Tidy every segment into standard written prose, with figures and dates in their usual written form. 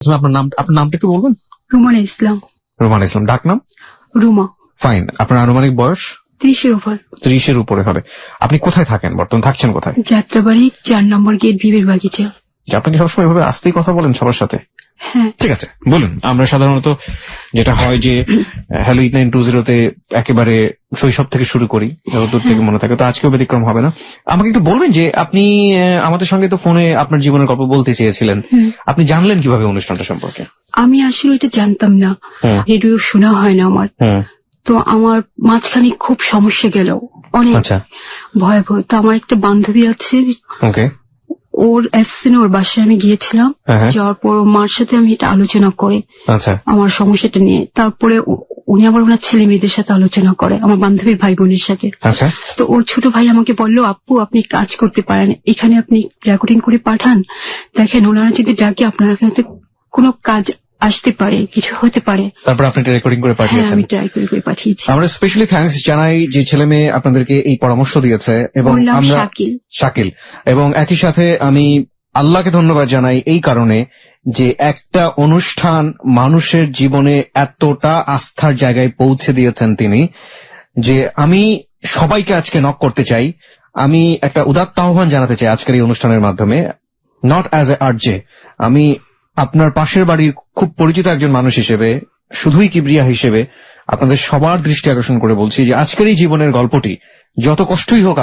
আপনার নামটা একটু বলবেন? রুমানা ইসলাম। রুমানা ইসলাম, ডাক নাম? রুমা। ফাইন। আপনার আনুমানিক বয়স? 30-এর উপর। 30-এর উপরে হবে। আপনি কোথায় থাকেন বর্তমান? থাকছেন কোথায়? যাত্রাবাড়ি 4 নম্বর গেট, বিবির বাগিচা। আপনি কি সবসময় এভাবে আসতেই কথা বলেন সবার সাথে? হ্যাঁ। ঠিক আছে, বলুন। আমরা সাধারণত যেটা হয় যে হ্যালো 8920-তে একেবারে শৈশব থেকে শুরু করি, দূর থেকে মনে থাকে, তো আজকেও ব্যতিক্রম হবে না। আমাকে একটু বলবেন যে আপনি আমাদের সঙ্গে তো ফোনে আপনার জীবনের গল্প বলতে চেয়েছিলেন, আপনি জানলেন কিভাবে অনুষ্ঠানটা সম্পর্কে? আমি আসলে ওইটা জানতাম না, রেডিও শোনা হয় না আমার। তো আমার মাঝখানে খুব সমস্যা গেল, অনেক ভয়াবহ। তো আমার একটা বান্ধবী আছে, ওর অ্যাবসেন্ট, ওর বাসায় আমি গিয়েছিলাম। যাওয়ার পর মার সাথে আমি এটা আলোচনা করে আমার সমস্যাটা নিয়ে, তারপরে উনি আবার ওনার ছেলে মেয়েদের সাথে আলোচনা করে, আমার বান্ধবীর ভাই বোনের সাথে। তো ওর ছোট ভাই আমাকে বললো, আপু আপনি কাজ করতে পারেন, এখানে আপনি রেকর্ডিং করে পাঠান, দেখেন ওনারা যদি ডাকে আপনার কাছে কোনো কাজ আসতে পারে, কিছু হতে পারে। তারপর আপনি রেকর্ডিং করে পাঠিয়েছেন? আমি ট্রাই করে পাঠিয়েছি। আমরা স্পেশালি থ্যাঙ্কস জানাই যে ছেলে মেয়ে আপনাদেরকে এই পরামর্শ দিয়েছে, এবং আমরা শাকিল, এবং একই সাথে আমি আল্লাহকে ধন্যবাদ জানাই এই কারণে যে একটা অনুষ্ঠান মানুষের জীবনে এতটা আস্থার জায়গায় পৌঁছে দিয়েছেন তিনি, যে আমি সবাইকে আজকে নক করতে চাই। আমি একটা উদাত্ত আহ্বান জানাতে চাই আজকের এই অনুষ্ঠানের মাধ্যমে, নট অ্যাজ এ আরজে, আমি আপনার পাশের বাড়ির খুব পরিচিত একজন মানুষ হিসেবে, শুধুই কিবরিয়া হিসেবে আপনাদের সবার দৃষ্টি আকর্ষণ করে বলছি যে আজকের এই জীবনের গল্পটি যত কষ্টই হোক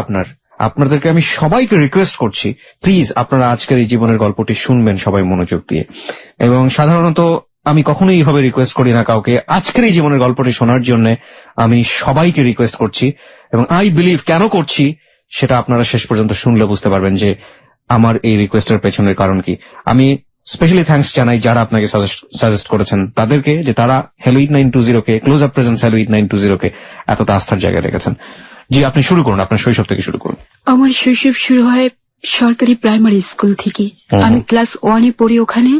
আপনাদেরকে আমি সবাইকে রিকোয়েস্ট করছি, প্লিজ আপনারা আজকের এই জীবনের গল্পটি শুনবেন সবাই মনোযোগ দিয়ে। এবং সাধারণত আমি কখনোই এইভাবে রিকোয়েস্ট করি না কাউকে, আজকের এই জীবনের গল্পটি শোনার জন্য আমি সবাইকে রিকোয়েস্ট করছি, এবং আই বিলিভ কেন করছি সেটা আপনারা শেষ পর্যন্ত শুনলে বুঝতে পারবেন যে আমার এই রিকোয়েস্টের পেছনের কারণ কি। আমি স্পেশালি থ্যাঙ্কস জানাই যারা আপনাকে সাজেস্ট করেছেন তাদেরকে, যে তারা হ্যালো 8920-কে, ক্লোজ আপ প্রেজেন্স হ্যালো 8920-কে এতটা আস্থার জায়গায় রেখেছেন। জি, আপনি শুরু করুন, আপনার শৈশব থেকে শুরু করুন। আমার শৈশব শুরু হয় সরকারি প্রাইমারি স্কুল থেকে। আমি ক্লাস 1-এ পড়ি ওখানে।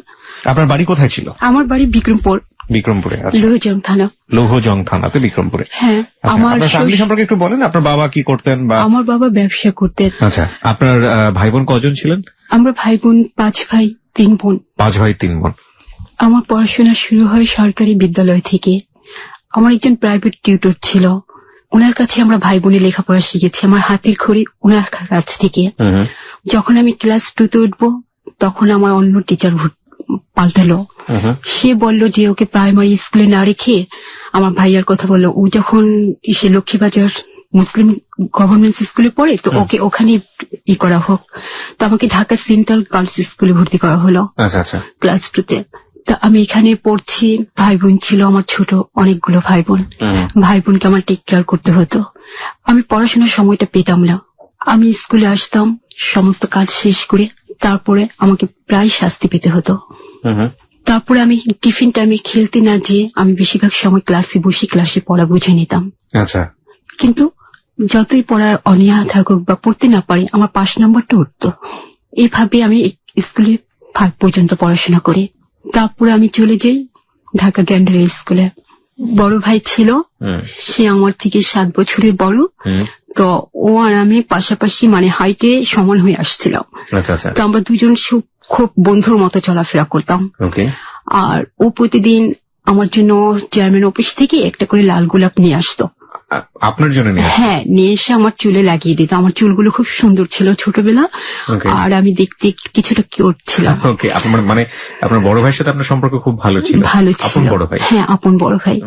আপনার বাড়ি কোথায় ছিল? আমার বাড়ি বিক্রমপুর। বিক্রমপুরে? লৌহজং থানা। লৌহজং থানাতে বিক্রমপুরে। হ্যাঁ। আমার ফ্যামিলি সম্পর্কে একটু বলেন, আপনার বাবা কি করতেন? আমার বাবা ব্যবসা করতেন। আচ্ছা, আপনার ভাই বোন কজন ছিলেন? আমরা ভাই বোন 5 ভাই 3 বোন। 5 ভাই 3 বোন। আমার পড়াশোনা শুরু হয় সরকারি বিদ্যালয় থেকে। আমার একজন প্রাইভেট টিউটর ছিল, ওনার কাছে আমরা ভাই বোনে লেখাপড়া শিখেছি, আমার হাতের খড়ি ওনার কাছ থেকে। যখন আমি ক্লাস 2-তে উঠবো তখন আমার অন্য টিচার পাল্টালো। সে বলল যে ওকে প্রাইমারি স্কুলে না রেখে, আমার ভাইয়ার কথা বললো, ও যখন সে লক্ষ্মীবাজার মুসলিম গভর্নমেন্ট স্কুলে পড়ে, তো ওকে ওখানে করা হোক। তো আমাকে ঢাকা সেন্ট্রাল গার্লস স্কুলে ভর্তি করা হলো ক্লাস 2-তে। তো আমি এখানে পড়ছি, ভাই বোন ছিল আমার ছোট অনেকগুলো ভাই বোন। ভাই বোনকে আমার টেক কেয়ার করতে হতো, আমি পড়াশোনার সময়টা পেতাম না। আমি স্কুলে আসতাম সমস্ত কাজ শেষ করে, তারপরে আমাকে প্রায় শাস্তি পেতে হতো। তারপরে আমি টিফিন টাইমে খেলতে না যেয়ে আমি বেশিরভাগ সময় ক্লাসে বসে ক্লাসে পড়া বুঝে নিতাম। কিন্তু যতই পড়ার অনীহা থাকুক বা পড়তে না পারি, আমার 5 নম্বরটা উঠতো। এইভাবে আমি স্কুলে 5 পর্যন্ত পড়াশোনা করি। তারপরে আমি চলে যাই ঢাকা গ্যান্ডারি স্কুলে। বড় ভাই ছিল, সে আমার থেকে 7 বছরের বড়। তো ও আর আমি পাশাপাশি মানে হাইটে সমান হয়ে আসছিলাম। তো আমরা দুজন খুব বন্ধুর মতো চলাফেরা করতাম। আর ও প্রতিদিন আমার জন্য চেয়ারম্যান অফিস থেকে একটা করে লাল গোলাপ নিয়ে আসতো। আপনার জন্য? হ্যাঁ, নিয়ে এসে আমার চুলে লাগিয়ে দিত। আমার চুলগুলো খুব সুন্দর ছিল ছোটবেলা, আর আমি দেখতে কিছুটা কিউট ছিলাম। মানে আপনার বড় ভাইয়ের সাথে আপনার সম্পর্ক খুব ভালো ছিল? ভালো ছিল। আপন বড় ভাই? হ্যাঁ, আপন বড় ভাই।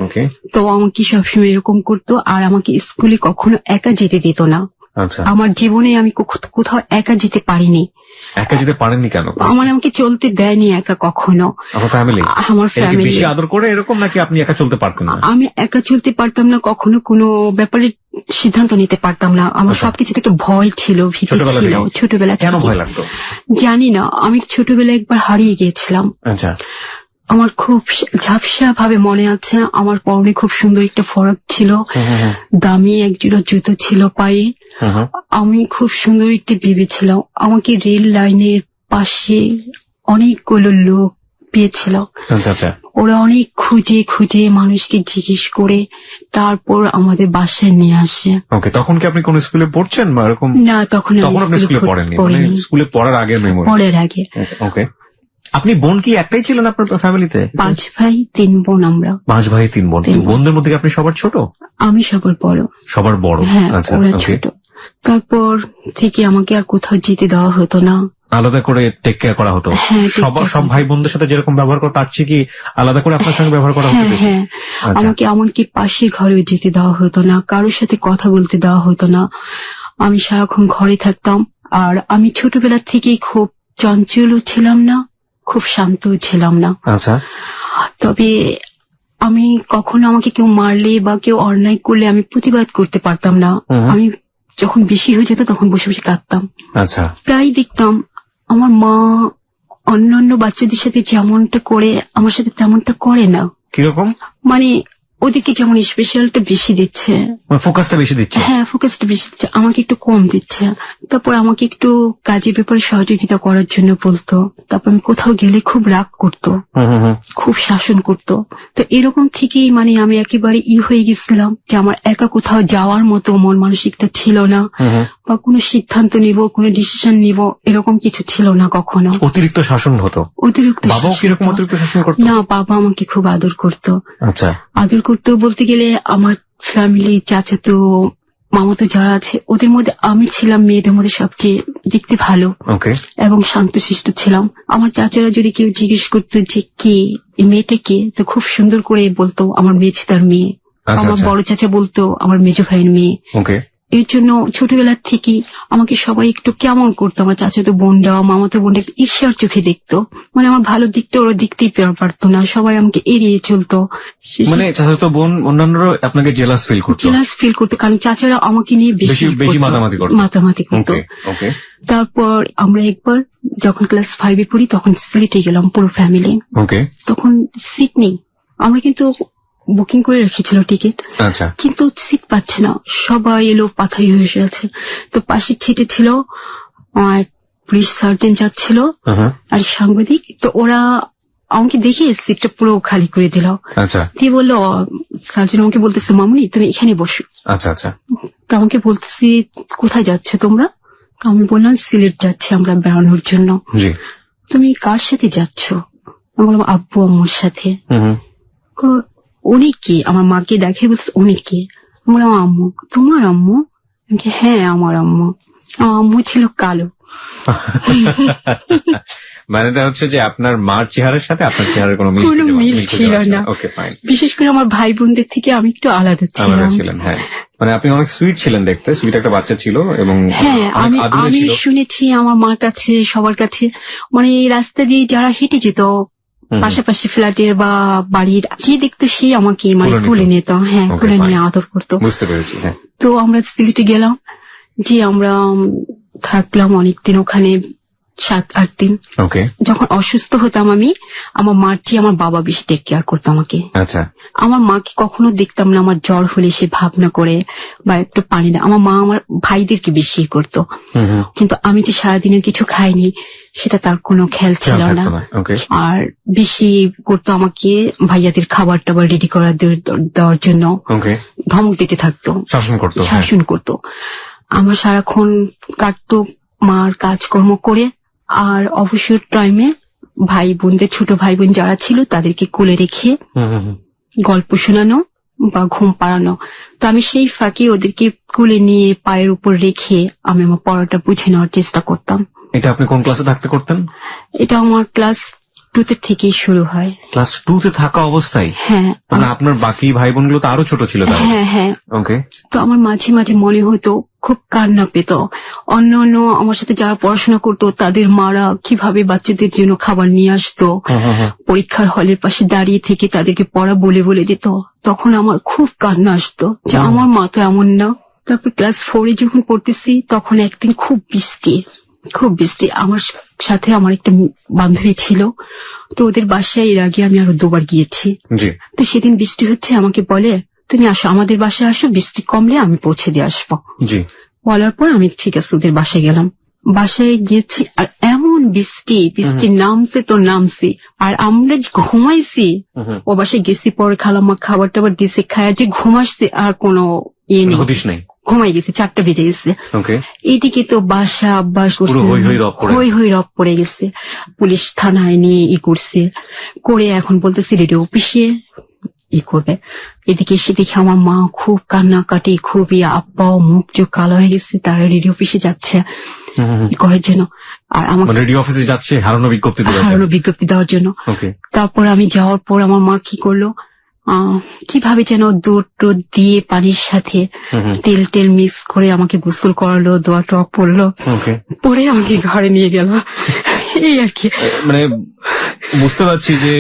তো আমাকে সবসময় এরকম করতো, আর আমাকে স্কুলে কখনো একা যেতে দিত না। আমার জীবনে আমি কোথাও একা যেতে পারিনি। একা যেতে পারেননি কেন? আমাকে চলতে দেয়নি একা কখনো। আমার ফ্যামিলি বেশি আদর করে এরকম, নাকি আপনি একা চলতে পারতেন না? আমি একা চলতে পারতাম না, কখনো কোনো ব্যাপারে সিদ্ধান্ত নিতে পারতাম না। আমার সবকিছুতে একটা ভয় ছিল, ভীতি ছিল ছোটবেলা থেকে। কেন ভয় লাগতো জানি না। আমি ছোটবেলায় একবার হারিয়ে গিয়েছিলাম। আমার খুব ঝাপসা ভাবে মনে আছে, আমার পরনে খুব সুন্দর একটা ফরক ছিল, দামি একজোড়া জুতো ছিল পায়ে। আমি খুব সুন্দর একটি ভেবেছিলাম। আমাকে রেল লাইনের পাশে অনেকগুলো লোক পেয়েছিল। ওরা অনেক খুঁজে খুঁজে মানুষকে জিজ্ঞেস করে তারপর আমাদের বাসায় নিয়ে আসে। তখন কি আপনি কোন স্কুলে পড়ছেন বা এরকম? না, তখন আপনি স্কুলে পড়েননি? স্কুলে পড়ার আগে? পড়ার আগে। আপনি বোন কি একটাই ছিলেন আপনার ফ্যামিলিতে? 5 ভাই 3 বোন আমরা। 5 ভাই 3 বোন। বোনদের মধ্যে কি আপনি সবার ছোট? আমি সবার বড়। সবার বড়? হ্যাঁ, আচ্ছা, ওরা ছোট। তারপর থেকে আমাকে আর কোথাও যেতে দেওয়া হতো না, আলাদা করে টেক কেয়ার করা হতো। সব ভাই বোনদের সাথে যেরকম ব্যবহার করতো তার চেয়ে কি আলাদা করে আপনার সঙ্গে ব্যবহার করা হতো? হ্যাঁ, আমাকে এমনকি পাশে ঘরেও যেতে দেওয়া হতো না, কারোর সাথে কথা বলতে দেওয়া হতো না। আমি সারাক্ষণ ঘরে থাকতাম। আর আমি ছোটবেলা থেকেই খুব চঞ্চলও ছিলাম না, খুব শান্তও ছিলাম না। আচ্ছা। তবে আমি কখনো আমাকে কেউ মারলে বা কেউ অন্যায় করলে আমি প্রতিবাদ করতে পারতাম না। আমি যখন বেশি হয়ে যেত তখন বসে বসে কাঁদতাম। আচ্ছা। প্রায় দেখতাম আমার মা অন্যান্য বাচ্চাদের সাথে যেমনটা করে আমার সাথে তেমনটা করে না। কিরকম? মানে ওদেরকে যেমন স্পেশালটা বেশি দিচ্ছে, ফোকাসটা বেশি দিচ্ছে। হ্যাঁ, ফোকাসটা বেশি দিচ্ছে, আমাকে একটু কম দিচ্ছে। তারপর আমাকে একটু কাজের ব্যাপারে সহযোগিতা করার জন্য বলতো। তারপর আমি কোথাও গেলে খুব রাগ করতো, খুব শাসন করতো। তো এরকম থেকেই মানে আমি একেবারে হয়ে গেছিলাম যে আমার একা কোথাও যাওয়ার মতো মন মানসিকতা ছিল না, বা কোনো সিদ্ধান্ত নিব, কোনো ডিসিশন নিব, এরকম কিছু ছিল না কখনো। অতিরিক্ত শাসন হতো? অতিরিক্ত। বাবাও কিরকম অতিরিক্ত শাসন করতো? না, বাবা আমাকে খুব আদর করতো। আচ্ছা। আদর করতো বলতে গেলে আমার ফ্যামিলি, চাচাতো মামাতো যারা আছে ওদের মধ্যে আমি ছিলাম মেয়েদের মধ্যে সবচেয়ে দেখতে ভালো এবং শান্তশিষ্ট ছিলাম। আমার চাচারা যদি কেউ জিজ্ঞেস করতো যে কে এই মেয়েটা কে, তো খুব সুন্দর করে বলতো আমার মেয়ে তার মেয়ে। আমার বড় চাচা বলতো আমার মেজো ভাইয়ের মেয়ে। এর জন্য ছোটবেলার থেকে আমাকে সবাই একটু কেমন করতো, আমার চাচাতো বোনরা মামাতো বোনরা একটু ঈর্ষার চোখে দেখতো। মানে আমার ভালো দিকটা ওরা দেখতেই পারতো না, সবাই আমাকে এড়িয়ে চলতো। মানে চাচাতো বোন অন্যান্যরা আপনাকে জেলাস ফিল করতো কারণ চাচারা আমাকে নিয়ে বেশি মাতামাতি করতো। তারপর আমরা একবার যখন ক্লাস 5-এ পড়ি তখন সিলেটে গেলাম পুরো ফ্যামিলি। তখন সিট নেই, আমরা কিন্তু বুকিং করে রেখেছিল টিকিট, কিন্তু সিট পাচ্ছে না, সবাই এলো পাথাই হয়ে আছে। তো পাশের সিটে ছিল পুলিশ সার্জন যাচ্ছিল আর সাংবাদিক। তো ওরা আমাকে দেখে সিটটা পুরো খালি করে দিল। দিয়ে বললো, সার্জন আমাকে বলতেছে মামুনি তুমি এখানে বসো। তো আমাকে বলতেছি কোথায় যাচ্ছ তোমরা? তো আমি বললাম সিলেট যাচ্ছি আমরা বেড়ানোর জন্য। তুমি কার সাথে যাচ্ছ? আমি বললাম আব্বু আম্মুর সাথে। উনি কে? আমার মাকে দেখে বলছে উনি কে? আমার আম্মু। তোমার আম্মু? হ্যাঁ আমার আম্মু। আমার আম্মু ছিল কালো। মানেটা হচ্ছে যে আপনার মার চেহারার সাথে আপনার চেহারার কোনো মিল ছিল না। বিশেষ করে আমার ভাই বোনদের থেকে আমি একটু আলাদা ছিলাম। হ্যাঁ, মানে আপনি অনেক সুইট ছিলেন দেখতে, সুইট একটা বাচ্চা ছিল। এবং হ্যাঁ, আমি শুনেছি আমার মার কাছে সবার কাছে মানে এই রাস্তা দিয়ে যারা হেঁটে যেত পাশাপাশি ফ্ল্যাটের বা বাড়ির যে দেখতো সেই আমাকে মানে তুলে নিত। হ্যাঁ, তুলে নিয়ে আদর করতো। বুঝতে পেরেছি। তো আমরা সিলেটে গেলাম, যে আমরা থাকলাম অনেকদিন ওখানে, 7-8 দিন। যখন অসুস্থ হতাম আমি, আমার মার চেয়ে আমার বাবা বেশি টেক কেয়ার করতো আমাকে। আমার মাকে কখনো দেখতাম না আমার জ্বর হলে সে ভাবনা করে বা একটু পানি না, আমার মা আমার ভাইদেরকে বেশি করতো। কিন্তু আমি যে সারাদিনে কিছু খাইনি সেটা তার কোনো খেয়াল ছিল না। আর বেশি করতো আমাকে ভাইয়াদের খাবার টাবার রেডি করা দেওয়ার জন্য, ধমক দিতে থাকতো, শাসন করতো। আমার সারাক্ষণ কাটতো মার কাজকর্ম করে। আর অবসর টাইমে ভাই বোনদের, ছোট ভাই বোন যারা ছিল তাদেরকে কোলে রেখে গল্প শোনানো বা ঘুম পাড়ানো। তো আমি সেই ফাঁকে ওদেরকে কোলে নিয়ে পায়ের উপর রেখে আমি আমার পড়াটা বুঝে নেওয়ার চেষ্টা করতাম। এটা আপনি কোন ক্লাসে থাকতে করতেন? এটা আমার ক্লাস 2 থেকেই শুরু হয়। ক্লাস 2-তে থাকা অবস্থায়? হ্যাঁ। মানে আপনার বাকি ভাই বোনগুলো তো আরো ছোট ছিল? হ্যাঁ। তো আমার মাঝে মাঝে মনে হতো খুব কান্না পেত। অন্য আমার সাথে যারা পড়াশোনা করতো তাদের মারা কিভাবে বাচ্চাদের জন্য খাবার নিয়ে আসতো, পরীক্ষার হলের পাশে দাঁড়িয়ে থেকে তাদেরকে পড়া বলে বলে দিত। তখন আমার খুব কান্না আসতো যে আমার মা তো এমন না। তারপর ক্লাস 4-এ যখন পড়তেছি তখন একদিন খুব বৃষ্টি। আমার সাথে আমার একটা বান্ধবী ছিল, তো ওদের বাসায় এর আগে আমি আরো 2বার গিয়েছি। তো সেদিন বৃষ্টি হচ্ছে, আমাকে বলে তুমি আসো আমাদের বাসায় আসো, বৃষ্টি কমলে আমি পৌঁছে দিয়ে আসবো। বলার পর আমি ঠিক আছে ওদের বাসায় গেলাম। বাসায় গিয়েছি আর এমন বৃষ্টি নামছে তো নামছি। আর আমরা যে ঘুমাইছি, ও বাসায় গেছি পরে খালাম্মা খাবার টাবার দিছে, খায়া যে ঘুমাসছে আর কোনো ইয়ে নেই, ঘুমাই গেছে, 4টা বেজে গেছে। ওকে। এইদিকে তো বাসা আব্বাস করছে, হই হই রব পড়ে গেছে। পুলিশ থানায় নিয়ে করছে, করে এখন বলতেছে রেডিও অফিসে করবে। এদিকে এসে দেখে আমার মা খুব কান্নাকাটি, খুবই, আব্বাও মুখ চোখ কালো হয়ে গেছে, তারা রেডিও অফিসে যাচ্ছে করার জন্য। আর আমার রেডিও অফিসে যাচ্ছে হারানো বিজ্ঞপ্তি দেওয়ার জন্য। তারপর আমি যাওয়ার পর আমার মা কি করলো, কিভাবে যেন দুধ টোধ দিয়ে পানির সাথে তেল টেল মিক্স করে আমাকে গোসল করালো, দোয়া টক পড়লো, পরে আমাকে ঘরে নিয়ে গেল। এই আর কি। মানে বুঝতে পারছি যে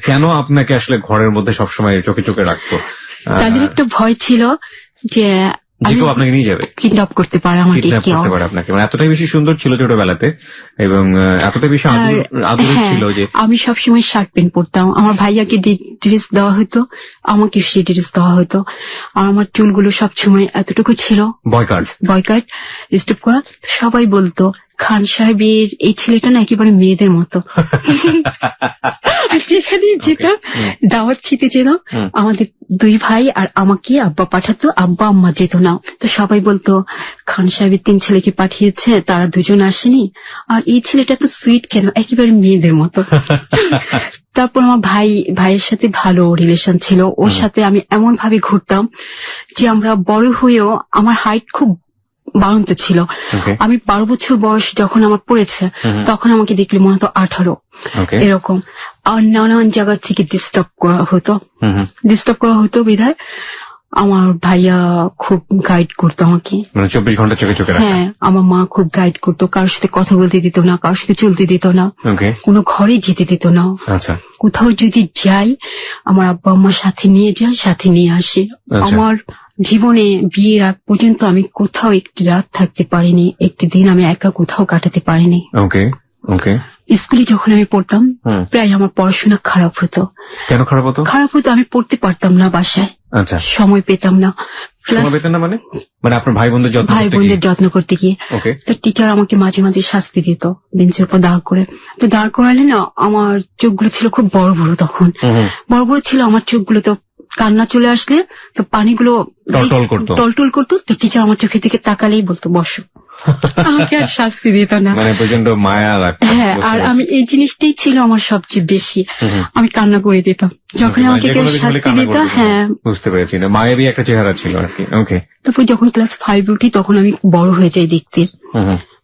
কেন আপনাকে আসলে ঘরের মধ্যে সবসময় চোখে চোখে রাখতো। তাদের একটা ভয় ছিল যে আপনাকে নিয়ে যাবে, কিডন্যাপ করতে পারে আমাকে, আপনাকে। মানে এতটাই বেশি সুন্দর ছিল ছোটবেলাতে এবং এতটাই বেশি আদর ছিল যে আমি সবসময় শার্ট প্যান্ট পরতাম। আমার ভাইয়াকে ড্রেস দেওয়া হতো, আমাকে সেই ড্রেস দেওয়া হতো। আর আমার চুলগুলো সবসময় এতটুকু ছিল, বয়কাট স্টেপ করা। সবাই বলতো খান সাহেবের এই ছেলেটা না একেবারে মেয়েদের মতো। যেখানে যেতাম, দাওয়াত খেতে যেতাম, আমাদের 2 ভাই আর আমাকে আব্বা পাঠাতো, আব্বা আম্মা যেত না। তো সবাই বলতো খান সাহেবের 3 ছেলেকে পাঠিয়েছে, তারা 2জন আসেনি, আর এই ছেলেটা তো সুইট কেন, একেবারে মেয়েদের মতো। তারপর আমার ভাইয়ের সাথে ভালো রিলেশন ছিল, ওর সাথে আমি এমন ভাবে ঘুরতাম যে আমরা বড় হয়েও আমার হাইট খুব বাড়ন্ত ছিল। আমি 12 বছর বয়স যখন আমার পড়েছে, তখন আমাকে দেখলে মনে হতো 18 এরকম। আর নানান জায়গা থেকে ডিস্টার্ব করা হতো বিধায় আমার ভাইয়া খুব গাইড করতো আমাকে, 24 ঘন্টা চোখে চোখে রাখা। হ্যাঁ, আমার মা খুব গাইড করতো, কারোর সাথে কথা বলতে দিত না, কারোর সাথে চলতে দিত না, কোনো ঘরে যেতে দিত না। কোথাও যদি যাই আমার আব্বা আম্মার সাথে নিয়ে যায়, সাথে নিয়ে আসে। আমার জীবনে বিয়ের আগ পর্যন্ত আমি কোথাও একটি রাত থাকতে পারিনি, একটি দিন আমি একা কোথাও কাটাতে পারিনি। স্কুলে যখন আমি পড়তাম, প্রায় আমার পড়াশোনা খারাপ হতো। কেন খারাপ হতো? আমি পড়তে পারতাম না বাসায়, সময় পেতাম না। মানে আপনার ভাই বোনদের যত্ন করতে গিয়ে তো টিচার আমাকে মাঝে মাঝে শাস্তি দিত, বেঞ্চের উপর দাঁড় করে। তো দাঁড় করালে না, আমার চোখগুলো ছিল খুব বড় বড়, তখন বড় বড় ছিল আমার চোখগুলো। তো কান্না চলে আসলে তো পানিগুলো টলটল করতো। তো টিচার আমার চোখের দিকে তাকালেই বলতো বসো, আমাকে আর শাস্তি দিত না। মানে প্রচন্ড মায়া লাগতো। হ্যাঁ, আর আমি এই জিনিসটাই ছিল আমার সবচেয়ে বেশি, আমি কান্না করে দিতাম যখন আমাকে কেউ শাস্তি দিত। হ্যাঁ, বুঝতে পেরেছি, না মায়াবী একটা চেহারা ছিল আর কি। তারপর যখন ক্লাস 5 উঠি, তখন আমি বড় হয়ে যাই দেখতে।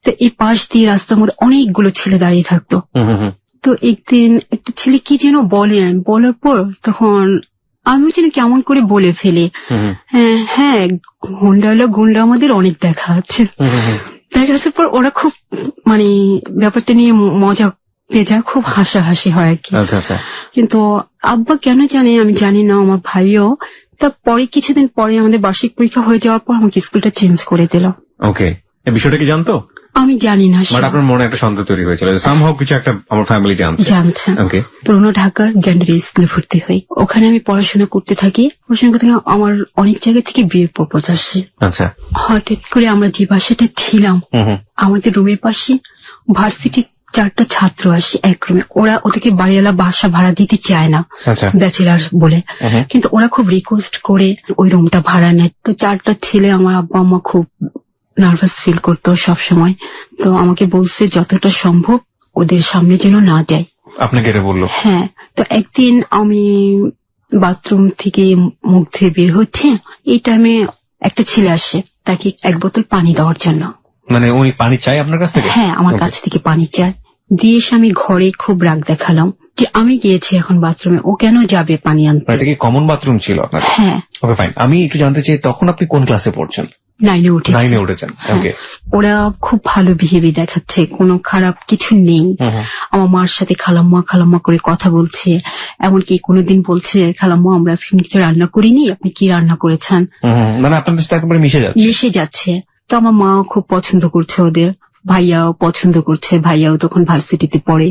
তো এই পাশ দিয়ে রাস্তার মধ্যে অনেকগুলো ছেলে দাঁড়িয়ে থাকতো। তো একদিন একটা ছেলে কি যেন বলার পর তখন আমি যেন কেমন করে বলে ফেলি, হ্যাঁ গুন্ডা আমাদের অনেক দেখা আছে। দেখার পর ওরা খুব মানে ব্যাপারটা নিয়ে মজা পেয়ে যায়, খুব হাসাহাসি হয় আর কি। কিন্তু আব্বা কেন জানে আমি জানি না, আমার ভাইও। তারপরে কিছুদিন পরে আমাদের বার্ষিক পরীক্ষা হয়ে যাওয়ার পর আমাকে স্কুলটা চেঞ্জ করে দিল। এই বিষয়টা কি জানতো? আমি জানি না, আপনার মনে একটা সন্দেহ তৈরি হয়েছিল সামহাউ কিছু একটা আমার ফ্যামিলি জানছে। পুরোনো ঢাকার গ্যান্ডারি স্কুলে ভর্তি হই, ওখানে আমি পড়াশোনা করতে থাকি। আমার অনেক জায়গা থেকে বিয়ের প্রপোজ আসে। হঠাৎ করে আমরা যে বাসাটা ছিলাম, আমাদের রুমের পাশে ভার্সিটির 4টা ছাত্র আসে এক রুমে। ওদেরকে বাড়িওয়ালা বাসা ভাড়া দিতে চায় না, ব্যাচেলার বলে, কিন্তু ওরা খুব রিকোয়েস্ট করে ওই রুমটা ভাড়া নেয়। তো 4টা ছেলে, আমার আব্বা আম্মা খুব নার্ভাস ফিল করতো সবসময়। তো আমাকে বলছে যতটা সম্ভব ওদের সামনে যেন না যায়। আপনাকে এটা বললো? হ্যাঁ। তো একদিন আমি বাথরুম থেকে মুখ ধুয়ে বের হচ্ছে, এই টাইমে একটা ছেলে আসে, তাকে 1 বোতল পানি দেওয়ার জন্য। মানে উনি পানি চাই আপনার কাছ থেকে? হ্যাঁ, আমার কাছ থেকে পানি চায়। দিয়ে এসে আমি ঘরে খুব রাগ দেখালাম যে আমি গিয়েছি এখন বাথরুমে, ও কেন যাবে পানি আনতে? এটা কি কমন বাথরুম ছিল আপনার? হ্যাঁ। ওকে, ফাইন। আমি একটু জানতে চাই, তখন আপনি কোন ক্লাসে পড়ছেন? 9-এ উঠেছেন। ওরা খুব ভালো বিহেভিয়ার দেখাচ্ছে, কোনো খারাপ কিছু নেই। আমার মার সাথে খালাম্মা করে কথা বলছে, এমনকি কোনোদিন বলছে খালাম্মা আমরা আজকে কিছু রান্না করিনি, আপনি কি রান্না করেছেন। মানে আপনাদের সাথে একেবারে মিশে যাচ্ছে। তো আমার মাও খুব পছন্দ করছে ওদের, ভাইয়াও পছন্দ করছে, ভাইয়াও তখন ভার্সিটিতে পড়ে।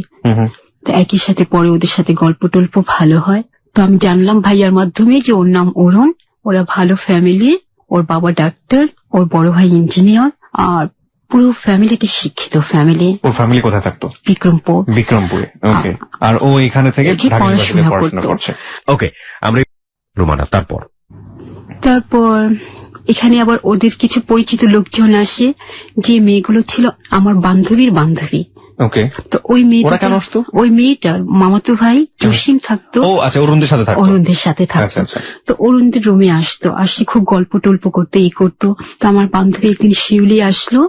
তো একই সাথে পরে ওদের সাথে গল্প টল্প ভালো হয়। তো আমি জানলাম ভাইয়ার মাধ্যমে যে ওর নাম অরুণ, ওরা ভালো ফ্যামিলি, ওর বাবা ডাক্তার, ওর বড় ভাই ইঞ্জিনিয়ার, আর পুরো ফ্যামিলিটি শিক্ষিত ফ্যামিলি। ওর ফ্যামিলি কোথায় থাকতো? বিক্রমপুরে। ওকে। আর ও এখানে থেকে পড়াশোনা করছে। ওকে, আমরা রুমানা তারপর এখানে আবার ওদের কিছু পরিচিত লোকজন আসে, যে মেয়েগুলো ছিল আমার বান্ধবীর বান্ধবী। ওকে। তো ওই মেয়েটার মামাতো ভাই জসিম থাকতো। ও আচ্ছা, অরুণদের সাথে থাকতো। আচ্ছা। তো অরুণদের রুমে আসতো, আসে খুব গল্প টল্প করতে করতো। তো আমার বান্ধবী একদিন শিউলি আসলো,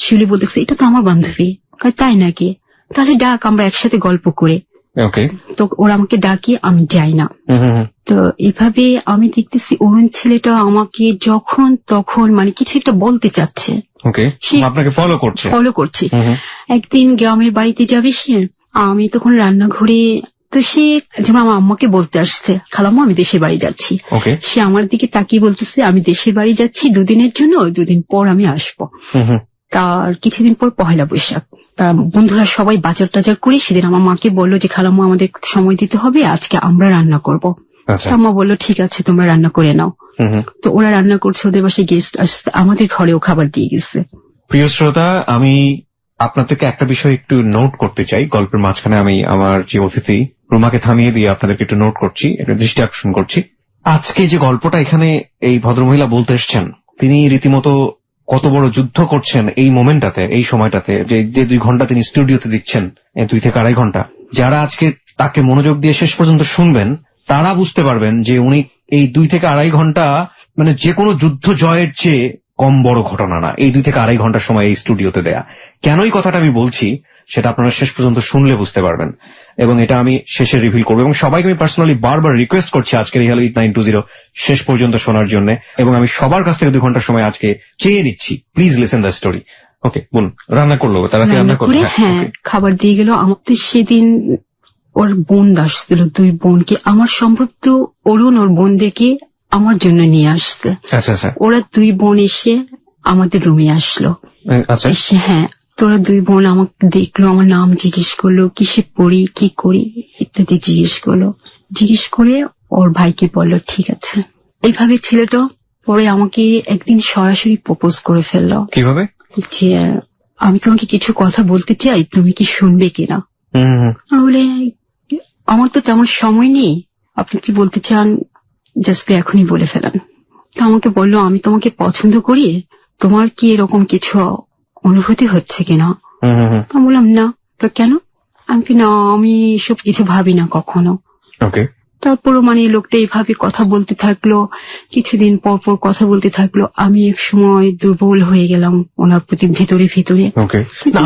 শিউলি বলতেছে এটা তো আমার বান্ধবী। তাই নাকি, তাহলে ডাক, আমরা একসাথে গল্প করে। ওকে। তো ওরা আমাকে ডাকি, আমি যাই না। তো এভাবে আমি দেখতেছি অরুণ ছেলেটা আমাকে যখন তখন মানে কিছু একটা বলতে চাচ্ছে। আপনাকে ফলো করছে। একদিন গ্রামের বাড়িতে যাবে সে, আমি তখন রান্নাঘরে, তো সে যেমন আমার আম্মাকে বলতে আসছে, খালাম্মা আমি দেশের বাড়ি যাচ্ছি। সে আমার দিকে তাকিয়ে বলতেছে আমি দেশের বাড়ি যাচ্ছি 2 দিনের জন্য, 2 দিন পর আমি আসবো। তার কিছুদিন পর পহেলা বৈশাখ, তার বন্ধুরা সবাই বাজার টাজার করে সেদিন আমার মাকে বললো যে খালাম্মা আমাদের সময় দিতে হবে, আজকে আমরা রান্না করবো। আম্মা বললো ঠিক আছে তোমরা রান্না করে নাও। তো ওরা রান্না করছে, ওদের বাসায় গেস্ট আসছে, আমাদের ঘরেও খাবার দিয়ে গেছে। প্রিয় শ্রোতা, আমি আপনার থেকে একটা বিষয় একটু নোট করতে চাই। গল্পের মাঝখানে আমি আমার যে অতিথি রুমাকে থামিয়ে দিয়ে আপনাদেরকে একটু নোট করছি, একটু দৃষ্টি আকর্ষণ করছি। আজকে যে গল্পটা এখানে এই ভদ্রমহিলা বলতে এসছেন, তিনি রীতিমতো কত বড় যুদ্ধ করছেন এই মোমেন্টটাতে, এই সময়টাতে, যে 2 ঘন্টা তিনি স্টুডিওতে দিচ্ছেন, 2 থেকে 2.5 ঘন্টা। যারা আজকে তাকে মনোযোগ দিয়ে শেষ পর্যন্ত শুনবেন তারা বুঝতে পারবেন যে উনি এই 2 থেকে 2.5 ঘন্টা মানে যে কোনো যুদ্ধ জয়ের চেয়ে কম বড় ঘটনা না, এই 2 থেকে 2.5 ঘন্টার সময় এই স্টুডিওতে দেয়া। কেন এই কথাটা আমি বলছি সেটা আপনারা শেষ পর্যন্ত শুনলে বুঝতে পারবেন, এবং এটা আমি শেষে রিভিল করবো। এবং সবাইকে আমি পার্সোনালি বারবার রিকোয়েস্ট করছি আজকের এই হ্যালো 920 শেষ পর্যন্ত শোনার জন্য, এবং আমি সবার কাছ থেকে 2 ঘন্টার সময় আজকে চেয়ে নিচ্ছি, প্লিজ লিসেন দ্য স্টোরি। ওকে, বলুন। রান্না করলো তারা? রান্না করে হ্যাঁ খাবার দিয়ে গেল। আমাদের সেদিন ওর বোন আসছিল, 2 বোনকে, আমার সম্ভবত অরুণ ওর বোনদেরকে আমার জন্য নিয়ে আসছে। আচ্ছা। ওরা 2 বোন এসে আমাদের রুমে আসলো। আচ্ছা। হ্যাঁ, তোরা 2 বোন আমাকে দেখলো, আমার নাম জিজ্ঞেস করলো, কিসে পড়ি, কি করি ইত্যাদি জিজ্ঞেস করলো। জিজ্ঞেস করে ওর ভাইকে বললো ঠিক আছে। এইভাবে ছেলেটা পরে আমাকে একদিন সরাসরি প্রপোজ করে ফেললো। কিভাবে? যে আমি তোমাকে কিছু কথা বলতে চাই, তুমি কি শুনবে কিনা। বলে আমার তো তেমন সময় নেই, আপনি কি বলতে চান জাস্ট এখনই বলে ফেলেন। তো আমাকে বললো আমি তোমাকে পছন্দ করি, তোমার কি এরকম কিছু অনুভূতি হচ্ছে কিনা। তো বললাম না। তো কেন? আমি না, আমি সব কিছু ভাবি না কখনো। তারপরও মানে লোকটা এইভাবে কথা বলতে থাকলো, কিছুদিন পর পর কথা বলতে থাকলো। আমি এক সময় দুর্বল হয়ে গেলাম ওনার প্রতি ভিতরে।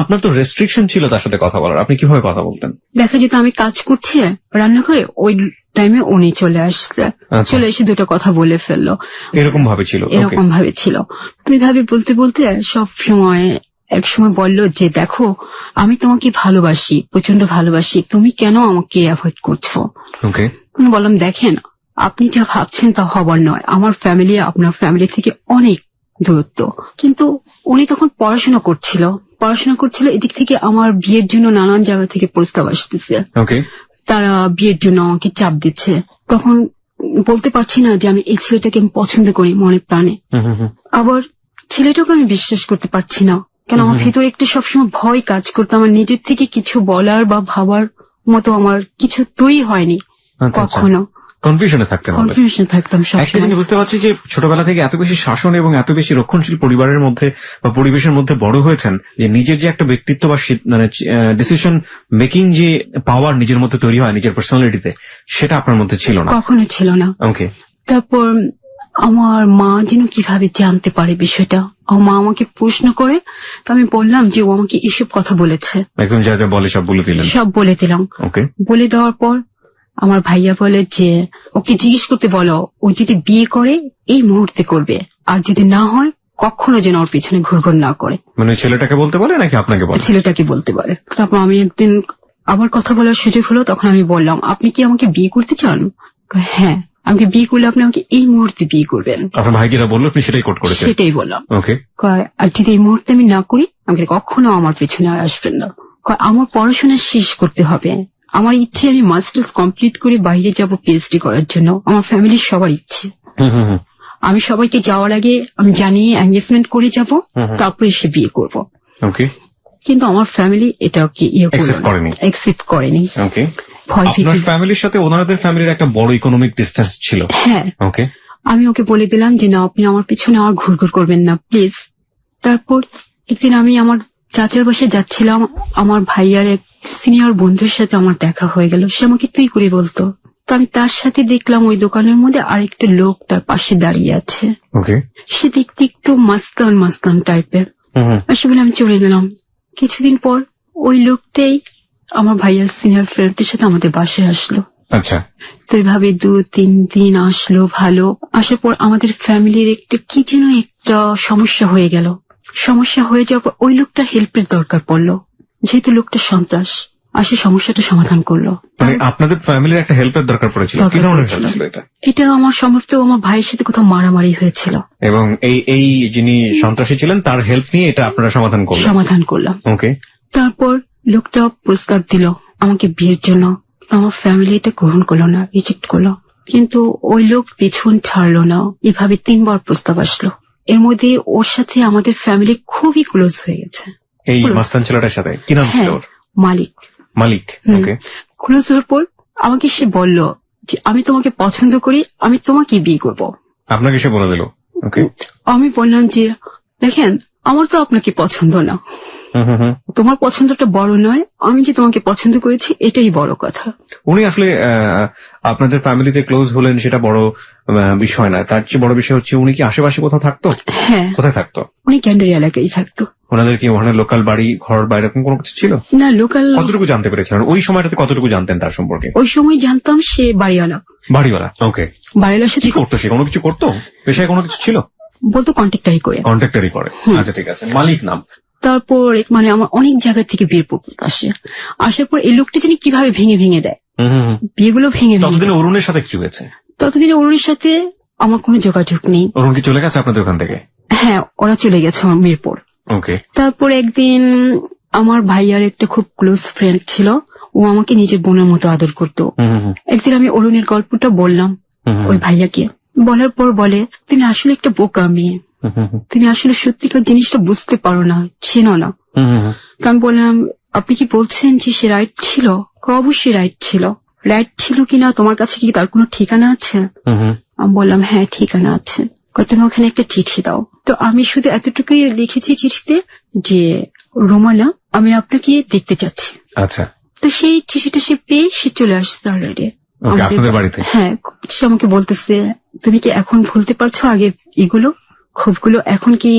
আপনার তো রেস্ট্রিকশন ছিল তার সাথে কথা বলার, আপনি কিভাবে কথা বলতেন? দেখা যেত আমি কাজ করছি রান্নাঘরে, ওই টাইমে উনি চলে আসছে, চলে এসে 2টা কথা বলে ফেললো। এরকম ভাবে ছিল। তো এইভাবে বলতে বলতে সব সময় এক সময় বললো যে দেখো আমি তোমাকে ভালোবাসি, প্রচন্ড ভালোবাসি, তুমি কেন আমাকে অ্যাভয়েড করছো। বললাম দেখেন আপনি যা ভাবছেন তা হবার নয়, আমার ফ্যামিলি আপনার ফ্যামিলি থেকে অনেক দূরত্ব। কিন্তু উনি তখন পড়াশোনা করছিল, এদিক থেকে আমার বিয়ের জন্য নানান জায়গা থেকে প্রস্তাব আসতেছে। তারা বিয়ের জন্য আমাকে চাপ দিচ্ছে। তখন বলতে পারছি না যে আমি এই ছেলেটাকে আমি পছন্দ করি মনে প্রাণে। আবার ছেলেটাকে আমি বিশ্বাস করতে পারছি না, কেন আমার ভিতরে একটু সবসময় ভয় কাজ করতো। আমার নিজের থেকে কিছু বলার বা ভাবার মতো আমার কিছু তৈরি হয়নি কখনো। কনফিউশনে থাকতাম। একটা জিনিস বুঝতে পারছি যে ছোটবেলা থেকে এত বেশি শাসন এবং এত বেশি রক্ষণশীল পরিবারের মধ্যে বা পরিবেশের মধ্যে বড় হয়েছেন যে নিজের যে একটা ব্যক্তিত্ব বা মানে ডিসিশন মেকিং যে পাওয়ার নিজের মধ্যে তৈরি হয় নিজের পার্সোনালিটিতে, সেটা আপনার মধ্যে ছিল না, কখনো ছিল না। তারপর আমার মা যেন কিভাবে জানতে পারে বিষয়টা, আমার মা আমাকে প্রশ্ন করে। তো আমি বললাম যে ও আমাকে এসব কথা বলেছে, একদম যা যা বলে সব বলে দিলাম। বলে দেওয়ার পর আমার ভাইয়া বলে যে ওকে জিজ্ঞেস করতে বলো, ও যদি বিয়ে করে এই মুহূর্তে করবে, আর যদি না হয় কখনো যেন ওর পিছনে ঘুরঘুর না করে। মানে ছেলেটাকে বলতে বলে নাকি আপনাকে বলে? ছেলেটাকে বলতে বলে। তারপর আমি একদিন আবার কথা বলার সুযোগ হলো, তখন আমি বললাম আপনি কি আমাকে বিয়ে করতে চান? হ্যাঁ, আমাকে বিয়ে করলে আপনি আমাকে এই মুহূর্তে বিয়ে করবেন। আপনার ভাই যেটা বললো আপনি সেটাই কোট করেছেন? সেটাই বললাম। আর যদি এই মুহূর্তে আমি না করি আমাকে কখনো আমার পিছনে আর আসবেন না। আমার পড়াশোনা শেষ করতে হবে, আমার ইচ্ছে আমি মাস্টার্স কমপ্লিট করে বাইরে যাব পিএইচডি করার জন্য, আমার ফ্যামিলির সবার ইচ্ছে। আমি সবাইকে যাওয়ার আগে আমি জানিয়ে এনগেজমেন্ট করে যাব, তারপরে এসে বিয়ে করব। কিন্তু আমার ফ্যামিলি এটাকে অ্যাকসেপ্ট করেনি। আপনার ফ্যামিলির সাথে ওনাদের ফ্যামিলির একটা বড় ইকোনমিক ডিসটেন্স ছিল। হ্যাঁ, আমি ওকে বলে দিলাম যে না, আপনি আমার পিছনে আর ঘুরঘুর করবেন না প্লিজ। তারপর একদিন আমি আমার চাচার বাসায় যাচ্ছিলাম, আমার ভাইয়ার এক সিনিয়র বন্ধুর সাথে আমার দেখা হয়ে গেল। সে আমাকে তুই করে বলতো। তো আমি তার সাথে দেখলাম ওই দোকানের মধ্যে আরেকটা লোক তার পাশে দাঁড়িয়ে আছে। সে দেখতে একটু মাস্তান মাস্তান টাইপের। আসলে বলে আমি চলে গেলাম। কিছুদিন পর ওই লোকটাই আমার ভাইয়ার সিনিয়র ফ্রেন্ডের সাথে আমাদের বাসায় আসলো। আচ্ছা। তো এইভাবে 2-3 দিন আসলো, ভালো। আসার পর আমাদের ফ্যামিলির কি যেন একটা সমস্যা হয়ে গেল। সমস্যা হয়ে যাওয়ার পর ওই লোকটার হেল্পের দরকার পড়লো, যেহেতু লোকটা সন্ত্রাস। আসে সমস্যাটা সমাধান করলো। মানে আপনাদের ফ্যামিলির একটা হেল্পের দরকার পড়েছিল? কি ধরনের হেল্প ছিল এটা? এটা আমার সম্ভবত আমার ভাইয়ের সাথে কোথাও মারামারি হয়েছিল, এবং এই যিনি সন্ত্রাসী ছিলেন তার হেল্প নিয়ে এটা আপনারা সমাধান করলাম। ওকে। তারপর লোকটা প্রস্তাব দিল আমাকে বিয়ের জন্য। আমার ফ্যামিলি এটা গ্রহণ করলো না, রিজেক্ট করলো। কিন্তু ওই লোক পিছন ছাড়লো না। এভাবে 3 বার প্রস্তাব আসলো। এর মধ্যে ওর সাথে আমাদের ফ্যামিলি খুবই ক্লোজ হয়ে গেছে। এই মাস্তান ছেলেটার সাথে কি নাম ছিল ওর? মালিক। ওকে। ক্লোজ হওয়ার পর আমাকে সে বলল যে আমি তোমাকে পছন্দ করি, আমি তোমাকে বিয়ে করব। আপনাকে সে বলে দিল? ওকে। আমি বললাম যে দেখেন, আমার তো আপনাকে পছন্দ না, তোমার পছন্দটা বড় নয়, আমি যে তোমাকে পছন্দ করেছি এটাই বড় কথা। উনি আসলে আপনাদের ফ্যামিলিতে ক্লোজ হলেন সেটা বড় বিষয় না, তার চেয়ে বড় বিষয় হচ্ছে উনি কি আশেপাশে কোথাও থাকতো? হ্যাঁ। কোথায় থাকতো? উনি ক্যান্ডারি এলাকায় থাকতো। ওনাদের কি ওখানে লোকাল বাড়ি ঘর বা এরকম কোনো কিছু ছিল? না, লোকাল। কতটুকু জানতে পেরেছিলেন ওই সময়টাতে? কতটুকু জানতেন তার সম্পর্কে? ওই সময় জানতাম সে বাড়িওয়ালা। ওকে। বাড়িওয়ালার সাথে কি করতো সে? কোনো কিছু করতো? পেশায় কোনো কিছু ছিল? বলতো কন্ট্রাক্টারি করে। আচ্ছা, ঠিক আছে। মালিক নাম। তারপর মানে আমার অনেক জায়গা থেকে বিয়ের প্রপোজ আসে। আসার পর এই লোকটা জানি কিভাবে ভেঙে ভেঙে দেয় বিয়েগুলো। ততদিনে অরুণের সাথে কি হয়েছে? ততদিনে অরুণের সাথে আমার কোনো যোগাযোগ নেই। অরুণ কি চলে গেছে আপনাদের ওখান থেকে? হ্যাঁ, ওরা চলে গেছে আমার মিরপুর। ওকে। তারপর একদিন আমার ভাইয়ার একটা খুব ক্লোজ ফ্রেন্ড ছিল, ও আমাকে নিজের বোনের মতো আদর করতো। একদিন আমি অরুণের গল্পটা বললাম ওই ভাইয়াকে। বলার পর বলে তুমি আসলে একটা বোকা মেয়ে, তুমি আসলে সত্যিকার জিনিসটা বুঝতে পারো না, চেনো না। তো আমি বললাম আপনি কি বলছেন যে সে রাইট ছিল? অবশ্যই রাইট ছিল। রাইট ছিল কিনা তোমার কাছে কি তার কোনো ঠিকানা আছে? আমি বললাম হ্যাঁ, ঠিকানা আছে। তুমি ওখানে একটা চিঠি দাও। তো আমি শুধু এতটুকুই লিখেছি চিঠিতে যে রোমানা, আমি আপনাকে দেখতে চাচ্ছি। আচ্ছা। তো সেই চিঠিটা সে পেয়ে সে চলে আসছে অলরেডি আপনাদের বাড়িতে। হ্যাঁ, সে আমাকে বলতেছে তুমি কি এখন ভুলতে পারছো আগে এগুলো ক্ষোভগুলো? এখন কি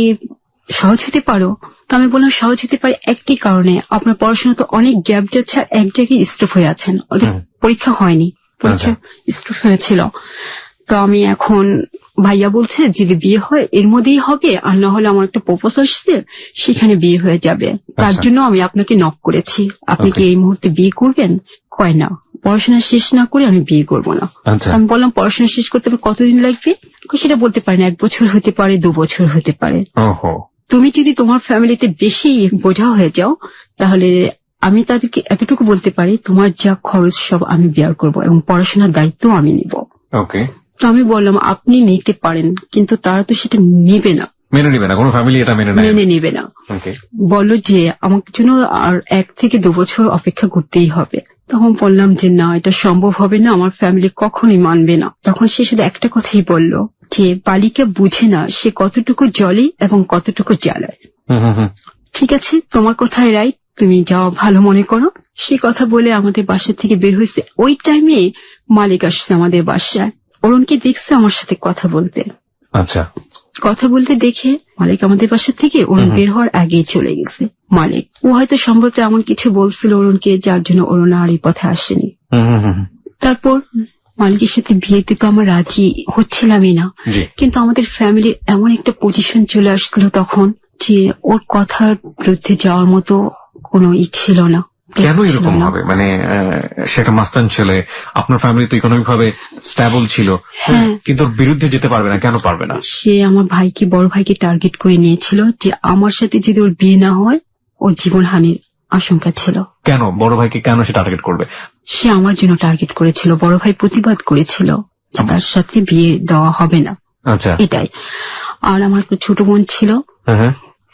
সহজ হতে পারো? তো আমি বললাম সহজ হতে পারে একটি কারণে, আপনার পড়াশোনা তো অনেক গ্যাপ যাচ্ছে আর এক জায়গায় স্টপ হয়ে আছেন। ওদের পরীক্ষা হয়নি, পরীক্ষা স্টপ হয়েছিল। তো আমি এখন ভাইয়া বলছে যদি বিয়ে হয় এর মধ্যেই হবে, আর না হলে আমার একটা প্রপোজ আসছে সেখানে বিয়ে হয়ে যাবে। তার জন্য আমি আপনাকে নক করেছি, আপনি কি এই মুহূর্তে বিয়ে করবেন? কয় না, পড়াশোনা শেষ না করে আমি বিয়ে করব না। আমি বললাম পড়াশোনা শেষ করতে কতদিন লাগবে? সেটা বলতে পারি না, 1 বছর হতে পারে, 2 বছর হতে পারে। তুমি যদি তোমার ফ্যামিলিতে বেশি বোঝা হয়ে যাও তাহলে আমি তাদেরকে এতটুকু বলতে পারি তোমার যা খরচ সব আমি বেয়ার করব এবং পড়াশোনার দায়িত্ব আমি নিব। ওকে। তো আমি বললাম আপনি নিতে পারেন, কিন্তু তারা তো সেটা নেবে না, মেনে নেবে না, কোনো ফ্যামিলি এটা মেনে নেবে না। বললো যে আমার জন্য আর 1 থেকে 2 বছর অপেক্ষা করতেই হবে। তখন বললাম যে না, এটা সম্ভব হবে না, আমার ফ্যামিলি কখনোই মানবে না। তখন সে শুধু একটা কথাই বলল যে বালিকা বুঝে না সে কতটুকু জ্বলে এবং কতটুকু জ্বালায়। ঠিক আছে, তোমার কথাই রাইট, তুমি যাও ভালো মনে করো। সে কথা বলে আমাদের বাসা থেকে বের হয়েছে। ওই টাইমে মালিক আসছে আমাদের বাসায়, অরুণকে দেখছে আমার সাথে কথা বলতে। আচ্ছা। কথা বলতে দেখে মালিক আমাদের বাসা থেকে অরুণ বের হওয়ার আগেই চলে গেছে। মালিক ও হয়তো সম্ভবত এমন কিছু বলছিল অরুণকে যার জন্য অরুণ আর এই পথে আসেনি। তারপর মালিকের সাথে বিয়েতে তো আমরা রাজি হচ্ছিলামই না, কিন্তু আমাদের ফ্যামিলির এমন একটা পজিশন চলে আসছিল তখন যে ওর কথার বিরুদ্ধে যাওয়ার মতো কোনো ছিল না। কেন এরকম হবে? মানে সেটা মাস্তান ছেলে, আপনার ফ্যামিলি তো ইকোনমিক ভাবে স্টেবল ছিল, কিন্তু ওর বিরুদ্ধে যেতে পারবে না। কেন পারবে না? সে আমার ভাইকে, বড় ভাইকে টার্গেট করে নিয়েছিল যে আমার সাথে যদি ওর বিয়ে না হয় ওর জীবনহানির আশঙ্কা ছিল। কেন বড় ভাইকে কেন সে টার্গেট করবে? সে আমার জন্য টার্গেট করেছিল। বড় ভাই প্রতিবাদ করেছিল যে তার সাথে বিয়ে দেওয়া হবে না। আচ্ছা। এটাই। আর আমার একটা ছোট বোন ছিল,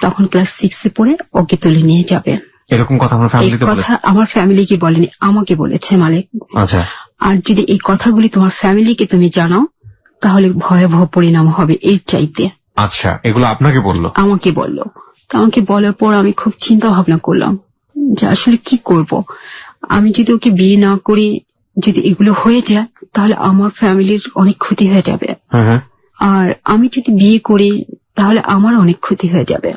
তখন ক্লাস 6-এ পড়ে, ওকে তুলে নিয়ে যাবে। এরকম কথা আমার ফ্যামিলিকে বলেনি, আমাকে বলেছে মালিক। আচ্ছা। আর যদি এই কথাগুলি তোমার ফ্যামিলিকে তুমি জানাও তাহলে ভয়াবহ পরিণাম হবে এর চাইতে। আচ্ছা, এগুলো আপনাকে বললো? আমাকে বললো। তো আমাকে বলার পর আমি খুব চিন্তা ভাবনা করলাম যে আসলে কি করব। আমি যদি ওকে বিয়ে না করি, যদি এগুলো হয়ে যায় তাহলে আমার ফ্যামিলির অনেক ক্ষতি হয়ে যাবে, আর আমি যদি বিয়ে করি তাহলে আমার অনেক ক্ষতি হয়ে যাবে।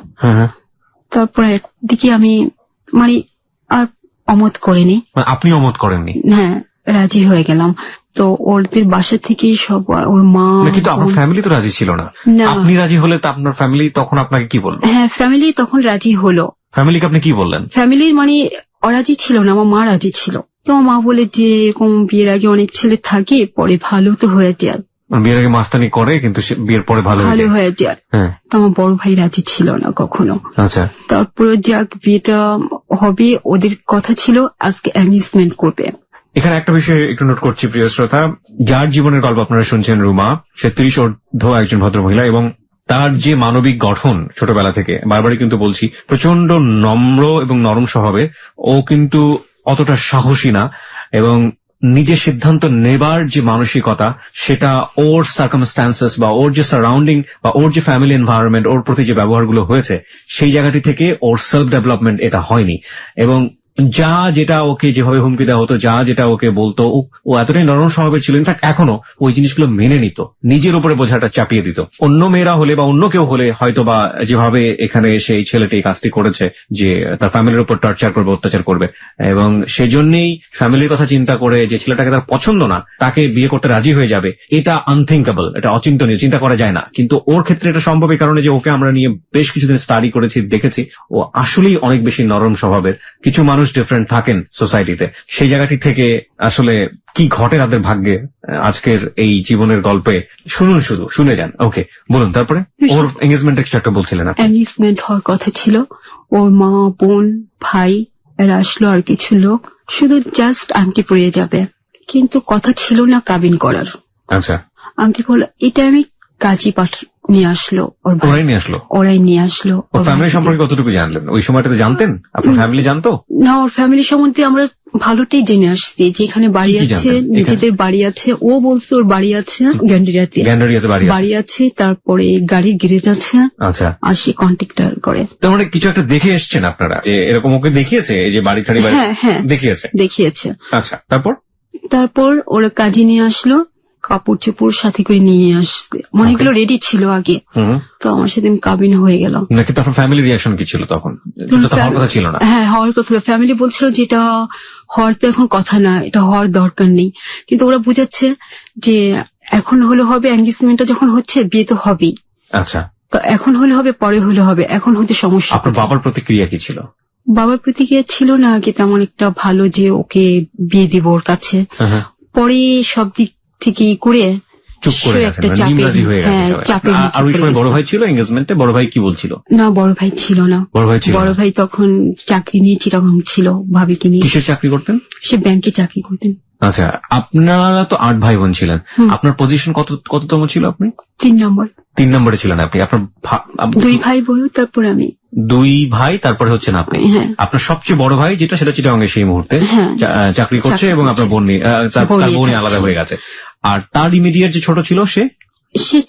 তারপর একদিকে আমি মানে আর অমত করিনি। আপনি অমত করেননি? হ্যাঁ, রাজি হয়ে গেলাম। তো ওদের বাসা থেকে সব, ওর মা, কিন্তু আপনার ফ্যামিলি তো রাজি ছিল না। আপনি রাজি হলে তো আপনার ফ্যামিলি তখন আপনাকে কি বললো? হ্যাঁ, ফ্যামিলি তখন রাজি হলো। ফ্যামিলিকে আপনি কি বললেন? ফ্যামিলির মানে অরাজি ছিল না, আমার মা রাজি ছিল। তো আমার মা বলে যে এরকম বিয়ের আগে অনেক ছেলে থাকে, পরে ভালো তো হয়ে যায়। বিয়ের আগে মাস্তানি করে কিন্তু বিয়ের পরে ভালো হয়ে যায়। তো আমার বড় ভাই রাজি ছিল না কখনো। আচ্ছা, তারপরে যাক বিয়েটা হবে, ওদের কথা ছিল আজকে অ্যামিউজমেন্ট করবে। এখানে একটা বিষয় একটু নোট করছি প্রিয় শ্রোতা, যার জীবনের গল্প আপনারা শুনছেন রুমা, সে 30 ঊর্ধ্ব একজন ভদ্রমহিলা, এবং তার যে মানবিক গঠন ছোটবেলা থেকে, বারবারই কিন্তু বলছি, প্রচন্ড নম্র এবং নরম স্বভাবের। ও কিন্তু অতটা সাহসী না, এবং নিজের সিদ্ধান্ত নেবার যে মানসিকতা, সেটা ওর সার্কামস্ট্যান্সেস বা ওর যে সারাউন্ডিং বা ওর যে ফ্যামিলি এনভায়রনমেন্ট, ওর প্রতি যে ব্যবহারগুলো হয়েছে, সেই জায়গাটি থেকে ওর সেলফ ডেভেলপমেন্ট এটা হয়নি। এবং যা যেটা ওকে যেভাবে হুমকি দেওয়া হতো, যা যেটা ওকে বলতো, ও এতটাই নরম স্বভাবের ছিল, ইনফ্যাক্ট এখনো ওই জিনিসগুলো মেনে নিত, নিজের উপরে বোঝাটা চাপিয়ে দিত। অন্য মেয়েরা হলে বা অন্য কেউ হলে হয়তো বা যেভাবে এখানে সেই ছেলেটি এই কাজটি করেছে, যে তার ফ্যামিলির উপর টর্চার করবে, অত্যাচার করবে, এবং সেজন্যই ফ্যামিলির কথা চিন্তা করে যে ছেলেটাকে তার পছন্দ না, তাকে বিয়ে করতে রাজি হয়ে যাবে, এটা আনথিঙ্কেবল, এটা অচিন্তনীয়, চিন্তা করা যায় না। কিন্তু ওর ক্ষেত্রে এটা সম্ভব এই কারণে যে ওকে আমরা নিয়ে বেশ কিছুদিন স্টাডি করেছি, দেখেছি ও আসলেই অনেক বেশি নরম স্বভাবের। কিছু মানুষ ডিফারেন্ট থাকেন সোসাইটিতে, সেই জায়গাটি থেকে আসলে কি ঘটে তাদের ভাগ্যে, আজকের এই জীবনের গল্পে শুনুন, শুধু শুনে যান। ওকে, বলুন তারপরে। ওর এঙ্গেজমেন্টের কিছু একটা বলছিলেন। এঙ্গেজমেন্ট হওয়ার কথা ছিল, ওর মা, বোন, ভাই এরা আসলো, আর কিছু লোক, শুধু জাস্ট আংটি পরিয়ে যাবে, কিন্তু কথা ছিল না কাবিন করার। আচ্ছা, আংটি পরলো, এটা আমি কাজী পাঠ নিয়ে আসলো, ওরাই নিয়ে আসলো। ওর ফ্যামিলি সম্পর্কে কতটুকু জানলেন? ওই সময়টাতে জানতেন? আপনার ফ্যামিলি জানতো না? ওর ফ্যামিলি সম্বন্ধে আমরা ভালোটাই জেনে আসছি, যে এখানে বাড়ি আছে, নিজেদের বাড়ি আছে। ও বলছে ওর বাড়ি আছে গ্যান্ডারিয়াতে বাড়ি আছে, তারপরে গাড়ির গ্যারেজ আছে। আচ্ছা, আর সে কন্ট্রাক্টর করে। তার মানে কিছু একটা দেখে এসছেন আপনারা, যে এরকম ওকে দেখিয়েছে, এই যে বাড়ি ঠাড়ি দেখিয়েছে। আচ্ছা, তারপর ওরা কাজে নিয়ে আসলো, কাপড় চোপড় সাথে করে নিয়ে আসছে, অনেকগুলো রেডি ছিল আগে। তো আমার সেদিন কাবিন হয়ে গেল। নাকি তখন ফ্যামিলি রিয়াকশন কি ছিল? তখন হওয়ার কথা ছিল না। হ্যাঁ, হওয়ার কথা। ফ্যামিলি বলছিল যে এটা হওয়ার তো এখন কথা না, এটা হওয়ার দরকার নেই, কিন্তু ওরা বুঝাচ্ছে যে এখন হলে হবে, এঙ্গেজমেন্টটা যখন হচ্ছে বিয়ে তো হবেই। আচ্ছা, তো এখন হলে হবে, পরে হলে হবে, এখন হতে সমস্যা। আপনার বাবার প্রতিক্রিয়া কি ছিল? বাবার প্রতিক্রিয়া ছিল না আগে তেমন একটা ভালো, যে ওকে বিয়ে দিব ওর কাছে। পরে সব দিক থেকে করে চুপ করে গেছেন, নিমরাজি হয়ে গেছে। আর ওই সময় বড় ভাই ছিল এঙ্গেজমেন্টে? বড় ভাই কি বলছিল? না, বড় ভাই ছিল না। বড় ভাই তখন চাকরি নিয়ে চিটাগাং ছিল, ভাবিকে নিয়ে। কিসের চাকরি করতেন? সে ব্যাংকে চাকরি করতেন। আচ্ছা, আপনারা তো 8 ভাই বোন ছিলেন, আপনার পজিশন কততম ছিল? আপনি 3 নম্বরে ছিলেন। আপনি, আপনার 2 ভাই বোন, তারপরে আমি। 2 ভাই, তারপরে হচ্ছেন আপনি। আপনার সবচেয়ে বড় ভাই যেটা, সেটা চিটাগাং সেই মুহূর্তে চাকরি করছে, এবং আপনার বোন আলাদা হয়ে গেছে। আর তার ইমিডিয়েট যে ছোট ছিল, সে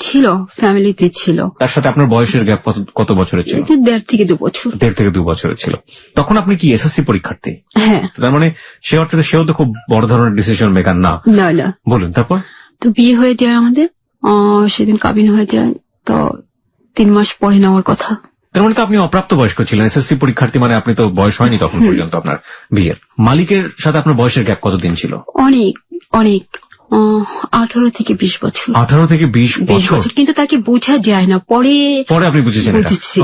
ছিল ফ্যামিলিতে ছিল। তার সাথে আপনার বয়সের গ্যাপ কত বছরের ছিল? 1.5 থেকে 2 বছর। 1.5 থেকে 2 বছরের ছিল। তখন আপনি কি এসএসসি পরীক্ষার্থী? হ্যাঁ। তার মানে সে অর্থে সেও তো খুব বড় ধরনের ডিসিশন মেকার না। না। বলুন তারপর। তো বিয়ে হয়ে যায় আমাদের, সেদিন কাবিন হয়ে যায়। তো 3 মাস পরে নেওয়ার কথা। তার মানে তো আপনি অপ্রাপ্ত বয়স্ক ছিলেন, এসএসসি পরীক্ষার্থী, মানে আপনি তো বয়স হয়নি তখন পর্যন্ত আপনার বিয়ের। মালিকের সাথে আপনার বয়সের গ্যাপ কতদিন ছিল? অনেক 18 থেকে 20 বছর। 18 থেকে 20 বছর। কিন্তু তাকে বোঝা যায় না, পরে আপনি বুঝেছেন।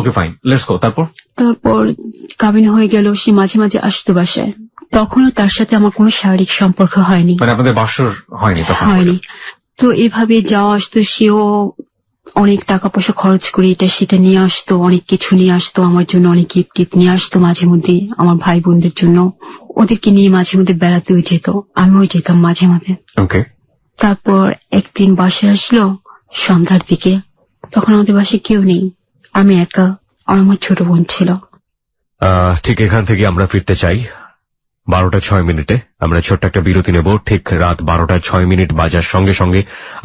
ওকে, ফাইন, লেটস গো। তারপর কাবিন হয়ে গেল, সে মাঝে মাঝে আসতো বাসায়। তখনও তার সাথে আমার কোনো শারীরিক সম্পর্ক হয়নি, মানে আপনাদের বাসর হয়নি তখন? হয়নি। তো এভাবে যাওয়া আসতো, সেও অনেক টাকা পয়সা খরচ করে এটা সেটা নিয়ে আসতো, অনেক কিছু নিয়ে আসতো আমার জন্য, অনেক গিফট নিয়ে আসতো মাঝে মধ্যে আমার ভাই বোনদের জন্য। ওদেরকে নিয়ে মাঝে মধ্যে বেড়াতেও যেত, আমিও যেতাম মাঝে মাঝে। ওকে। তারপর একদিন বাসায় আসলো সন্ধ্যার দিকে, তখন আমাদের বাসায় কেউ নেই, আমি একা, আর আমার ছোট বোন ছিল। ঠিক এখান থেকে আমরা ফিরতে চাই 12:06 আমরা ছোট্ট একটা বিরতি নেব। ঠিক রাত 12:06 বাজার সঙ্গে সঙ্গে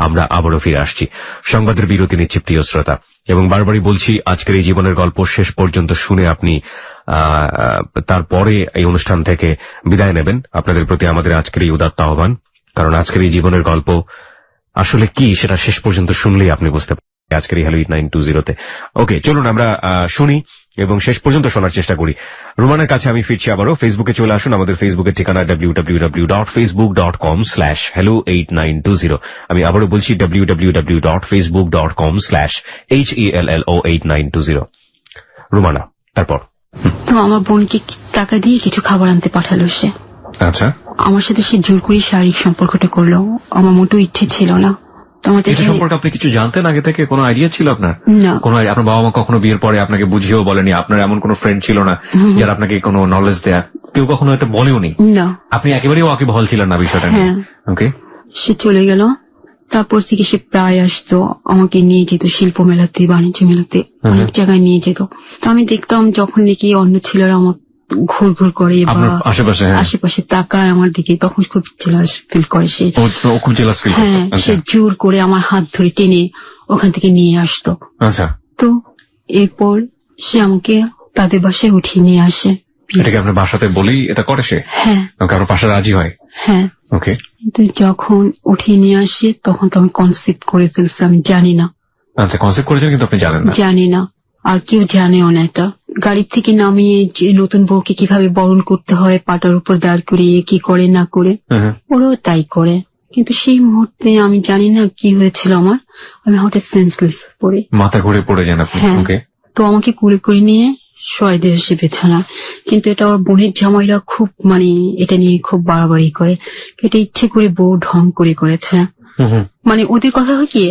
আমরা আবারও ফিরে আসছি। সংবাদের বিরতি নিচ্ছি প্রিয় শ্রোতা, এবং বারবারই বলছি আজকের এই জীবনের গল্প শেষ পর্যন্ত শুনে আপনি তারপরে এই অনুষ্ঠান থেকে বিদায় নেবেন। আপনাদের প্রতি আমাদের আজকের এই উদাত্ত আহ্বান, কারণ আজকের এই জীবনের গল্প আসলে কি সেটা শেষ পর্যন্ত শুনলেই আপনি বুঝতে পারবেন আজকের এই হ্যালো 8920-তে। ওকে, চলুন আমরা শুনি এবং শেষ পর্যন্ত শোনার চেষ্টা করি। রুমানের কাছে আমি ফিরছি আবারও। ফেসবুকে চলে আসুন, আমাদের ফেসবুকের ঠিকানা www.facebook.com/hello8920। আমি আবারও বলছি www.facebook.com/HELLO8920। রুমানা, তারপর? তো আমার বোনকে টাকা দিয়ে কিছু খাবার আনতে পাঠালো সে। আচ্ছা, আমার সাথে সে জোর করে শারীরিক সম্পর্কটা করলো। আমার মোটেও ইচ্ছে ছিল না। এটা সম্পর্কে আপনি কিছু জানতেন আগে থেকে? কোনো আইডিয়া ছিল আপনার? না। আপনার বাবা মা কখনো বিয়ের পরে আপনাকে বুঝিয়েও বলেনি? আপনার এমন কোনো ফ্রেন্ড ছিল না যারা আপনাকে কোনো নলেজ দেয়া? কেউ কখনো এটা বলেওনি? না। আপনি একেবারেই ওয়াকিবহাল ছিলেন না বিষয়টা নিয়ে? ওকে। সে চলে গেল। তারপর থেকে সে প্রায় আসতো, আমাকে নিয়ে যেত শিল্প মেলাতে, বাণিজ্য মেলাতে, অনেক জায়গায় নিয়ে যেত। তো আমি দেখতাম যখন নাকি অন্য ছেলেরা আমার ঘুর ঘুর করে বা আশেপাশে তাকায় আমার দিকে, তখন খুব জেলাস ফিল করে সে। খুব জেলাস ফিল? হ্যাঁ, সে জোর করে আমার হাত ধরে টেনে ওখান থেকে নিয়ে আসতো। আচ্ছা। তো এরপর সে আমাকে তাদের বাসায় উঠিয়ে নিয়ে আসে। এটাকে আপনার বাসাতে বলেই এটা করে সে? হ্যাঁ। আপনার বাসা রাজি হয়? হ্যাঁ। ওকে। কিন্তু যখন উঠিয়ে নিয়ে আসে তখন তো আমি কনসেপ্ট করে ফেলছি, আমি জানি না। আচ্ছা, কনসেপ্ট করেছেন কিন্তু আপনি জানেন না? জানি না, আর কেউ জানেও না এটা। গাড়ির থেকে নামিয়ে যে নতুন বউকে কিভাবে বরণ করতে হয়, পাটার উপর দাঁড় করিয়ে কি করে না করে, ওরাও তাই করে। কিন্তু সেই মুহূর্তে আমি জানি না কি হয়েছিল আমার, আমি হঠাৎ সেন্সলেস পড়ে, মাথা ঘুরে পড়ে যান আপনি? হ্যাঁ। তো আমাকে কুলে করে নিয়ে শোয়াই দিয়ে আসে বিছানা। কিন্তু এটা ওর বোনের জামাইরা খুব এটা নিয়ে খুব বাড়াবাড়ি করে। এটা ইচ্ছে করে বউ ঢং করে করেছে। ওদের কথা হয় কি,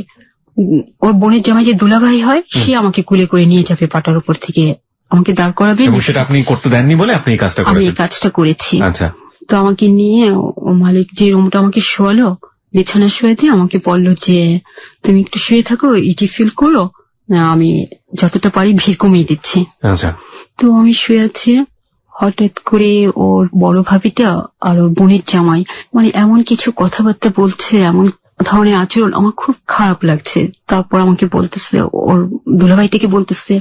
ওর বোনের জামাই যে দুলাভাই হয় সে আমাকে কুলে করে নিয়ে যাবে পাটার উপর থেকে, আমাকে দাঁড় করাবে। সেটা আপনি করতে দেননি বলে আপনি এই কাজটা করেছেন? আমি এই কাজটা করেছি। আচ্ছা। তো আমাকে নিয়ে ও মালিক যে রুমটা আমাকে শোয়ালো, বিছানা শুয়ে দিয়ে আমাকে বললো যে তুমি একটু শুয়ে থাকো, ইজি ফিল করো, আমি যতটা পারি ভিড় কমিয়ে দিচ্ছি। আচ্ছা। তো আমি শুয়ে আছি, হঠাৎ করে ওর বড় ভাবিটা আর ওর বোনের জামাই এমন কিছু কথাবার্তা বলছে, এমন ধরনের আচরণ, আমার খুব খারাপ লাগছে। তারপর আমাকে বলতেছে, ওর দুলাভাইটাকে বলতেছে,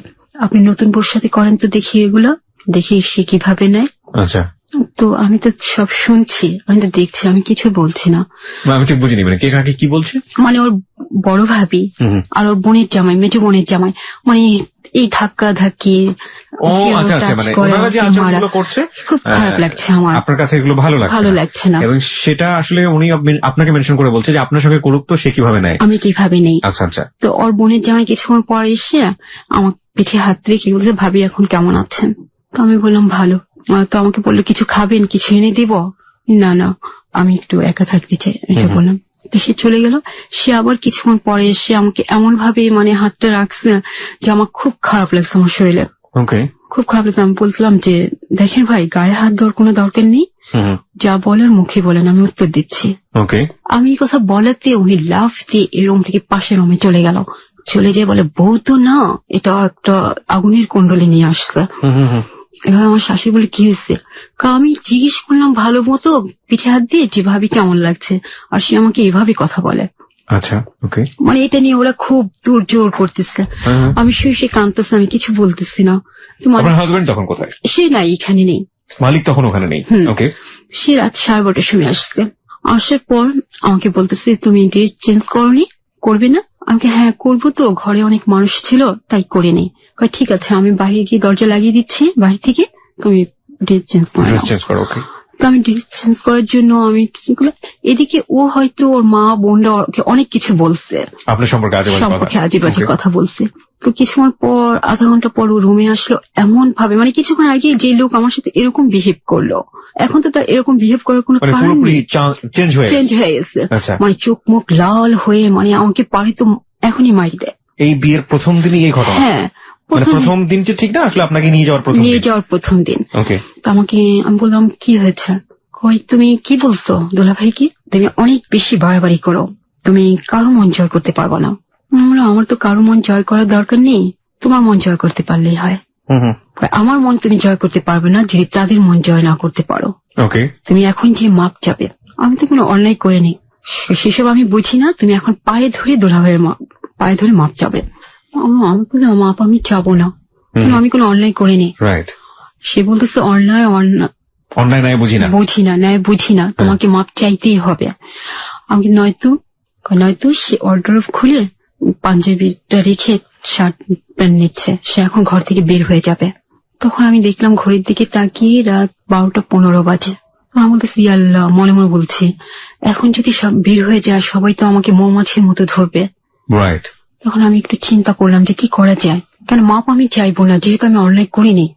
আপনি নতুন বউর সাথে করেন তো দেখি এগুলো, দেখি সে কিভাবে নেয়। আচ্ছা। তো আমি তো সব শুনছি, আমি তো দেখছি, আমি কিছু বলছি না। আমি ঠিক বুঝিনি, কে কাকে কি বলছে? ওর বড় ভাবি আর ওর বোনের জামাই, মেজো বোনের জামাই, এই ধাক্কা ধাক্কি, খুব খারাপ লাগছে আমার। আপনার কাছে এগুলো ভালো লাগছে না? এবং সেটা আসলে উনি আপনাকে মেনশন করে বলছে যে আপনার সঙ্গে করুক, তো সে কিভাবে নেয়, আমি কিভাবে নেই। আচ্ছা আচ্ছা। তো ওর বোনের জামাই কিছুক্ষণ পর এসে আমার পিঠে হাত রেখে বলছে, ভাবি এখন কেমন আছেন? তো আমি বললাম ভালো। তো আমাকে বললো, কিছু খাবেন, কিছু এনে দিব? না না, আমি একটু একা থাকতে চাই, এটা বললাম। তো সে চলে গেল। সে আবার কিছুক্ষণ পরে এসে আমাকে এমন ভাবে হাতটা রাখছে যে আমার খুব খারাপ লাগছে, আমার শরীরে খুব খারাপ লাগছে। আমি বলছিলাম যে দেখেন ভাই, গায়ে হাত দেওয়ার কোনো দরকার নেই, যা বলার মুখে বলেন, আমি উত্তর দিচ্ছি। আমি এই কথা বলাতে উনি লাফ দিয়ে এই রুম থেকে পাশের রুমে চলে গেল। চলে যেয়ে বলে, বউ তো না, এটা একটা আগুনের কুণ্ডলি নিয়ে আসছে। এবার আমার শাশুড়ি বলে, কি হয়েছে? আমি জিজ্ঞেস করলাম ভালো মতো পিঠে হাত দিয়ে যে ভাবি কেমন লাগছে, আর সে আমাকে এভাবে কথা বলে। আচ্ছা, ওকে। এটা নিয়ে ওরা খুব জোর করতেছে। আমি শুয়ে কাঁদতেছে, আমি কিছু বলতেছি না। তোমার হাজবেন্ড তখন কোথায়? সে নাই, এখানে নেই। মালিক তখন ওখানে নেই? ওকে। সে রাত 12:30 সময় আসছে। আসার পর আমাকে বলতেছে, তুমি ড্রেস চেঞ্জ করনি, করবে না? আমাকে হ্যাঁ করবো, তো ঘরে অনেক মানুষ ছিল তাই করে নেই। ঠিক আছে, আমি বাইরে গিয়ে দরজা লাগিয়ে দিচ্ছি বাইরে থেকে, তুমি ড্রেস চেঞ্জ করো। তো আমি ড্রেস চেঞ্জ করার জন্য আমি এদিকে ও হয়তো ওর মা বোনরা অনেক কিছু বলছে, আপনার সম্পর্কে আজেবাজে কথা বলছে। তো কিছুক্ষণ পর, আধা ঘন্টা পর ও রুমে আসলো এমন ভাবে, কিছুক্ষণ আগে যে লোক আমার সাথে এরকম বিহেভ করলো, এখন তো তার এরকম বিহেভ করার কোনো কারণ নেই, চেঞ্জ হয়ে গেছে। চোখ মুখ লাল হয়ে আমাকে পারে তো এখনই মারি দেয়। এই বিয়ের প্রথম দিনই এই ঘটনা? হ্যাঁ, প্রথম দিনটা ঠিক না, আসলে আপনাকে নিয়ে যাওয়ার প্রথম দিন। তো আমাকে, আমি বললাম কি হয়েছে? কই, তুমি কি বলছো দুলাভাইকে? তুমি অনেক বেশি বাড়াবাড়ি করো, তুমি কারো মন জয় করতে পারবো না। আমার তো কারো মন জয় করার দরকার নেই, তোমার মন জয় করতে পারলেই হয়। আমার মন তুমি জয় করতে পারবে না যদি তাদের মন জয় না করতে পারো। ওকে, তুমি এখন যে মাপ চাবে, আমি তো কোনো অন্যায় করিনি, সেসব আমি বুঝি না। তুমি এখন পায়ে ধরে দুলাভাইয়ের পায়ে ধরে মাপ চাবে। আমি বললাম মাপ আমি চাবো না, আমি কোনো অন্যায় করিনি। রাইট। সে বলতেছে অন্যায় নাই বুঝি না, ন্যায় বুঝি না, তোমাকে মাপ চাইতেই হবে। আমাকে নয়তো সে ওয়ার্ডরোব খুলে পাঞ্জাবিটা রেখে শার্ট প্যান্ট নিচ্ছে, সে এখন ঘর থেকে বের হয়ে যাবে। তখন আমি দেখলাম ঘড়ির দিকে তাকিয়ে রাত 12:15 বাজে। আমি বলতেছি আল্লাহ, মনে মনে বলছি এখন যদি সব বের হয়ে যায় সবাই তো আমাকে মৌমাছির মতো ধরবে। রাইট। তখন আমি একটু চিন্তা করলাম যে কি করা যায়, কেন মাপ আমি চাইবো না যেহেতু আমি অন্যায় করিনি।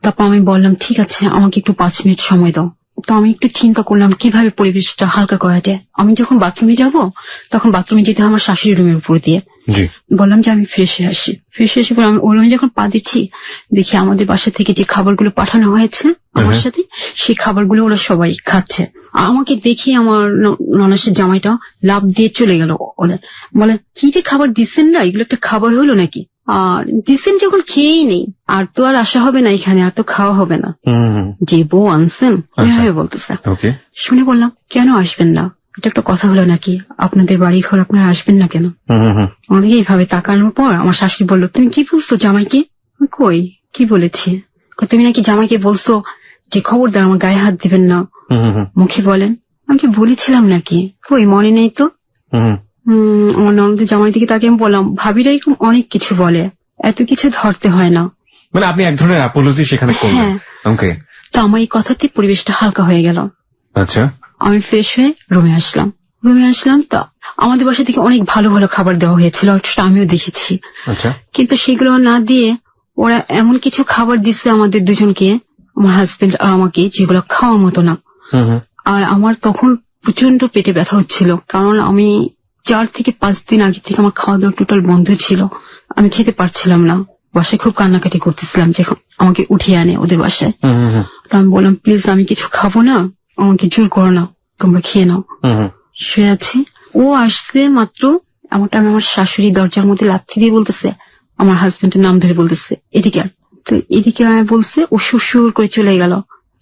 তারপর আমি বললাম ঠিক আছে আমাকে একটু 5 মিনিট সময় দাও। তো আমি একটু চিন্তা করলাম কিভাবে পরিবেশটা হালকা করা যায়। আমি যখন বাথরুমে যাব তখন বাথরুমে যেতে আমার শাশুড়ি রুমের উপর দিয়ে। বললাম যে আমি ফ্রেশ হয়ে আসি। পরে আমি ওর রুমে যখন পা দিচ্ছি দেখি আমাদের বাসা থেকে যে খাবারগুলো পাঠানো হয়েছে আমার সাথে, সেই খাবারগুলো ওরা সবাই খাচ্ছে। আমাকে দেখে আমার ননাসের জামাইটা লাফ দিয়ে চলে গেল। বলে কি যে খাবার দিচ্ছেন না, এগুলো একটা খাবার হলো নাকি? আর দিচ্ছেন যখন খেয়েই নেই, আর তো আর আসা হবে না এখানে, আর তো খাওয়া হবে না। যে বউ আনছেন এভাবে বলতেছে। শুনে বললাম কেন আসবেন না, এটা একটা কথা হলো নাকি? আপনাদের বাড়ি ঘর আপনারা আসবেন না কেন? অনেকে এইভাবে তাকানোর পর আমার শাশুড়ি বললো তুমি কি বলছো জামাইকে? কই কি বলেছি? তুমি নাকি জামাইকে বলছো যে খবরদার আমার গায়ে হাত দিবেন না, মুখে বলেন। আমি কি বলেছিলাম নাকি? কই মনে নেই তো। আমার ননদের জামাই দিকে তাকে আমি বললাম ভাবিরা এরকম অনেক কিছু বলে, এত কিছু ধরতে হয় না। মানে আপনি এক ধরনের অ্যাপোলজি সেখানে করলেন। ওকে। তো আমার এই কথাতে পরিবেশটা হালকা হয়ে গেল। আচ্ছা। আমি ফ্রেশ হয়ে রুমে আসলাম। তা আমাদের বাসা থেকে অনেক ভালো ভালো খাবার দেওয়া হয়েছিল, আমিও দেখেছি। আচ্ছা। কিন্তু সেগুলো না দিয়ে ওরা এমন কিছু খাবার দিচ্ছে আমাদের দুজনকে, আমার হাজবেন্ড আর আমাকে, যেগুলো খাওয়ার মতো না। আর আমার তখন প্রচন্ড পেটে ব্যথা হচ্ছিল, কারণ আমি 4 থেকে 5 দিন আগে থেকে আমার খাওয়া দাওয়া টোটাল বন্ধ ছিল। আমি খেতে পারছিলাম না, বাসায় খুব কান্নাকাটি করতেছিলাম যে আমাকে উঠিয়ে আনে ওদের বাসায়। তো আমি বললাম প্লিজ আমি কিছু খাবো না, আমাকে জোর করো না, তোমরা খেয়ে নাও। শুয়ে আছি, ও আসছে মাত্র আমি আমার শাশুড়ি দরজার মধ্যে লাথি দিয়ে বলতেছে, আমার হাজবেন্ডের নাম ধরে বলতেছে এদিকে। তো এদিকে বলছে, ও সুর করে চলে গেল।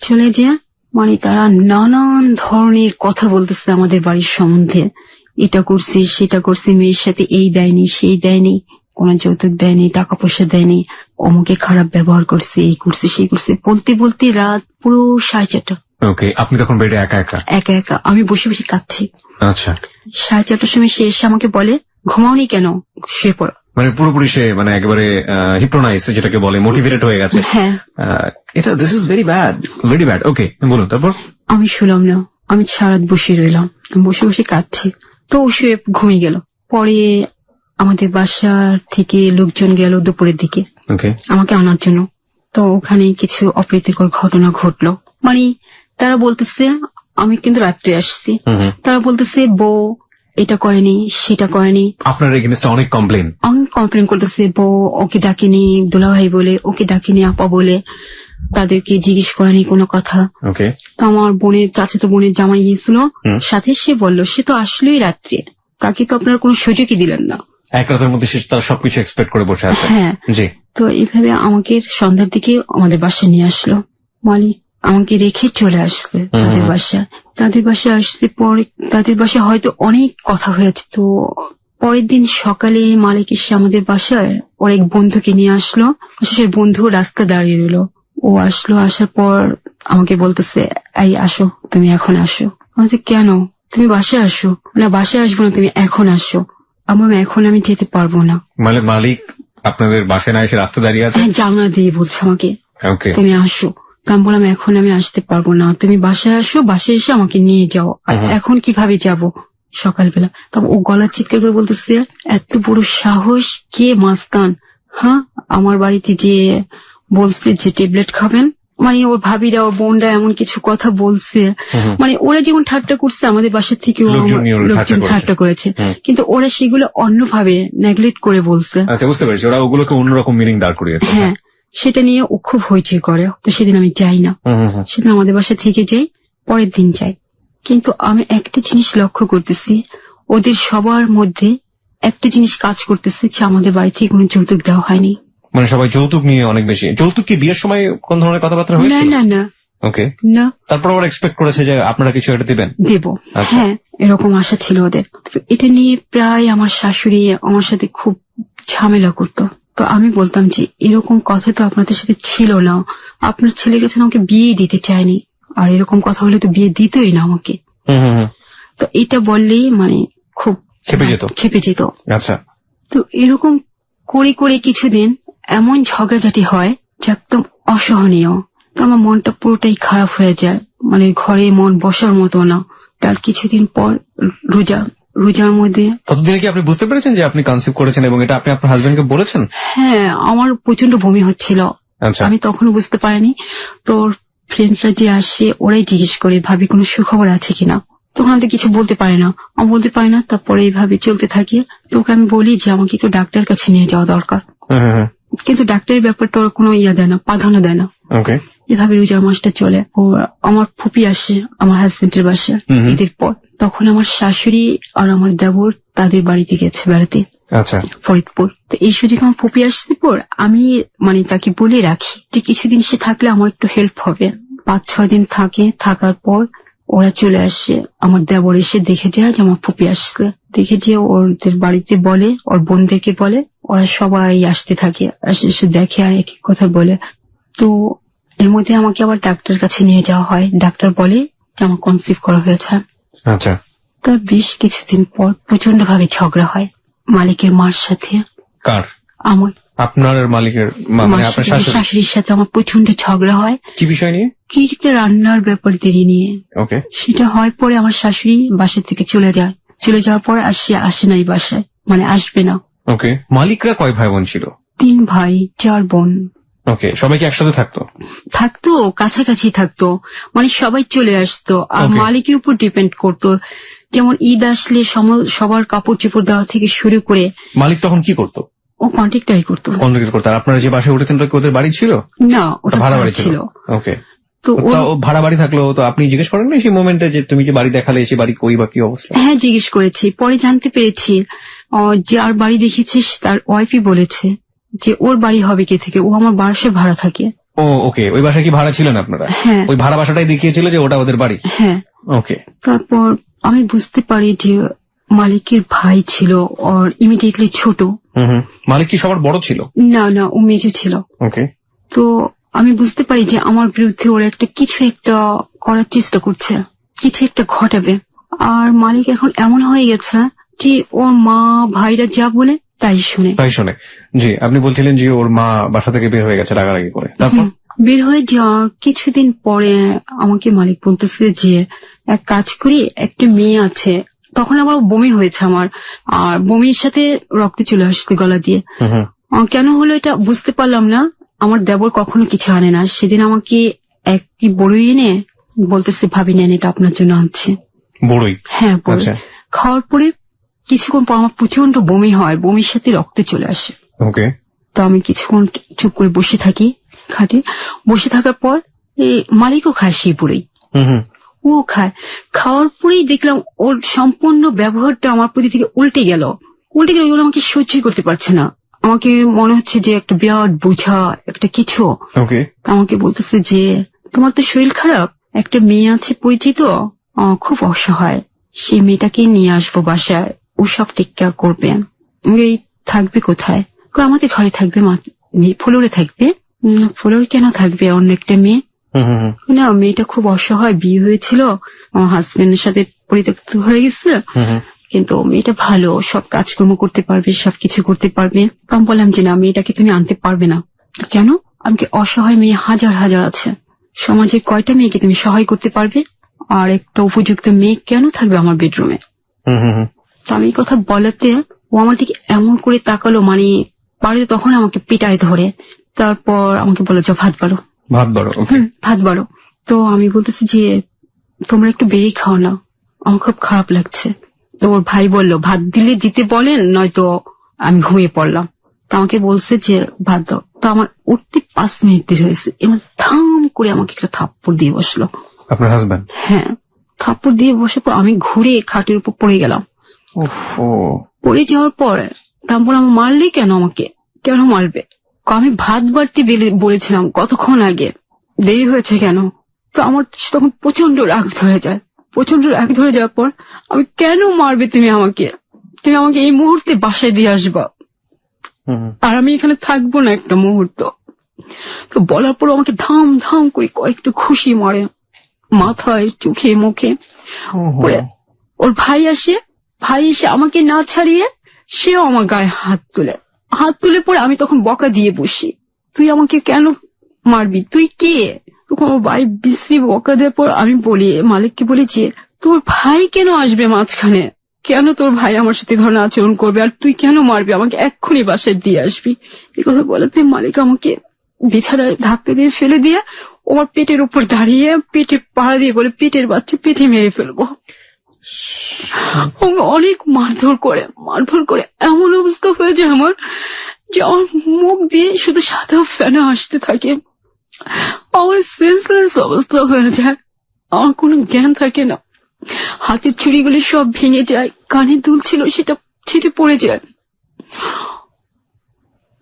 চলে যে মানে তারা নানান ধরনের কথা বলতেছে আমাদের বাড়ির সম্বন্ধে, এটা করছি সেটা করছি, মেয়ের সাথে এই দেয়নি সেই দেয়নি, কোন যৌতুক দেয়নি, টাকা পয়সা দেয়নি, অমুকে খারাপ ব্যবহার করছে, এই করছে সেই করছে, বলতে বলতে রাত পুরো 4:30। ওকে। আপনি তখন বেডে একা আমি বসে বসে কাঁদছি। আচ্ছা। 4:30 সময় সে এসে আমাকে বলে ঘুমাওনি কেন, শুয়ে পড়ো। মানে পুরোপুরি সে মানে একেবারে হিপ্নোটাইজ যেটাকে বলে, মোটিভেটেড হয়ে গেছে। হ্যাঁ, এটা দিস ইজ ভেরি ব্যাড। ওকে, বলুন তারপর। আমি শুনলাম না, আমি সারাত বসে রইলাম, বসে বসে কাঁদছি। তো ও শুয়ে ঘুমিয়ে গেল। পরে আমাদের বাসার থেকে লোকজন গেল দুপুরের দিকে আমাকে আনার জন্য। তো ওখানে কিছু অপ্রীতিকর ঘটনা ঘটলো। মানে তারা বলতেছে আমি কিন্তু রাত্রে আসছি, তারা বলতেছে বউ এটা করেনি সেটা করেনি। আপনার এগেইনস্টে অনেক কমপ্লেন করতেছে, বউ ওকে ডাকেনি দুলাভাই বলে, ওকে ডাকেনি আপা বলে, তাদেরকে জিজ্ঞেস করেনি কোনো কথা। তো আমার চাচাতো বোনের জামাই গিয়েছিল সাথে, সে বলল সে তো আসলোই রাত্রে, তাকে তো আপনার কোনো সুযোগই দিলেন না, এক রাতের মধ্যে তারা সবকিছু এক্সপেক্ট করে বসে আছে। হ্যাঁ জি। তো এইভাবে আমাকে সন্ধ্যার দিকে আমাদের বাসায় নিয়ে আসলো, মানে আমাকে রেখে চলে আসছে তাদের বাসায় আসছে। পরে তাদের বাসায় হয়তো অনেক কথা হয়েছে। তো পরের দিন সকালে মালিক এসে আমাদের বাসায় ওর এক বন্ধুকে নিয়ে আসলো। সে বন্ধু রাস্তা দাঁড়িয়ে রইলো। ও আসলো, আসার পর আমাকে বলতেছে এই আসো, তুমি এখন আসো। আমাকে কেন, তুমি বাসায় আসো। না বাসায় আসবো না, তুমি এখন আসো। আমার এখন আমি যেতে পারবো না। মালিক আপনাদের বাসায় না এসে রাস্তা দাঁড়িয়ে আছে? জানলা দিয়ে বলছে আমাকে তুমি আসো। আমি বললাম এখন আমি আসতে পারবো না, তুমি বাসায় আসো, বাসায় এসে আমাকে নিয়ে যাও। আর এখন কিভাবে যাব সকালবেলা? তবে ও গলার চিৎকার করে বলতেছে এত বড় সাহস, কে মাস্তান? হ্যাঁ, আমার বাড়িতে যে বলছে যে ট্যাবলেট খাবেন, মানে ওর ভাবিরা ওর বোনরা এমন কিছু কথা বলছে। মানে ওরা যেমন ঠাট্টা করছে আমাদের বাসা থেকে লোকজন ঠাট্টা করেছে, কিন্তু ওরা সেগুলো অন্যভাবে নেগলেক্ট করে বলছে। আচ্ছা, বুঝতে পেরেছি, ওরা ওগুলোকে অন্যরকম মিনিং দাঁড় করিয়েছে। হ্যাঁ, সেটা নিয়ে ও খুব হইচই করে। তো সেদিন আমি যাই না, সেদিন আমাদের বাসা থেকে যাই, পরের দিন যাই। কিন্তু আমি একটা জিনিস লক্ষ্য করতেছি, ওদের সবার মধ্যে একটা জিনিস কাজ করতেছে যে আমাদের বাড়ি থেকে কোনো যৌতুক দেওয়া হয়নি। মানে সবাই যৌতুক নিয়ে অনেক বেশি। যৌতুক কি বিয়ের সময় কোন ধরনের কথাবার্তা না হয়েছিল? না না ওকে, না, তারপর ওরা এক্সপেক্ট করেছে যে আপনারা কিছু এটা দিবেন। দেব, আচ্ছা। হ্যাঁ, এরকম আশা ছিল ওদের। তো এটা নিয়ে প্রায় আমার শাশুড়ি আমার সাথে খুব ঝামেলা করতো। তো আমি বলতাম যে এরকম কথা তো আপনাদের সাথে ছিল না, আপনার ছেলে গেছে আমাকে বিয়ে দিতে চায়নি, আর এরকম কথা হলে তো বিয়ে দিতই না আমাকে। তো এটা বললেই মানে খুব খেপে যেত। আচ্ছা। তো এরকম করে করে কিছুদিন এমন ঝগড়াঝাটি হয় যে একদম অসহনীয়। তো আমার মনটা পুরোটাই খারাপ হয়ে যায়, মানে ঘরে মন বসার মতো না। তার কিছুদিন পর রোজার মধ্যে। ততদিনে কি আপনি বুঝতে পেরেছেন যে আপনি কনসিভ করেছেন এবং এটা আপনি আপনার হাজবেন্ডকে বলেছেন? হ্যাঁ, আমার প্রচন্ড বমি হচ্ছিল। আচ্ছা। আমি তখনও বুঝতে পারিনি। তোর ফ্রেন্ডরা যে আসে ওরাই জিজ্ঞেস করে ভাবি কোনো সুখবর আছে কিনা। তখন আমি কিছু বলতে পারি না, আমি বলতে পারি না। তারপরে এইভাবে চলতে থাকে। তোকে আমি বলি যে আমাকে একটু ডাক্তারের কাছে নিয়ে যাওয়া দরকার, কিন্তু ডাক্তারের ব্যাপারটা ওরা কোনো দেয় না, প্রাধান্য দেয় না। এভাবে রোজার মাসটা চলে। ও আমার ফুপি আসে আমার হাজবেন্ডের বাসায় ঈদের পর। তখন আমার শাশুড়ি আর আমার দেবর তাদের বাড়িতে গেছে বেড়াতে, আচ্ছা, ফরিদপুর। তো এই সুযোগ আমার ফুপি আসতে পর আমি মানে তাকে বলে রাখি যে কিছুদিন সে থাকলে আমার একটু হেল্প হবে। 5-6 দিন থাকে, থাকার পর ওরা চলে আসে। আমার দেবর এসে দেখে যায় যে আমার ফুপি আসছে, দেখে যে ওদের বাড়িতে বলে, ওর বোনদেরকে বলে, ওরা সবাই আসতে থাকে, এসে দেখে আর একই কথা বলে। তো এর মধ্যে আমাকে আবার ডাক্তার কাছে নিয়ে যাওয়া হয়। ডাক্তার বলে যে আমার কনসিভ করা হয়েছে। আচ্ছা। তার বেশ কিছুদিন পর প্রচন্ড ভাবে ঝগড়া হয় মালিকের মার সাথে। কার? আমার। আপনার মালিকের আপনার শাশুড়ির সাথে আমার প্রচন্ড ঝগড়া হয়। কি বিষয় নিয়ে? কি একটা রান্নার ব্যাপার দেরি নিয়ে। ওকে। সেটা হয় পরে আমার শাশুড়ি বাসা থেকে চলে যায়। চলে যাওয়ার পর আর সে আসে না এই বাসায়, মানে আসবে না। ওকে। মালিকরা কয় ভাই বোন ছিল? 3 ভাই 4 বোন। ওকে। সবাই কি একসাথে থাকতো কাছাকাছি থাকতো, মানে সবাই চলে আসতো আর মালিকের উপর ডিপেন্ড করতো। যেমন ঈদ আসলে সবার কাপড় চোপড় দেওয়া থেকে শুরু করে। মালিক তখন কি করতো? ও কন্ট্রাক্টরই করতো। আপনারা যে বাসায় উঠেছেন ওদের বাড়ি ছিল? না, ওটা ভাড়া বাড়ি ছিল। ওকে। তো ভাড়া বাড়ি থাকলো তো আপনি জিজ্ঞেস করেন না সেই মোমেন্টে যে তুমি যে বাড়ি দেখালে সে বাড়ি কই বা কি অবস্থা? হ্যাঁ, জিজ্ঞেস করেছি। পরে জানতে পেরেছি যার বাড়ি দেখেছিস তার ওয়াইফই বলেছে যে ওর বাড়ি হবে কে থেকে, ও আমার বাসায় ভাড়া থাকে। ও ওকে। ওই বাসায় কি ভাড়া ছিলেন আপনারা? হ্যাঁ। ওই ভাড়া বাসাটাই দেখিয়েছিল যে ওটা ওদের বাড়ি? হ্যাঁ। ওকে। তারপর আমি বুঝতে পারি যে মালিকের ভাই ছিল ওর ইমিডিয়েটলি ছোট। মালিক কি সবার বড় ছিল? না না, ও মেজো ছিল। ওকে। তো আমি বুঝতে পারি যে আমার বিরুদ্ধে ওরা কিছু একটা করার চেষ্টা করছে, কিছু একটা ঘটাবে। আর মালিক এখন এমন হয়ে গেছে যে ওর মা ভাইরা যা বলে তাই শুনে। জি, আপনি বলছিলেন যে ওর মা বাসা থেকে বের হয়ে গেছে রাগারাগি করে। তারপর বের হয়ে যাওয়ার কিছুদিন পরে আমাকে মালিক বলতেছে যে এক কাজ করি, একটা মেয়ে আছে। তখন আবার বমি হয়েছে আমার, আর বমির সাথে রক্ত চলে আসছে গলা দিয়ে। কেন হলো এটা বুঝতে পারলাম না। আমার দেবর কখনো কিছু আনে না। সেদিন আমাকে একটি বড়ই এনে বলতেছে ভাবি নেন, এটা আপনার জন্য আনছি। বড়ই? হ্যাঁ, বড়ই। খাওয়ার পরে কিছুক্ষণ পর আমার প্রচন্ড বমি হয়, বমির সাথে রক্ত চলে আসে। ওকে। তো আমি কিছুক্ষণ চুপ করে বসে থাকি খাটে। বসে থাকার পর মালিকও খায় সেই বড়ই, ও খায়। খাওয়ার পরেই দেখলাম ওর সম্পূর্ণ ব্যবহারটা আমার প্রতি থেকে উল্টে গেল। ওরা আমাকে সহ্যই করতে পারছে না। আমাকে মনে হচ্ছে যে একটা বিরাট বোঝা একটা কিছু। আমাকে বলতেছে যে তোমার তো শরীর খারাপ, একটা মেয়ে আছে পরিচিত, খুব অসহায়, সেই মেয়েটাকে নিয়ে আসবো বাসায়, ও সব টেক কেয়ার করবে। থাকবে কোথায়? আমাদের ঘরে থাকবে, ফ্লোরে থাকবে। ফ্লোরে কেন থাকবে? অন্য একটা মেয়ে না, মেয়েটা খুব অসহায়, বিয়ে হয়েছিল, আমার হাজবেন্ডের সাথে পরিত্যক্ত হয়ে গেছে, কিন্তু মেয়েটা ভালো, সব কাজকর্ম করতে পারবে, সবকিছু করতে পারবে। আমি বললাম যে না, মেয়েটাকে তুমি আনতে পারবে না। কেন? আমাকে অসহায় মেয়ে হাজার হাজার আছে, সমাজে কয়টা মেয়েকে তুমি সহায় করতে পারবে? আর একটা উপযুক্ত মেয়ে কেন থাকবে আমার বেডরুমে? তো আমি কথা বলাতে ও আমার দিকে এমন করে তাকালো, মানে বাড়িতে তখন আমাকে পিটায় ধরে। তারপর আমাকে বলো যে ভাত বাড়ো। তো আমি বলতেছি যে তোমরা একটু বেরিয়ে খাও না, আমার খুব খারাপ লাগছে। তো ওর ভাই বলল ভাত দিলে দিতে বলেন, নয়তো আমি ঘুমিয়ে পড়লাম। তো আমাকে বলছে যে ভাত দাও। তো আমার উঠতে 5 মিনিট দেরি হয়েছে, এবং থাম করে আমাকে একটা থাপ্পড় দিয়ে বসলো। আপনার হাজবেন্ড? হ্যাঁ, থাপ্পড় দিয়ে বসে পর আমি ঘুরে খাটের উপর পড়ে গেলাম। পড়ে যাওয়ার পর তারপর আমার মারলে কেন? আমাকে কেন মারবে? আমি ভাত বাড়তে বলেছিলাম কতক্ষণ আগে, দেরি হয়েছে কেন? তো আমার তখন প্রচন্ড রাগ ধরে যায়। প্রচন্ড রাগ ধরে যাওয়ার পর আমি, কেন মারবে তুমি আমাকে এই মুহূর্তে বাসায় দিয়ে আসবা, আর আমি এখানে থাকবো না একটা মুহূর্ত। তো বলার পর আমাকে ধাম ধাম করে কয়েকটা খুশি মারে, মাথায়, চোখে, মুখে। ওর ভাই এসে আমাকে না ছাড়িয়ে সেও আমার গায়ে হাত তুলে পরে আমি তখন বকা দিয়ে বসি, তুই আমাকে কেন মারবি, তুই কে? তখন ওর ভাই বিশ্রী বকা দেওয়ার পর আমি বলি, মালিককে বলেছি, তোর ভাই কেন আসবে মাঝখানে, কেন তোর ভাই আমার সাথে ধরনের আচরণ করবে, আর তুই কেন মারবি আমাকে, এক্ষুনি বাসায় দিয়ে আসবি। এই কথা বলাতে মালিক আমাকে বিছানায় ধাক্কা দিয়ে ফেলে দিয়ে ওর পেটের উপর দাঁড়িয়ে পেটে পাড়া দিয়ে বলে, পেটের বাচ্চা পেটে মেরে ফেলবো। অনেক মারধর করে এমন অবস্থা হয়ে যায় আমার, যে আমার মুখ দিয়ে শুধু সাদা ফেনা আসতে থাকে, আমার সেন্সলেস অবস্থা হয়ে যায়, আমার কোনো জ্ঞান থাকে না। হাতের চুড়িগুলি সব ভেঙে যায়, কানে দুল ছিল সেটা ছিটে পড়ে যায়।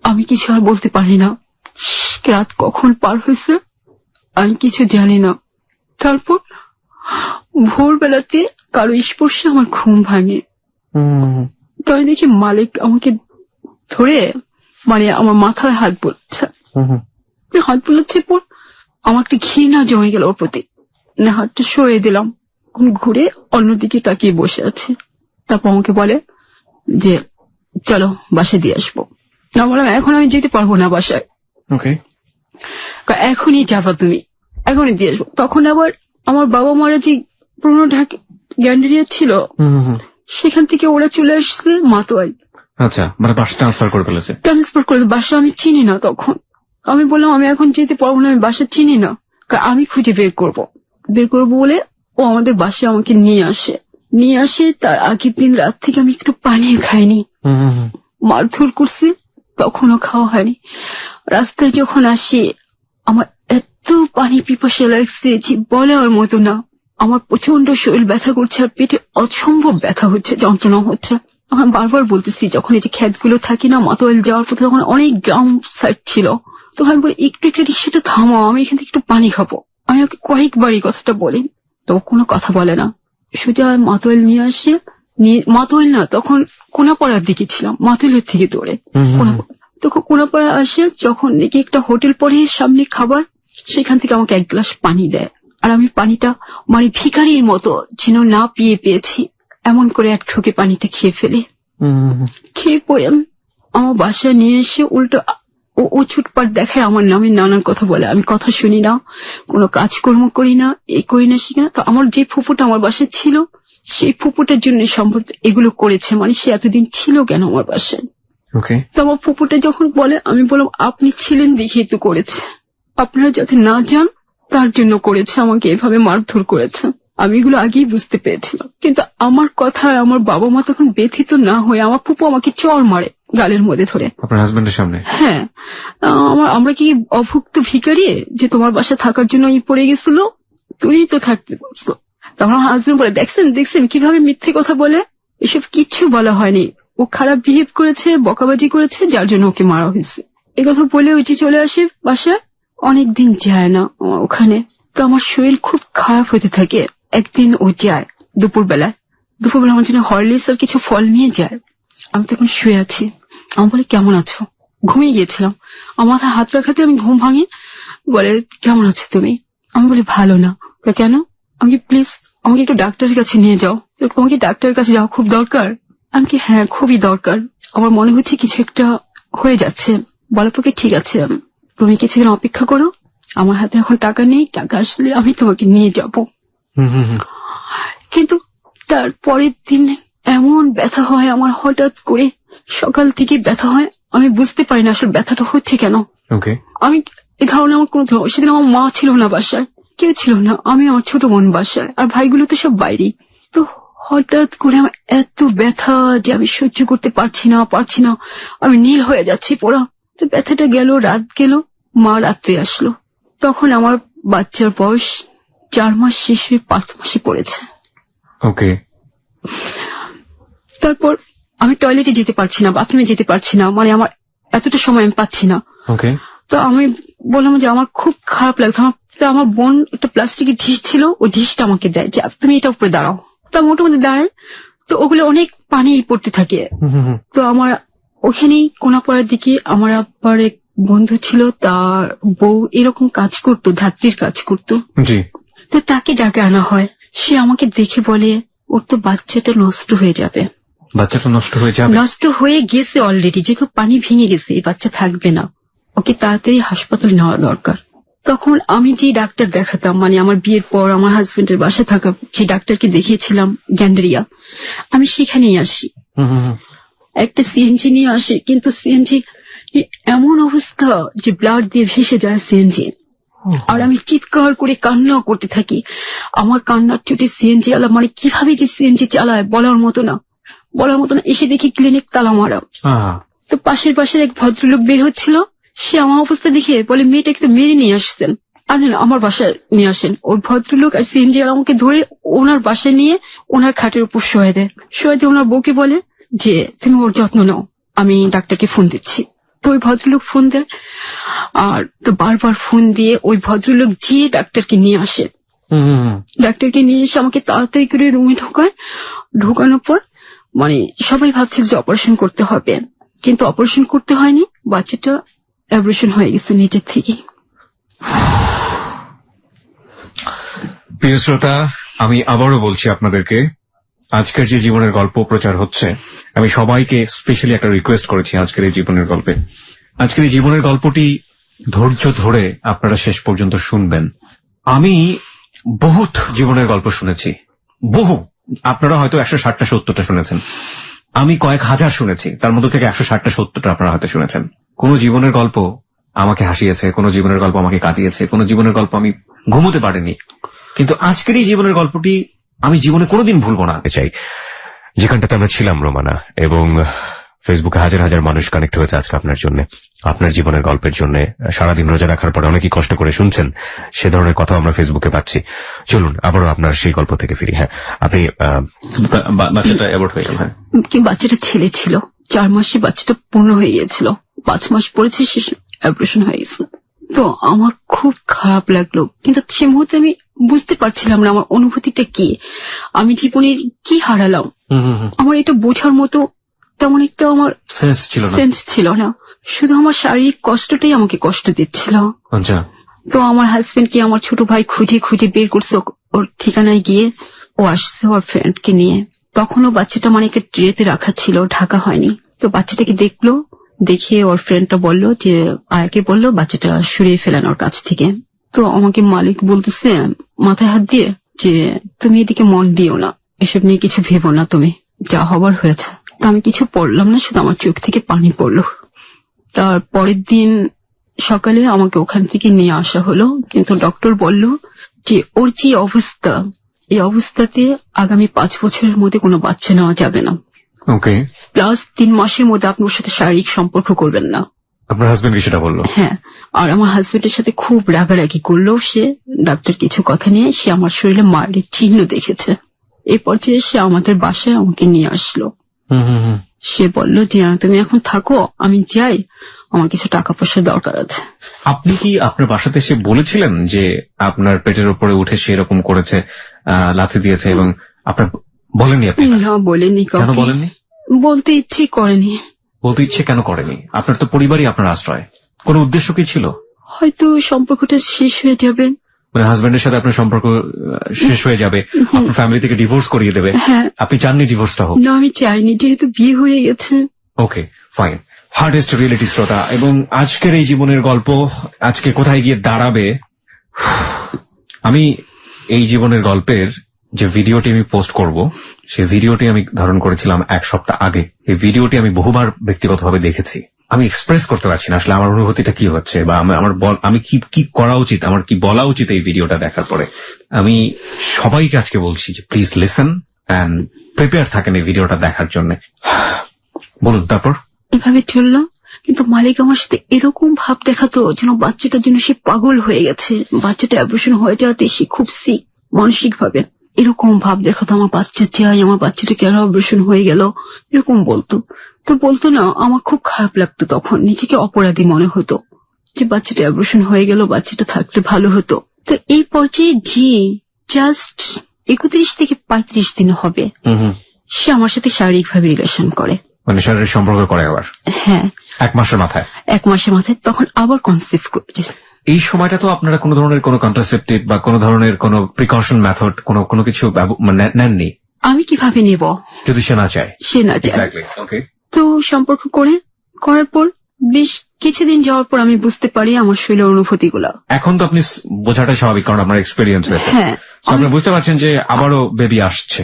আমি কিছু আর বলতে পারি না। রাত কখন পার হয়েছে আমি কিছু জানি না। তারপর ভোরবেলাতে কারো স্পর্শে আমার ঘুম ভাঙে। তাই দেখি মালিক আমাকে ধরে আমার মাথায় হাত বোলাচ্ছে পর আমার একটা ঘৃণা জমে গেল ওর প্রতি। হাতটা সরিয়ে দিলাম, ঘুরে অন্যদিকে তাকিয়ে বসে আছে। তারপর আমাকে বলে যে চলো বাসায় দিয়ে আসবো। না, বললাম এখন আমি যেতে পারবো না বাসায়। এখনই যাবা তুমি, এখনই দিয়ে আসবো। তখন আবার আমার বাবা মারা যে পুরনো ঢাকা গ্যান্ডারিয়া ছিল, সেখান থেকে ওরা চলে আসছে মাতোয়াল। আচ্ছা, মানে বাসা ট্রান্সফার করে ফেলেছে। বাসা আমি চিনি না তখন। আমি বললাম আমি এখন যেতে পারবো না, আমি বাসা চিনি না, আমি খুঁজে বের করবো বলে ও আমাদের বাসায় আমাকে নিয়ে আসে। তার আগের দিন রাত থেকে আমি একটু পানি খাইনি, মারধর করছে, তখনও খাওয়া হয়নি। রাস্তায় যখন আসি আমার এত পানি পিপাসা লাগছে যে বলার মতো না। আমার প্রচন্ড শরীর ব্যথা করছে আর পেটে অসম্ভব ব্যথা হচ্ছে, যন্ত্রণা হচ্ছে। আমি বারবার বলতেছি, যখন এই যে ক্ষেতগুলো থাকে না মাতোয়াল যাওয়ার পথে, তখন অনেক গ্রাম সাইড ছিল, তখন আমি বলি একটু রিক্সাটা থামাও, আমি এখান থেকে একটু পানি খাবো। আমি ওকে কয়েকবার এই কথাটা বলি, তো কোনো কথা বলে না। সোজা মাতোয়াল নিয়ে আসে, মাতোয়াল না, তখন কোনাপাড়ার দিকে ছিলাম, মাতোয়ালের থেকে দৌড়ে তখন কোনাপাড়া আসে। যখন নাকি একটা হোটেল পরে সামনে খাবার, সেখান থেকে আমাকে এক গ্লাস পানি দেয়, আর আমি পানিটা ভিখারির মতো যেন না পেয়েছি এমন করে এক ঠোকে পানিটা খেয়ে ফেলে। খেয়ে পরে আমার বাসায় নিয়ে এসে উল্টো ও ছুটপাট দেখায়, আমার নামে নানান কথা বলে। আমি কথা শুনি না, কোনো কাজকর্ম করি না, করি না শিখি না। তো আমার যে ফুপুটা আমার বাসায় ছিল, সেই ফুপুটার জন্য সম্ভবত এগুলো করেছে, সে এতদিন ছিল কেন আমার বাসায়। তো আমার ফুপুটা যখন বলে, আমি বললাম আপনি ছিলেন দেখেই তো করেছে, আপনারা যাতে না যান তার জন্য করেছে, আমাকে এভাবে মারধর করেছে। আমি এগুলো আগেই বুঝতে পেরেছিলাম, কিন্তু আমার কথা আমার বাবা মা তখন ব্যথিত না হয়ে আমার ফুপু আমাকে চড় মারে গালের মধ্যে ধরে, আপনার হাজবেন্ডের সামনে। হ্যাঁ, আমরা কি অভুক্ত ভিখারি যে তোমার বাসা থাকার জন্য পড়ে গেছিল, তুমি তো থাকতে বলছো। তখন আমার হাজবেন্ড বলে, দেখছেন কিভাবে মিথ্যে কথা বলে। এসব কিচ্ছু বলা হয়নি, ও খারাপ বিহেভ করেছে, বকাবাজি করেছে, যার জন্য ওকে মারা হয়েছে। এই কথা বলে ওই যে চলে আসে বাসায়। অনেকদিন যায় না আমার ওখানে, তো আমার শরীর খুব খারাপ হতে থাকে। একদিন ও যায় দুপুরবেলা আমার জন্য হরলিক্স আর কিছু ফল নিয়ে যায়। আমি তখন শুয়ে আছি, আমি বলে কেমন আছো, ঘুমিয়ে গিয়েছিলাম। আমার মাথায় হাত রাখাতে আমি ঘুম ভাঙি, বলে কেমন আছো তুমি। আমি বলি ভালো না। কেন? আমাকে প্লিজ আমাকে একটু ডাক্তারের কাছে নিয়ে যাও। তোমাকে ডাক্তারের কাছে যাওয়া খুব দরকার। আমি কি হ্যাঁ খুবই দরকার, আমার মনে হচ্ছে কিছু একটা হয়ে যাচ্ছে। বলার পক্ষে ঠিক আছে, তুমি কিছুদিন অপেক্ষা করো, আমার হাতে এখন টাকা নেই, টাকা আসলে আমি তোমাকে নিয়ে যাব। কিন্তু তার পরের দিন এমন ব্যথা হয় আমার, হঠাৎ করে সকাল থেকে ব্যথা হয়, আমি বুঝতে পারি না আসলে ব্যথাটা হচ্ছে কেন। আমি এই ধারণা আমার কোনো, সেদিন আমার মা ছিল না বাসায়, কেউ ছিল না, আমি আমার ছোট বোন বাসায়, আর ভাইগুলো তো সব বাইরে। তো হঠাৎ করে আমার এত ব্যথা যে আমি সহ্য করতে পারছি না, আমি নীল হয়ে যাচ্ছি পুরো। তো ব্যথাটা গেল, রাত গেল, মা রাত্রে আসলো। তখন আমার বাচ্চার বয়স 4 মাস শেষ হয়ে 5 মাসে পড়েছে। তারপর আমি টয়লেটে যেতে পারছি না, বাথরুমে যেতে পারছি না, আমার এতটা সময় আমি পাচ্ছি না। ওকে। তো আমি বললাম যে আমার খুব খারাপ লাগছে। আমার বোন একটা প্লাস্টিকের ঢিস ছিল, ওই ঢিসটা আমাকে দেয় যে তুমি এটা উপরে দাঁড়াও। তা মোটামুটি দাঁড়ায়, তো ওগুলো অনেক পানি পড়তে থাকে। তো আমার ওখানেই কোনাপাড়ার দিকে আমার আব্বার এক বন্ধু ছিল, তার বউ এরকম কাজ করতো, ধাত্রীর কাজ করতো। জি। তো তাকে ডাকে আনা হয়। সে আমাকে দেখে বলে ওর তো বাচ্চাটা নষ্ট হয়ে যাবে। বাচ্চাটা নষ্ট হয়ে যাবে? নষ্ট হয়ে গেছে অলরেডি, যেহেতু পানি ভেঙে গেছে, এই বাচ্চা থাকবে না, ওকে তাড়াতাড়ি হাসপাতালে নেওয়া দরকার। তখন আমি যে ডাক্তার দেখাতাম, মানে আমার বিয়ের পর আমার হাজবেন্ডের বাসায় থাকা যে ডাক্তারকে দেখিয়েছিলাম গ্যান্ডারিয়া, আমি সেখানেই আসি। একটা সিএনজি নিয়ে আসি, কিন্তু সিএনজি এমন অবস্থা যে ব্লাড দিয়ে ভেসে যায় সিএনজি। আর আমি চিৎকার করে কান্নাও করতে থাকি। আমার কান্নার চোটে সিএনজি আলা মানে কিভাবে যে সিএনজি চালায় বলার মতো না। এসে দেখি ক্লিনিক তালা মারা। তো পাশের এক ভদ্রলোক বের হচ্ছিল, সে আমার অবস্থা দেখে বলে মেয়েটাকে তো মেরে নিয়ে আসছেন, আনেন আমার বাসায় নিয়ে আসেন। ওই ভদ্রলোক আর সিএনজি আলা আমাকে ধরে ওনার বাসায় নিয়ে ওনার খাটের উপর শোয়া দেয়। ওনার বউকে বলে যে তুমি ওর যত্ন নাও, আমি ডাক্তারকে ফোন দিচ্ছি। তো ওই ভদ্রলোক ফোন দেয়, আর তো বারবার ফোন দিয়ে ওই ভদ্রলোক গিয়ে ডাক্তারকে নিয়ে আসে। ডাক্তারকে নিয়ে এসে আমাকে তাড়াতাড়ি করে রুমে ঢোকানোর পর মানে সবাই ভাবছে যে অপারেশন করতে হবে, কিন্তু অপারেশন করতে হয়নি, বাচ্চাটা অ্যাবর্শন হয়ে গেছে নিজের থেকে। প্রিয় শ্রোতা, আমি আবারও বলছি আপনাদেরকে, আজকের যে জীবনের গল্প প্রচার হচ্ছে, আমি সবাইকে স্পেশালি একটা রিকোয়েস্ট করেছি আজকের এই জীবনের গল্পে। আজকের এই জীবনের গল্পটি ধৈর্য ধরে আপনারা শেষ পর্যন্ত শুনবেন। আমি বহুত জীবনের গল্প শুনেছি, বহু। আপনারা হয়তো 160টা 70টা শুনেছেন, আমি কয়েক হাজার শুনেছি, তার মধ্যে থেকে 160টা 70টা আপনারা হয়তো শুনেছেন। কোন জীবনের গল্প আমাকে হাসিয়েছে, কোন জীবনের গল্প আমাকে কাঁদিয়েছে, কোন জীবনের গল্প আমি ঘুমোতে পারিনি, কিন্তু আজকের এই জীবনের গল্পটি আমি জীবনে কোনোদিন ভুলবো না। চাই যেখানটাতে আমরা ছিলাম রোমানা, এবং ফেসবুকে হাজার হাজার মানুষ কানেক্ট হয়েছে আজকে আপনার জন্য, আপনার জীবনের গল্পের জন্য। সারাদিন রোজা রাখার পরে অনেকেই কষ্ট করে শুনছেন, সে ধরনের কথা আমরা ফেসবুকে পাচ্ছি। চলুন আবারও আপনার সেই গল্প থেকে ফিরি। হ্যাঁ, আপনি বাচ্চাটা অ্যাবর্ট হয়ে গেল। হ্যাঁ, বাচ্চাটা ছেলে ছিল, 4 মাসে বাচ্চাটা পূর্ণ হয়ে গিয়েছিল, 5 মাস পড়েছে, সে অপারেশন হয়ে গেছে। তো আমার খুব খারাপ লাগলো, কিন্তু সে মুহূর্তে আমি বুঝতে পারছিলাম না আমার অনুভূতিটা কি, আমি জীবনে কি হারালাম। আমার এটা বোঝার মতো তেমন একটা আমার সেন্স ছিল না, শুধু আমার শারীরিক কষ্টটাই আমাকে কষ্ট দিচ্ছিল। তো আমার হাজবেন্ডকে আমার ছোট ভাই খুঁজে বের করছে, ওর ঠিকানায় গিয়ে ও আসছে ওর ফ্রেন্ডকে নিয়ে। তখনও বাচ্চাটা মানে একটা ট্রেতে রাখা ছিল, ঢাকা হয়নি। তো বাচ্চাটাকে দেখে ওর ফ্রেন্ডটা বললো যে আয়াকে বললো বাচ্চাটা সরিয়ে ফেলেন ওর কাছ থেকে। তো আমাকে মালিক বলতেছে মাথায় হাত দিয়ে যে তুমি এদিকে মন দিও না, এসব নিয়ে কিছু ভেবো না, তুমি যা হবার হয়েছে। তো আমি কিছু পড়লাম না, শুধু আমার চোখ থেকে পানি পড়লো। তার পরের দিন সকালে আমাকে ওখান থেকে নিয়ে আসা হলো, কিন্তু ডক্টর বলল যে ওর যে অবস্থা, এই অবস্থাতে আগামী 5 বছরের মধ্যে কোনো বাচ্চা নেওয়া যাবে না। ওকে। প্লাস 3 মাসের মধ্যে আপনি ওর সাথে শারীরিক সম্পর্ক করবেন না। আপনার হাজবেন্ড সেটা বললো? হ্যাঁ, আর আমার হাজবেন্ডের সাথে খুব রাগারাগি করলো সে। ডাক্তার কিছু কথা নিয়ে সে আমার শরীরে মারের চিহ্ন দেখেছে। এই পর্যায়ে সে আমাদের বাসায় আমাকে নিয়ে আসলো। সে বলল যে তুমি এখন থাকো, আমি যাই, আমার কিছু টাকা পয়সা দরকার আছে। আপনি কি আপনার বাসাতে এসে বলেছিলেন যে আপনার পেটের উপরে উঠে সে এরকম করেছে, লাথি দিয়েছে, এবং আপনার বলেননি? আপনি না, বলেনি। কেন বলেননি? বলতে ইচ্ছে করেনি। বলতে ইচ্ছে কেন করেনি? আপনার তো পরিবারই আপনার আশ্রয়, কোন উদ্দেশ্য কি ছিল? হয়তো সম্পর্কটা শেষ হয়ে যাবে, মানে হাজবেন্ডের সাথে আপনার সম্পর্ক শেষ হয়ে যাবে, আপনার ফ্যামিলি থেকে ডিভোর্স করিয়ে দেবে। আপনি চাননি ডিভোর্সটা হোক? না, আমি চাইনি, যেহেতু বিয়ে হয়ে গেছে। ওকে, ফাইন। হার্ডেস্ট রিয়েলিটি শ্রোতা, এবং আজকের এই জীবনের গল্প আজকে কোথায় গিয়ে দাঁড়াবে, আমি এই জীবনের গল্পের যে ভিডিওটি আমি পোস্ট করব, সেই ভিডিওটি আমি ধারণ করেছিলাম 1 সপ্তাহ আগে। এই ভিডিওটি আমি বহুবার ব্যক্তিগতভাবে দেখেছি, আমি এক্সপ্রেস করতে পারছি না আসলে আমার অনুভূতিটা কি হচ্ছে, বা আমি কি করা উচিত, আমার কি বলা উচিত এই ভিডিওটা দেখার পরে। আমি সবাইকে আজকে বলছি যে প্লিজ লিসেন এন্ড প্রিপেয়ার থাকেন এই ভিডিওটা দেখার জন্য। বলুন তারপর। এভাবে চললো, কিন্তু মালিক আমার সাথে এরকম ভাব দেখাতো যেন বাচ্চাটার জন্য সে পাগল হয়ে গেছে, বাচ্চাটা অপারেশন হয়ে যাওয়াতে সে খুব সিক মানসিক ভাবে। এরকম ভাব দেখাতো আমার বাচ্চা চাই, আমার বাচ্চাটা কেন অপারেশন হয়ে গেল, এরকম বলতো। তো বলতো না, আমার খুব খারাপ লাগতো, তখন নিজেকে অপরাধী মনে হতো। যে বাচ্চাটা অ্যাবর্শন হয়ে গেল, বাচ্চাটা থাকলে ভালো হতো। তো এই পর্যায়ে যে জাস্ট 31 থেকে 35 দিন হবে সে আমার সাথে শারীরিকভাবে রিলেশন করে, মানে শারীরিক সম্পর্ক করে আবার। হ্যাঁ, 1 মাসের মাথায়। 1 মাসের মাথায় তখন আবার কনসিভ করছে। এই সময়টা তো আপনারা কোনো ধরনের কোনো কন্ট্রাসেপটিভ বা কোনো ধরনের কোনো প্রিকশন মেথড কোনো কিছু নেননি? আমি কিভাবে নেব যদি সে না চায়? সে না চায়। ওকে। তো সম্পর্ক করার পর বেশ কিছুদিন যাওয়ার পর আমি বুঝতে পারি আমার শরীরের অনুভূতি গুলা। এখন তো আপনি বোঝাটা স্বাভাবিক, কারণ আপনার এক্সপেরিয়েন্স হয়েছে। হ্যাঁ, আপনি বুঝতে পারছেন যে আবারও বেবি আসছে।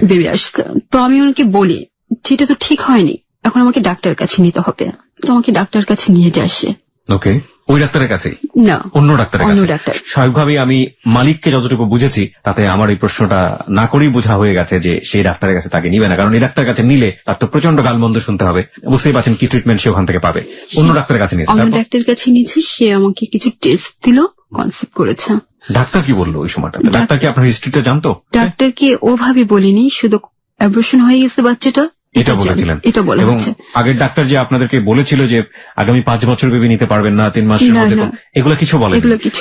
তো আমি ওনাকে বলি যেটা তো ঠিক হয়নি, এখন আমাকে ডাক্তার কাছে নিতে হবে। তো আমাকে ডাক্তার কাছে নিয়ে যায় সে। ওকে, ওই ডাক্তারের কাছে না, অন্য ডাক্তারের কাছে। ডাক্তার। স্বাভাবিকভাবেই আমি মালিককে যতটুকু বুঝেছি তাতে আমার এই প্রশ্নটা না করেই বোঝা হয়ে গেছে যে সেই ডাক্তারের কাছে তাকে নিবে না, কারণ এই ডাক্তারের কাছে নিলে তার তো প্রচন্ড গালমন্দ শুনতে হবে। বুঝতেই পারছেন কি ট্রিটমেন্ট সে ওখান থেকে পাবে। অন্য ডাক্তারের কাছে নিয়েছে। অন্য ডাক্তারের কাছে নিয়েছে, সে আমাকে কিছু টেস্ট দিল, কনসিভ করেছে। ডাক্তার কি বললো ওই সময়টা? ডাক্তার কি আপনার হিস্ট্রিটা জানতো? ডাক্তারকে ওভাবে বলিনি, শুধু অ্যাবর্শন হয়ে গেছে বাচ্চাটা এটা বলেছিলেন। এটা বলা এবং হচ্ছে আগের ডাক্তার যে আপনাদেরকে বলেছিল যে আগামী 5 বছর বেবি নিতে পারবেন না, 3 মাসের মধ্যে, এগুলো কিছু বলেন?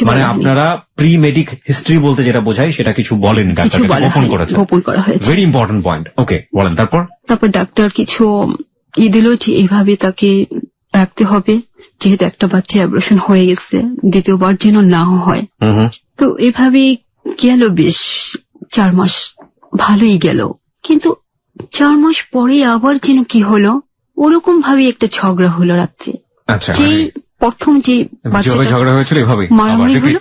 মানে আপনারা প্রি মেডিক হিস্ট্রি বলতে যেটা বোঝায় সেটা কিছু বলেন, ডাক্তার গোপন করেছে। গোপন করা হয়েছে। Very important point. ওকে, বলেন। তারপর ডাক্তার কিছু দিল যে এইভাবে তাকে রাখতে হবে, যেহেতু একটা বাচ্চা অ্যাবর্শন হয়ে গেছে, দ্বিতীয়বার যেন না হয়। তো এভাবে গেল বেশ 4 মাস, ভালোই গেল। কিন্তু 4 মাস পরে আবার যেন কি হলো, ওরকম ভাবে একটা ঝগড়া হলো রাত্রে। আচ্ছা, যে প্রথম যে বাচ্চাটা ঝগড়া হয়েছিল এভাবে মারামারি হলো,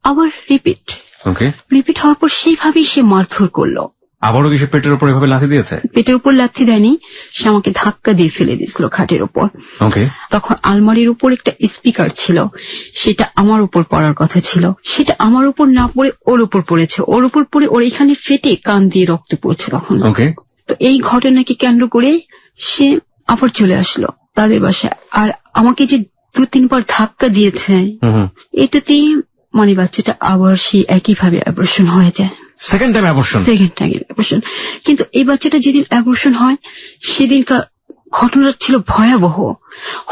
আবার রিপিট। ওকে, রিপিট হওয়ার পর সেইভাবেই সে মারধর করলো। আবারও কি সে পেটের উপর এভাবে লাথি দিয়েছে? পেটের উপর লাথি দেয়নি, সে আমাকে ধাক্কা দিয়ে ফেলে দিয়েছিল খাটের উপর। ওকে। তখন আলমারির উপর একটা স্পিকার ছিল, সেটা আমার উপর পড়ার কথা ছিল, সেটা আমার উপর না পড়ে ওর উপর পড়েছে। ওর উপর পড়ে ওর এখানে ফেটে কান দিয়ে রক্ত পড়ছে তখন। ওকে। তো এই ঘটনাকে কেন্দ্র করে সে আবার চলে আসলো তাদের বাসায়, আর আমাকে যে 2-3 বার ধাক্কা দিয়েছে, এটাতেই মানে বাচ্চাটা আবার সে একইভাবে অ্যাবর্শন হয়ে যায়। Second time abortion. কিন্তু এই বাচ্চাটা যেদিন অ্যাবর্শন হয় সেদিনকার ঘটনাটা ছিল ভয়াবহ।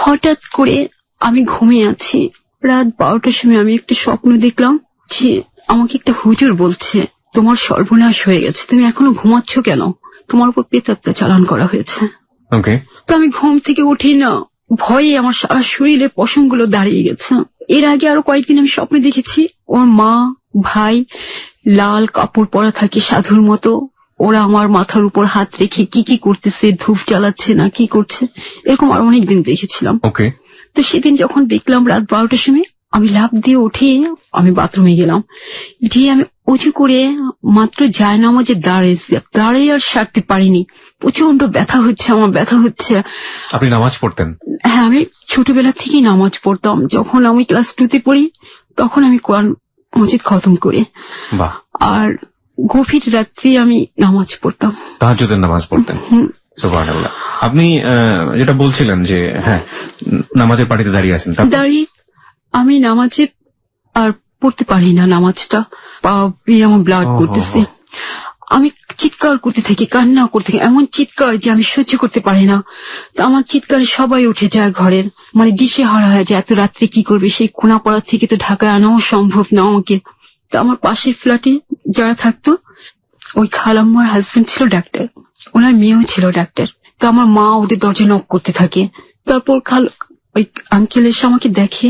হঠাৎ করে আমি ঘুমিয়ে আছি, রাত 12টার সময় আমি একটা স্বপ্ন দেখলাম যে আমাকে একটা হুজুর বলছে, তোমার সর্বনাশ হয়ে গেছে, তুমি এখনো ঘুমাচ্ছ কেন, তোমার উপর প্রেতাত্মা চালান করা হয়েছে। ওকে। তো আমি ঘুম থেকে উঠি না, ভয়ে আমার সারা শরীরের পশমগুলো দাঁড়িয়ে গেছে। এর আগে আরো কয়েকদিন আমি স্বপ্নে দেখেছি ওর মা ভাই লাল কাপড় পরা থাকে সাধুর মতো, ওরা আমার মাথার উপর হাত রেখে কি কি করতেছে, ধূপ জ্বালাচ্ছে না কি করছে, এরকম আর অনেকদিন দেখেছিলাম। ওকে। তো সেদিন যখন দেখলাম রাত 12টার সময়, আমি লাফ দিয়ে উঠে আমি বাথরুমে গেলাম। গিয়ে আমি উঁচু করে মাত্র জায়নামাজে দাঁড়িয়ে আর সারতে পারিনি, প্রচন্ড ব্যথা হচ্ছে, আমার ব্যথা হচ্ছে। আপনি নামাজ পড়তেন? হ্যাঁ, আমি ছোটবেলা থেকেই নামাজ পড়তাম। যখন আমি ক্লাস 2তে পড়ি তখন আমি কোরআন মজিদ খতম করি। আর গভীর রাত্রি আমি নামাজ পড়তাম, তাহাজ্জুদের নামাজ পড়তেন। সুবহানাল্লাহ। আপনি যেটা বলছিলেন যে হ্যাঁ নামাজের পাটিতে দাঁড়িয়ে আছেন, দাঁড়িয়ে আমি নামাজে আর পড়তে পারি না, নামাজটা পা আমার ব্লাড করতেছে, আমি চিৎকার করতে থাকি, কান্না করতে থাকি, এমন চিৎকার যে আমি সহ্য করতে পারি না। তো আমার চিৎকারে সবাই উঠে যায় ঘরের, মানে দিশে হারা হয়ে যায়, এত রাত্রে কি করবে, সেই কোনাপাড়া থেকে তো ঢাকায় আনাও সম্ভব না আমাকে। তো আমার পাশের ফ্ল্যাটে যারা থাকতো, ওই খালাম্মার হাজবেন্ড ছিল ডাক্তার, ওনার মেয়েও ছিল ডাক্তার। তো আমার মা ওদের দরজা নক করতে থাকে। তারপর ওই আঙ্কেল এসে আমাকে দেখে,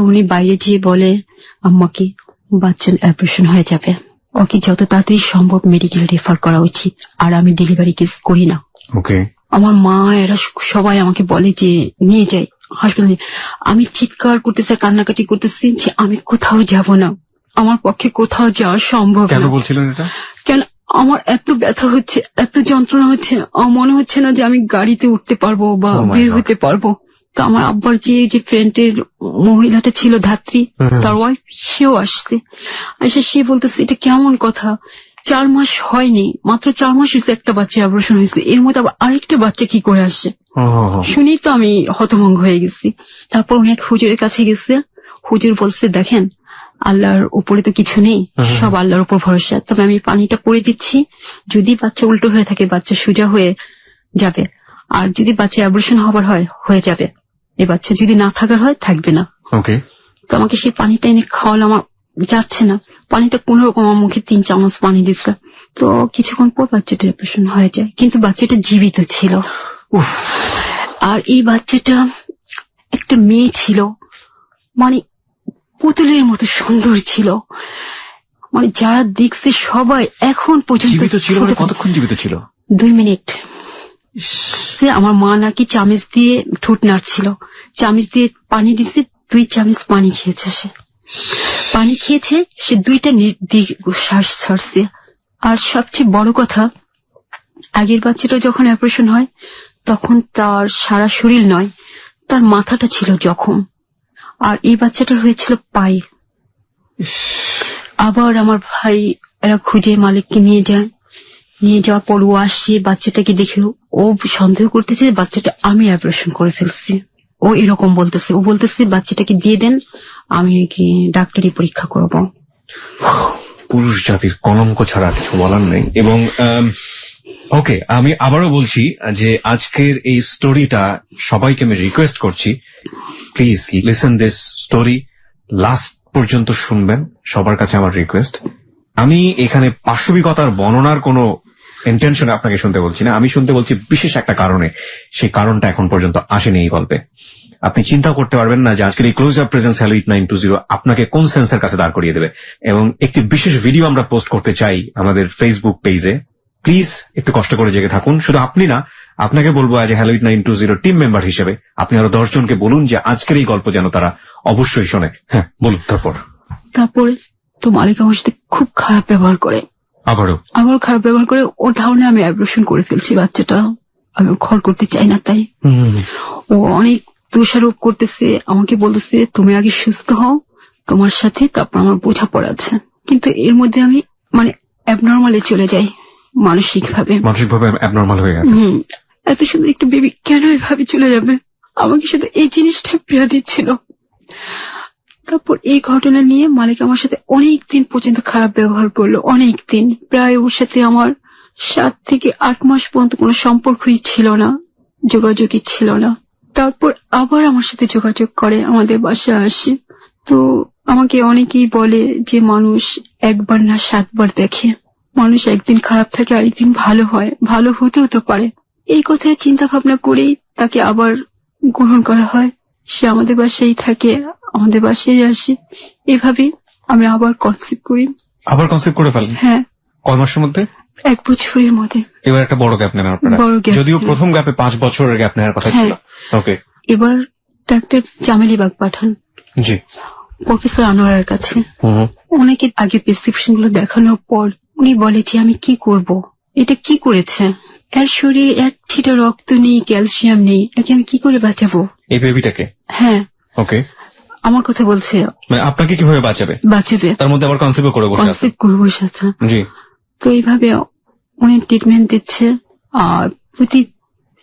উনি বাইরে গিয়ে বলে আম্মাকে বাচ্চার অপারেশন হয়ে যাবে, ওকে যত তাড়াতাড়ি সম্ভব মেডিকেলে রেফার করা উচিত, আর আমি ডেলিভারি কেস করি না। ওকে। আমার মা এরা সবাই আমাকে বলে যে নিয়ে যাই হাসপাতালে। আমি চিৎকার করতেছি, কান্নাকাটি করতেছি যে আমি কোথাও যাব না, আমার পক্ষে কোথাও যাওয়া সম্ভব না। কেন বলছিলেন এটা? কেন আমার এত ব্যথা হচ্ছে, এত যন্ত্রণা হচ্ছে, আমার মনে হচ্ছে না যে আমি গাড়িতে উঠতে পারবো বা বের হতে পারবো। তো আমার আব্বার যে ফ্রেন্ডের মহিলাটা ছিল ধাত্রী, তার ওয়াইফ, সেও আসছে, এসে সে বলতেছে এটা কেমন কথা, 4 মাস হয়নি, মাত্র 4 মাস হয়েছে একটা বাচ্চা অপারেশন হয়েছে, এর মধ্যে আবার আরেকটা বাচ্চা কি করে আসছে। শুনেই তো আমি হতভঙ্গ হয়ে গেছি। তারপর উনি এক হুজুরের কাছে গেছে, হুজুর বলছে দেখেন আল্লাহর উপরে তো কিছু নেই, সব আল্লাহর উপর ভরসা, তবে আমি পানিটা পরে দিচ্ছি, যদি বাচ্চা উল্টো হয়ে থাকে বাচ্চা সোজা হয়ে যাবে, আর যদি বাচ্চা অপারেশন হবার হয় হয়ে যাবে, এই বাচ্চা যদি না থাকার হয় থাকবে না। ওকে। তো আমাকে সেই পানিটা এনে খাওয়ালো, আমার যাচ্ছে না, পানিটা কোন রকম আমার মুখে 3 চামচ পানি দিচ্ছে। তো কিছুক্ষণ পর বাচ্চাটা অপারেশন হয়ে যায়, কিন্তু বাচ্চাটা জীবিত ছিল। আর এই বাচ্চাটা একটা মেয়ে ছিল, মানে পুতুলের মতো সুন্দর ছিল, মানে যারা দেখছে সবাই এখন পর্যন্ত। জীবিত ছিল মানে কতক্ষণ জীবিত ছিল? 2 মিনিট। সে আমার মা নাকি চামচ দিয়ে ঠোঁট নাড়ছিল, চামচ দিয়ে পানি দিছে, 2 চামচ পানি খেয়েছে। সে পানি খেয়েছে, সে 2টা শ্বাস ছাড়ছে। আর সবচেয়ে বড় কথা, আগের বাচ্চাটা যখন অপারেশন হয় তখন তার সারা শরীর নয়, তার মাথাটা ছিল জখম, আর এই বাচ্চাটা হয়েছিল পায়ে। আবার আমার ভাই এরা খুঁজে মালিককে নিয়ে যায়, নিয়ে যাওয়ার পর ও আসছে, বাচ্চাটাকে দেখে ও সন্দেহ করতেছে বাচ্চাটা আমি অপারেশন করে ফেলছি। ও এরকম বলতেছে, ও বলতেছে বাচ্চাটাকে দিয়ে দেন, আমি কি ডাক্তারি পরীক্ষা করব। পুরুষ জাতির কলঙ্ক ছাড়া কিছু বলার নেই। এবং ওকে, আমি আবারও বলছি যে আজকের এই স্টোরিটা সবাইকে আমি রিকোয়েস্ট করছি, please listen this story, last পর্যন্ত শুনবেন, সবার কাছে আমার রিকোয়েস্ট। আমি এখানে পাশবিকতার বর্ণনার কোনো ইন্টেনশন আপনাকে শুনতে বলছি না, আমি শুনতে বলছি বিশেষ একটা কারণে। সেই কারণটা এখন পর্যন্ত আসেনি এই গল্পে। আপনি চিন্তা করতে পারবেন না যে আজকের এই ক্লোজ আপ প্রেজেন্স হ্যালো 8920 আপনাকে কোন সেন্সের কাছে দাঁড় করিয়ে দেবে। এবং একটি বিশেষ ভিডিও আমরা পোস্ট করতে চাই আমাদের ফেসবুক পেজে, প্লিজ একটু কষ্ট করে জেগে থাকুন। শুধু আপনি না, আপনাকে বলবো আজ হ্যালো 8920 টিম মেম্বার হিসেবে আপনি আরো 10 জনকে বলুন যে আজকের এই গল্প যেন তারা অবশ্যই শোনে। হ্যাঁ বলুন। তারপরে তো মালিক আমার সাথে খুব খারাপ ব্যবহার করে, আবার খারাপ ব্যবহার করে। ওর ধারণা আমি অপারেশন করে ফেলছি, বাচ্চাটা আমি ঘর করতে চাই না তাই। ও অনেক দোষারোপ করতেছে, আমাকে বলতেছে তুমি আগে সুস্থ হও, তোমার সাথে তারপর আমার বোঝাপড়া আছে। কিন্তু এর মধ্যে আমি মানে অ্যাবনর্মালে চলে যাই, মানসিকভাবে অ্যাবনর্মাল হয়ে গেছে। এত সুন্দর একটা বেবি কেন এভাবে চলে যাবে, আমাকে শুধু এই জিনিসটা পীড়া দিচ্ছিল। তারপর এই ঘটনা নিয়ে মালিক আমার সাথে অনেক দিন পর্যন্ত খারাপ ব্যবহার করলো, অনেক দিন, প্রায় ওর সাথে আমার 7 থেকে 8 মাস পর্যন্ত কোনো সম্পর্কই ছিল না, যোগাযোগই ছিল না। তারপর আবার আমার সাথে যোগাযোগ করে, আমাদের বাসায় আসে। তো আমাকে অনেকেই বলে যে মানুষ একবার না 7 বার দেখে, মানুষ একদিন খারাপ থাকে আরেকদিন ভালো হয়, ভালো হতেও তো পারে। এই কথা চিন্তা ভাবনা করেই তাকে আবার গ্রহণ করা হয়, সে আমাদের বাসায় থাকে, আমাদের বাসায় আসে। এভাবে আমি আবার কনসেপ্ট করি। আবার কনসেপ্ট করে ফেলেন? হ্যাঁ। কয় মাসের মধ্যে? 1 বছরের মধ্যে। এবার একটা বড় গ্যাপ নেন আপনারা, যদিও প্রথম গ্যাপে 5 বছরের গ্যাপ নেওয়ার কথা ছিল। ওকে। এবার ডাক্তার জামিলিবাগ পাঠান, জি, প্রফেসর আনোয়ারের কাছে। অনেকে আগে প্রেসক্রিপশন গুলো দেখানোর পর উনি বলে যে আমি কি করব, এটা কি করেছে, এর শরীরে 1 ছিটা রক্ত নেই, ক্যালসিয়াম নেই, একে আমি কি করে বাঁচাবো এই বেবিটাকে? হ্যাঁ। ওকে। আমার কথা বলছে, মানে আপনাকে কিভাবে বাঁচাবে, তার মধ্যে আবার কনসেপ্ট করে বসে আছে। জি। তো এইভাবে উনি ট্রিটমেন্ট দিচ্ছে, আর প্রতি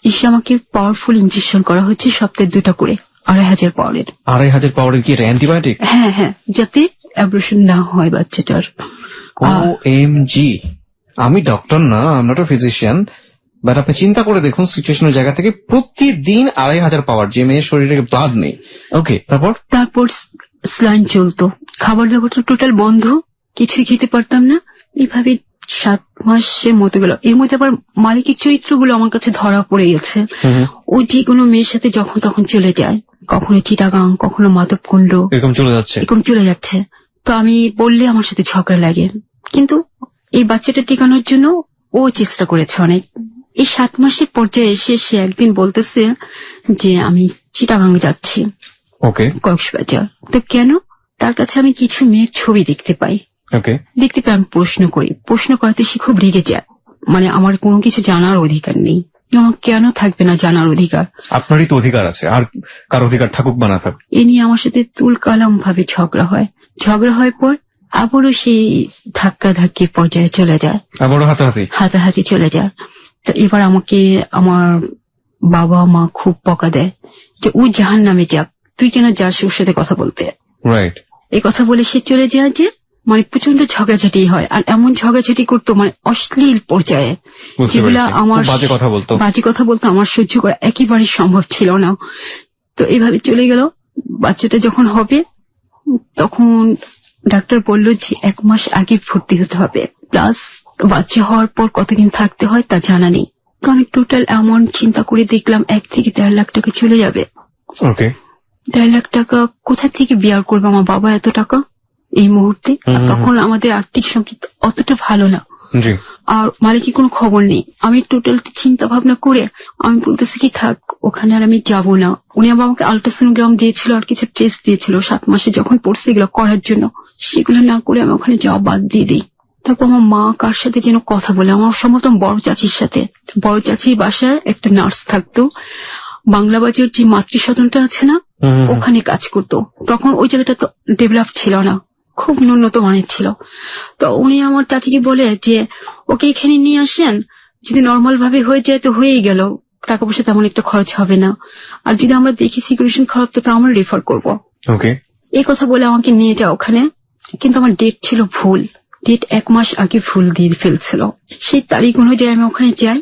এসে আমাকে পাওয়ারফুল ইনজেকশন করা হচ্ছে, সপ্তাহে 2টা করে, 2500 পাওয়ারের। 2500 পাওয়ারের কি এটা অ্যান্টিবায়োটিক? হ্যাঁ হ্যাঁ, যাতে অ্যাবর্শন না হয় বাচ্চাটার। OMG, আমি ডক্টর না, I not a physician, but আপনি চিন্তা করে দেখুন সিচুয়েশনের জায়গা থেকে, প্রতিদিন 2500 পাওয়ার, যে মেয়ের শরীরে ব্লাড নেই। ওকে। তারপর স্লাইন চলতো, খাবার দাবারটা টোটাল বন্ধ, কিছুই খেতে পারতাম না। এইভাবে 7 মাসের মতো গেল। এর মধ্যে আবার মালিকের চরিত্রগুলো আমার কাছে ধরা পড়ে গেছে। ও যে কোনো মেয়ের সাথে যখন তখন চলে যায়, কখনো চিটাগাং, কখনো মাধবকুণ্ড, এরকম চলে যাচ্ছে। তো আমি বললে আমার সাথে ঝগড়া লাগে, কিন্তু এই বাচ্চাটা টিকানোর জন্য ও চেষ্টা করেছে অনেক। এই 7 মাসের পর্যায়ে এসে সে একদিন বলতেছে যে আমি চিটাগাং যাচ্ছি, ওকে, কক্সবাজার। তো কেন? তার কাছে আমি কিছু মেয়ের ছবি দেখতে পাই, আমি প্রশ্ন করাতে সে খুব রেগে যায়, মানে আমার কোনো কিছু জানার অধিকার নেই। আমার কেন থাকবে না জানার অধিকার? আপনারই তো অধিকার আছে, আর কার অধিকার থাকুক বা না থাকুক। এ নিয়ে আমার সাথে তুল কালাম ভাবে ঝগড়া হয় পর আবারও সেই ধাক্কা ধাক্কির পর্যায়ে চলে যায়, আবারও হাতাহাতি চলে যায়। তো এবার আমাকে আমার বাবা মা খুব বকা দেয় যে ও জাহান্নামে যাক, তুই কেন যাস ওর সাথে কথা বলতে। রাইট। এই কথা বলে সে চলে যায়, যে মানে প্রচন্ড ঝগড়াঝাটি হয়, আর এমন ঝগড়াঝাটি করতো মানে অশ্লীল পর্যায়ে, যেগুলো আমার বাজে কথা বলতো, আমার সহ্য করা একেবারে সম্ভব ছিল না। তো এইভাবে চলে গেল। বাচ্চাটা যখন হবে তখন ডাক্তার বলল যে 1 মাস আগে ভর্তি হতে হবে, প্লাস বাচ্চা হওয়ার পর কতদিন থাকতে হয় তা জানা নেই। তো আমি টোটাল অ্যামাউন্ট চিন্তা করে দেখলাম 1 থেকে 1.5 লাখ টাকা চলে যাবে। ওকে, 1.5 লাখ টাকা কোথা থেকে বিয়ার করবে আমার বাবা এত টাকা এই মুহূর্তে? আর তখন আমাদের আর্থিক সংকেত অতটা ভালো না, জি। আর মালিকের কোনো খবর নেই। আমি টোটাল চিন্তা ভাবনা করে আমি বলতেছি কি থাক, ওখানে আর আমি যাব না। উনি আবার আমাকে আল্ট্রাসোনোগ্রাম দিয়েছিল আর কিছু টেস্ট দিয়েছিল 7 মাসে যখন পড়ছে এগুলো করার জন্য, সেগুলো না করে আমি ওখানে যাওয়া বাদ দিয়ে দিই। তারপর আমার মা কার সাথে যেন কথা বলে, আমার সম্ভবত বড় চাচির সাথে। বড় চাচির বাসায় একটা নার্স থাকতো, বাংলা বাজার যে মাতৃসদনটা আছে না, ওখানে কাজ করতো। তখন ওই জায়গাটা তো ডেভেলপ ছিল না, খুব ন্যূনত মানের ছিল। তো উনি আমার চাচিকে বলে যে ওকে এখানে নিয়ে আসেন, যদি নর্মাল ভাবে হয়ে যায় তো হয়েই গেল, টাকা পয়সা তেমন একটা খরচ হবে না, আর যদি আমরা দেখি সিচুয়েশন খারাপ তো আমরা রেফার করবো। ওকে, এই কথা বলে আমাকে নিয়ে যাও ওখানে। কিন্তু আমার ডেট ছিল ভুল, ডেট 1 মাস আগে ভুল দিয়ে ফেলছিল। সেই তারিখ অনুযায়ী আমি ওখানে যাই,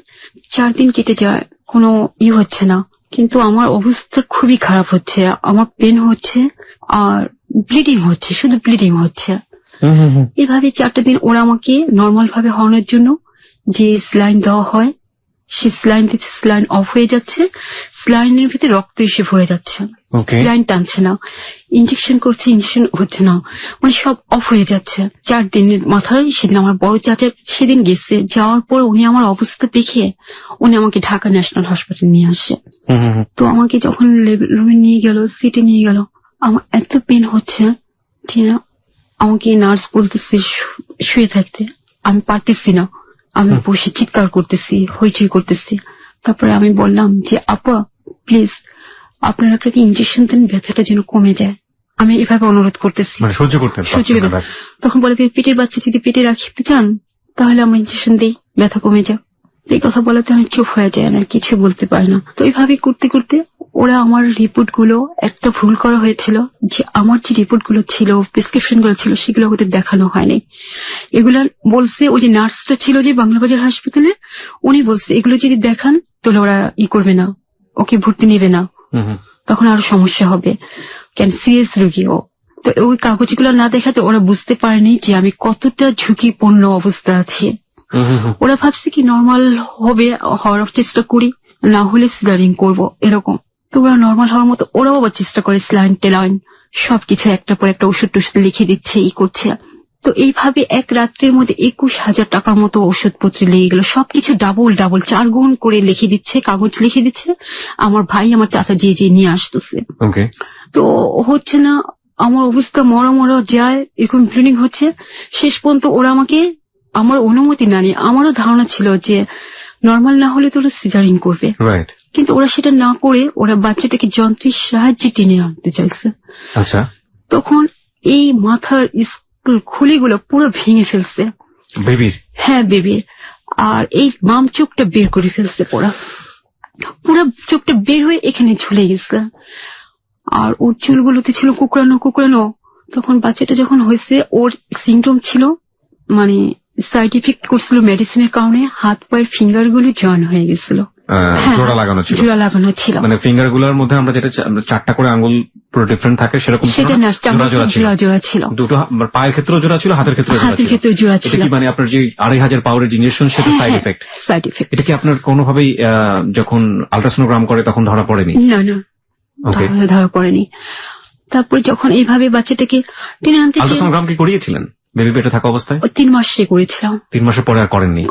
4 দিন কেটে যায়, কোনো হচ্ছে না। কিন্তু আমার অবস্থা খুবই খারাপ হচ্ছে, আমার পেন হচ্ছে আর ব্লিডিং হচ্ছে, শুধু ব্লিডিং হচ্ছে। এভাবে 4টা দিন ওরা আমাকে নর্মাল ভাবে হওয়ানোর জন্য যে স্লাইন দেওয়া হয়, সে স্লাইন দিচ্ছে, স্লাইন অফ হয়ে যাচ্ছে, স্লাইনের ভিতরে রক্ত এসে ভরে যাচ্ছে, স্লাইন টানছে না। ইঞ্জেকশন করছে, ইঞ্জেকশন হচ্ছে না, মানে সব অফ হয়ে যাচ্ছে। 4 দিনের মাথায় সেদিন আমার বড় চাচা সেদিন গেছে, যাওয়ার পর উনি আমার অবস্থা দেখে উনি আমাকে ঢাকা ন্যাশনাল হসপিটাল নিয়ে আসে। তো আমাকে যখন রুমে নিয়ে গেল, সিটে নিয়ে গেল, আমার এত পেন হচ্ছে যে আমাকে নার্স বলতেছে শুয়ে থাকতে, আমি পারতেছি না, আমি বসে চিৎকার করতেছি, হইচই করতেছি। তারপরে আমি বললাম যে আপা প্লিজ আপনারা একটা ইঞ্জেকশন দেন, ব্যথাটা যেন কমে যায়। আমি এভাবে অনুরোধ করতেছি, সহ্য করতে। তখন বলে পেটের বাচ্চা যদি পেটে রাখতে চান তাহলে আমরা ইঞ্জেকশন দিই, ব্যথা কমে যায়। এই কথা বলাতে আমি চুপ হয়ে যাই, আমি কিছু বলতে পারি না। তো এইভাবে করতে করতে ওরা আমার রিপোর্ট গুলো, একটা ভুল করা হয়েছিল যে আমার যে রিপোর্ট গুলো ছিল, প্রেসক্রিপশন গুলো ছিল, সেগুলো ওদের দেখানো হয়নি। এগুলা বলছে ওই যে নার্সটা ছিল যে বাংলাবাজার হাসপাতালে, উনি বলছে এগুলো যদি দেখান তাহলে ওরা করবে না, ওকে ভর্তি নেবে না, তখন আরো সমস্যা হবে, কেন সিরিয়াস রোগী ও। তো ওই কাগজগুলো না দেখাতে ওরা বুঝতে পারেনি যে আমি কতটা ঝুঁকিপূর্ণ অবস্থা আছি। ওরা ভাবছে কি নর্মাল হবে, হওয়ার চেষ্টা করি, না হলে সিজারিং করবো এরকম। তো ওরা নর্মাল হওয়ার মতো ওরাও আবার চেষ্টা করে, স্লাইন টেলাইন সবকিছু একটা পর একটা ওষুধ টষুধ লিখে দিচ্ছে, এই করছে। তো এইভাবে 1 রাত্রের মধ্যে 21,000 টাকার মতো ওষুধপত্র লেগে গেল, সবকিছু ডাবল 4 গুণ করে লিখে দিচ্ছে, কাগজ লিখে দিচ্ছে। আমার ভাই আমার চাচা যে নিয়ে আসতেছে, তো হচ্ছে না, আমার অবস্থা মরা যায়, এরকম ব্লিডিং হচ্ছে। শেষ পর্যন্ত ওরা আমাকে আমার অনুমতি না নিয়ে, আমারও ধারণা ছিল যে নর্মাল না হলে তো ওরা সিজারিং করবে, কিন্তু ওরা সেটা না করে ওরা বাচ্চাটাকে যন্ত্রের সাহায্যে টেনে আনতে চাইছে। আচ্ছা, তখন এই মাথার খুলিগুলো পুরো ভেঙে ফেলছে বেবির। হ্যাঁ বেবির, আর এই বাম চোখটা বের করে ফেলছে, পুরো চোখটা বের হয়ে এখানে ঝুলে গেছে। আর ওর চুলগুলোতে ছিল কুকড়ানো। তখন বাচ্চাটা যখন হয়েছে ওর সিমটম ছিল, মানে সাইড ইফেক্ট করছিল মেডিসিনের কারণে, হাত পায়ের ফিঙ্গার গুলো জয়েন হয়ে গেছিল, জোড়া লাগানো ছিল। মানে ফিঙ্গার গুলোর মধ্যে আমরা যেটা 4টা করে আঙ্গুল পুরো ডিফারেন্ট থাকে সেরকম, সেটা না, জোড়া ছিল। দুটো পায়ের ক্ষেত্রেও জোড়া ছিল, হাতের ক্ষেত্রেও জোড়া ছিল। কি মানে আপনার যে 2500 পাওয়ারের ইঞ্জেকশন, সেটা সাইড ইফেক্ট। এটা কি আপনার কোনোভাবেই যখন আল্ট্রাসোনোগ্রাম করে তখন ধরা পড়েনি? না, ধরা পড়েনি। তারপর যখন এইভাবে বাচ্চাটাকে টেনে আনতে, আল্ট্রাসোনোগ্রাম কি করিয়েছিলেন বেবি পেটে থাকা অবস্থায়? 3 মাসে করেছিলাম। 3 মাসের পরে আর করেননি?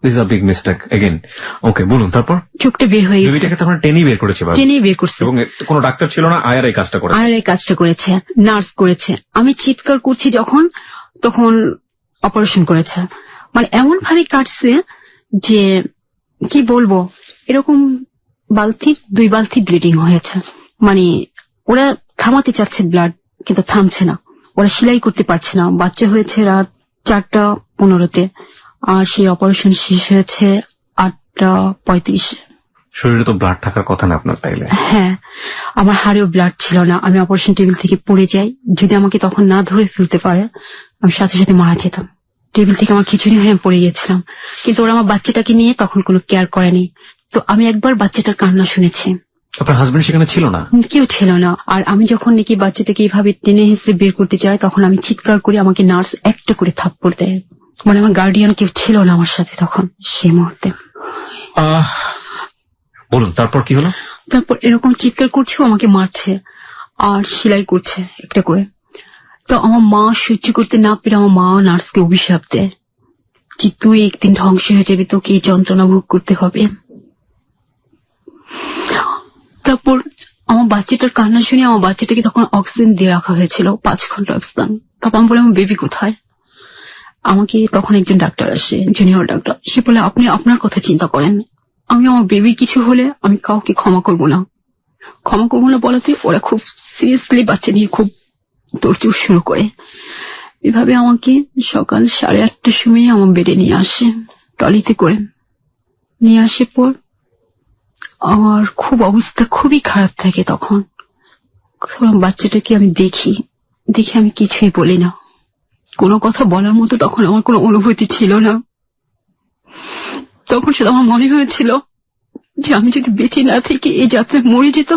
This is a big mistake again. Okay, বলুন তারপর। চোখটা বের হয়ে গেছে, বেবিটাকে তো আমরা টেনেই বের করেছে, এবং কোনো ডাক্তার ছিল না, আয়ার এই কাজটা করেছে, নার্স করেছে। আমি চিৎকার করছি যখন, তখন অপারেশন করেছে। মানে এমন ভাবে কাটছে যে কি বলবো, এরকম 2 বালতি ব্লিডিং হয়েছে। মানে ওরা থামাতে চাচ্ছে ব্লাড, কিন্তু থামছে না, ওরা সেলাই করতে পারছে না। বাচ্চা হয়েছে রাত 4:15-তে, আর সেই অপারেশন শেষ হয়েছে 8:35-এ। শরীরে তো ব্লাড থাকার কথা না আপনার, তাইলে? হ্যাঁ, আমার হাড়েও ব্লাড ছিল না। আমি অপারেশন টেবিল থেকে পড়ে যাই, যদি আমাকে তখন না ধরে ফেলতে পারে আমি সাথে সাথে মারা যেতাম। টেবিল থেকে আমার খিচুড়ি হয়ে পড়ে গেছিলাম, কিন্তু ওরা আমার বাচ্চাটাকে নিয়ে তখন কোনো কেয়ার করেনি। তো আমি একবার বাচ্চাটার কান্না শুনেছি, আপনার হাজবেন্ড সেখানে ছিল না? কেউ ছিল না। আর আমি যখন নাকি বাচ্চাটাকে এইভাবে টেনে হেসে বের করতে চাই, তখন আমি চিৎকার করে আমাকে নার্স একটা করে থাপ্পড় দেয়। মানে আমার গার্ডিয়ান কেউ ছিল না আমার সাথে তখন সেই মুহূর্তে। বলুন তারপর কি হলো? তারপর এরকম চিৎকার করছে, আমাকে মারছে আর সেলাই করছে একটা করে। তো আমার মা সহ্য করতে না পেরে আমার মা নার্সকে অভিশাপ দেয় যে তুই একদিন ধ্বংস হয়ে যাবে, তোকে এই যন্ত্রণা ভোগ করতে হবে। তারপর আমার বাচ্চাটার কান্না শুনে আমার বাচ্চাটাকে তখন অক্সিজেন দিয়ে রাখা হয়েছিল, 5 ঘন্টা অক্সিজেন। তারপর আমি বললাম আমার বেবি কোথায়? আমাকে তখন একজন ডাক্তার আসে, জুনিয়র ডাক্তার। সে বলে আপনি আপনার কথা চিন্তা করেন, আমি আমার বেবি কিছু হলে আমি কাউকে ক্ষমা করব না। ক্ষমা করবো না বলাতে ওরা খুব সিরিয়াসলি বাচ্চা নিয়ে খুব তোড়জোড় শুরু করে। এভাবে আমাকে সকাল 8:30টার সময় আমার বেডে নিয়ে আসে, ট্রলিতে করে নিয়ে আসে। পর আমার খুব অবস্থা খুবই খারাপ থাকে তখন। বাচ্চাটাকে আমি দেখি আমি কিছুই বলি না, কোনো কথা বলার মতো তখন আমার কোনো অনুভূতি ছিল না। তখন শুধু আমার মনে হয়েছিল যে আমি যদি বেঁচে না থেকে এই যাত্রায় মরে যেত,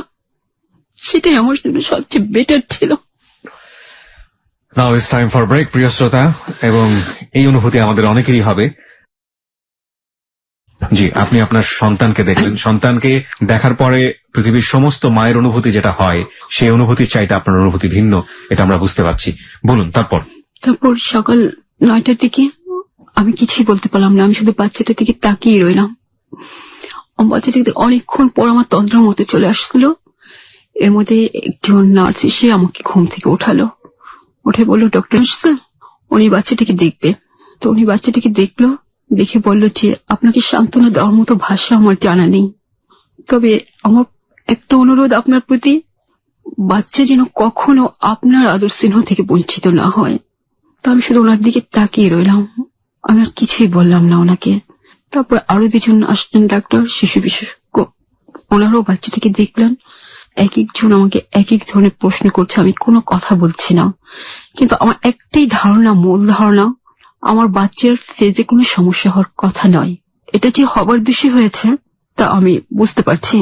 সেটাই আমার জন্য সবচেয়ে বেটার ছিল। Now it's time for break, প্রিয় শ্রোতা, এবং এই অনুভূতি আমাদের অনেকেরই হবে। জি, আপনি আপনার সন্তানকে দেখলেন, সন্তানকে দেখার পরে পৃথিবীর সমস্ত মায়ের অনুভূতি যেটা হয় সেই অনুভূতির চাইতে আপনার অনুভূতি ভিন্ন, এটা আমরা বুঝতে পারছি। বলুন তারপর। তারপর সকাল 9টার দিকে আমি কিছুই বলতে পারলাম না, আমি শুধু বাচ্চাটার দিকে তাকিয়ে রইলাম। বাচ্চাটাকে অনেকক্ষণ পর আমার তন্ত্রের মতো চলে আসছিল। এর মধ্যে একজন নার্স এসে আমাকে ঘুম থেকে উঠালো, উঠে বললো ডক্টর আসছে, উনি বাচ্চাটাকে দেখবে। তো উনি বাচ্চাটাকে দেখলো, দেখে বলল যে আপনাকে সান্ত্বনা দেওয়ার মতো ভাষা আমার জানা নেই, তবে আমার একটা অনুরোধ আপনার প্রতি, বাচ্চা যেন কখনো আপনার আদর স্নেহ থেকে বঞ্চিত না হয়। তো আমি শুধু ওনার দিকে তাকিয়ে রইলাম, আমি আর কিছুই বললাম না ওনাকে। তারপর আরো 2জন আসলেন ডাক্তার, শিশু বিশেষজ্ঞ, ওনারাও বাচ্চাটাকে দেখলেন। এক একজন আমাকে এক এক ধরনের প্রশ্ন করছে, আমি কোনো কথা বলছি না, কিন্তু আমার একটাই ধারণা, মূল ধারণা, আমার বাচ্চার ফেজে কোনো সমস্যা হওয়ার কথা নয়। এটা যে হবার দোষী হয়েছে তা আমি বুঝতে পারছি।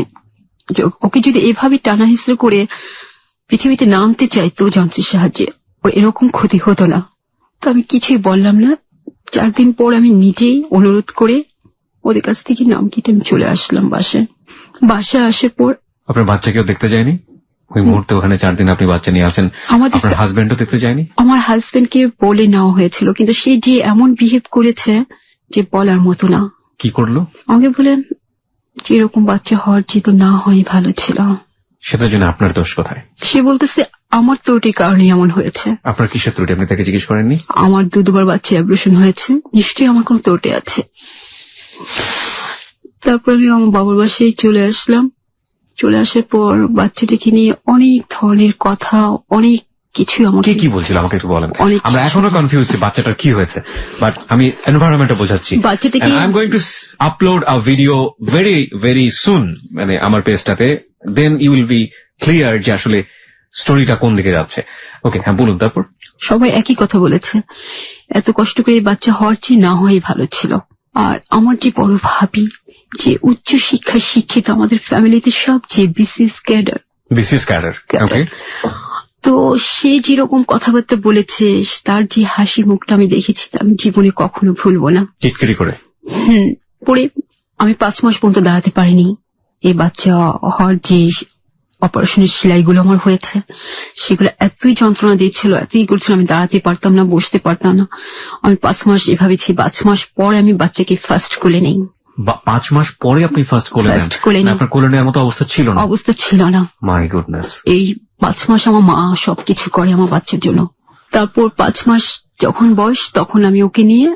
ওকে যদি এভাবে টানা হিসেবে করে পৃথিবীতে নামতে চাইতো যন্ত্রের সাহায্যে, ওর এরকম ক্ষতি হতো না। তো আমি কিছুই বললাম না। 4 দিন পর আমি নিজেই অনুরোধ করে ওদের কাছ থেকে নাম কেটে আমি চলে আসলাম বাসায় আসার পর। আপনার বাচ্চাকেও দেখতে যায়নি ওই মুহূর্তে? ওখানে 4 দিন আপনি বাচ্চা নিয়ে আছেন, আপনার হাজবেন্ডও দেখতে যায়নি? আমার হাজবেন্ডকে বলে নেওয়া হয়েছিল, কিন্তু সে যে এমন বিহেভ করেছে যে বলার মতো না। কি করলো? আমাকে বলেন যে এরকম বাচ্চা হওয়ার যেহেতু না হয় ভালো ছিল। সেটার জন্য আপনার দোষ কোথায়? সে বলতেছে আমার ত্রুটির কারণে এমন হয়েছে। আপনার কিসের ত্রুটি? আপনি তাকে জিজ্ঞেস করেননি? আমার 2 বার বাচ্চা অ্যাবর্শন হয়েছে, নিশ্চয়ই আমার কোনো ত্রুটি আছে। তারপর আমি আমার বাবার বাসায় চলে আসলাম। চলে আসার পর বাচ্চাটাকে নিয়ে অনেক ধরনের কথা, অনেক কিছু আমাকে কি বলছিল আমাকে একটু বলেন। আমরা এখনো কনফিউজ, বাচ্চাটার কি হয়েছে, বাট আমি এনভায়রনমেন্টটা বোঝাচ্ছি। বাচ্চাটাকে I am going to upload a video very very soon, মানে আমার পেজটাতে, then you will be clear যে আসলে স্টোরিটা কোন দিকে যাচ্ছে। ওকে, হ্যাঁ বলুন তারপর। সবাই একই কথা বলেছে, এত কষ্ট করে এই বাচ্চা হওয়ার চেয়ে না হয়ে ভালো ছিল। আর আমার যে বড় ভাবি, যে উচ্চ শিক্ষায় শিক্ষিত, আমাদের ফ্যামিলিতে সবচেয়ে বিসিএস ক্যাডার, ওকে, তো সে যেরকম কথাবার্তা বলেছে, তার যে হাসি মুখটা আমি দেখেছি, আমি জীবনে কখনো ভুলবো না। চিৎকারি করে পরে আমি 5 মাস পর্যন্ত দাঁড়াতে পারিনি। এই বাচ্চা হওয়ার যে অপারেশনের সেলাইগুলো আমার হয়েছে, সেগুলো এতই যন্ত্রণা দিচ্ছিল, এতই করছিল, আমি দাঁড়াতে পারতাম না, বসতে পারতাম না। আমি 5 মাস এভাবে ছি। 5 মাস পরে আমি বাচ্চাকে ফার্স্ট কোলে নেই। 5 মাস পরে আপনি ফার্স্ট কোলে নেন? আপনার কোলে নেওয়ার মতো অবস্থা ছিল না? অবস্থা ছিল না। My goodness. এই 5 মাস আমার মা সবকিছু করে আমার বাচ্চার জন্য। তারপর 5 মাস যখন বয়স, তখন আমি ওকে নিয়ে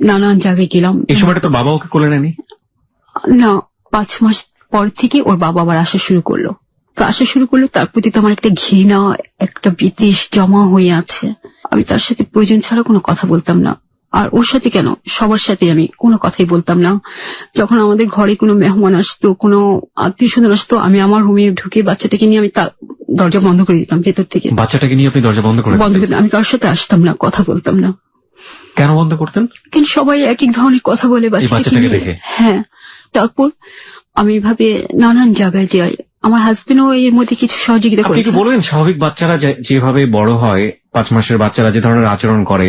নানান জায়গায় গেলাম। এই সময়টা তো বাবা ওকে কোলে নেয়নি? না, 5 মাস পর থেকে ওর বাবা আবার আসা শুরু করলো। তার প্রতি তো আমার একটা ঘৃণা, একটা বিদ্বেষ জমা হয়ে আছে। আমি তার সাথে প্রয়োজন ছাড়া কোনো কথা বলতাম না। আর ওর সাথে কেন, সবার সাথে আমি কোনো কথাই বলতাম না। যখন আমাদের ঘরে কোনো মেহমান আসতো, কোনো আত্মীয় স্বজন আসতো, আমি আমার রুমে ঢুকে বাচ্চাটাকে নিয়ে আমি তার দরজা বন্ধ করে দিতাম ভেতর থেকে। বাচ্চাটাকে নিয়ে আপনি দরজা বন্ধ করে দিতেন? আমি কারোর সাথে আসতাম না, কথা বলতাম না। কেন বন্ধ করতেন? কেন সবাই এক এক ধরনের কথা বলে বাচ্চাটাকে দেখে। হ্যাঁ, তারপর আমি এভাবে নানান জায়গায় যাই, আমার হাজবেন্ডও এর মধ্যে কিছু সহযোগিতা আপনি করেছে। একটু বলবেন, স্বাভাবিক বাচ্চারা যেভাবে বড় হয়, 5 মাসের বাচ্চারা যে ধরনের আচরণ করে,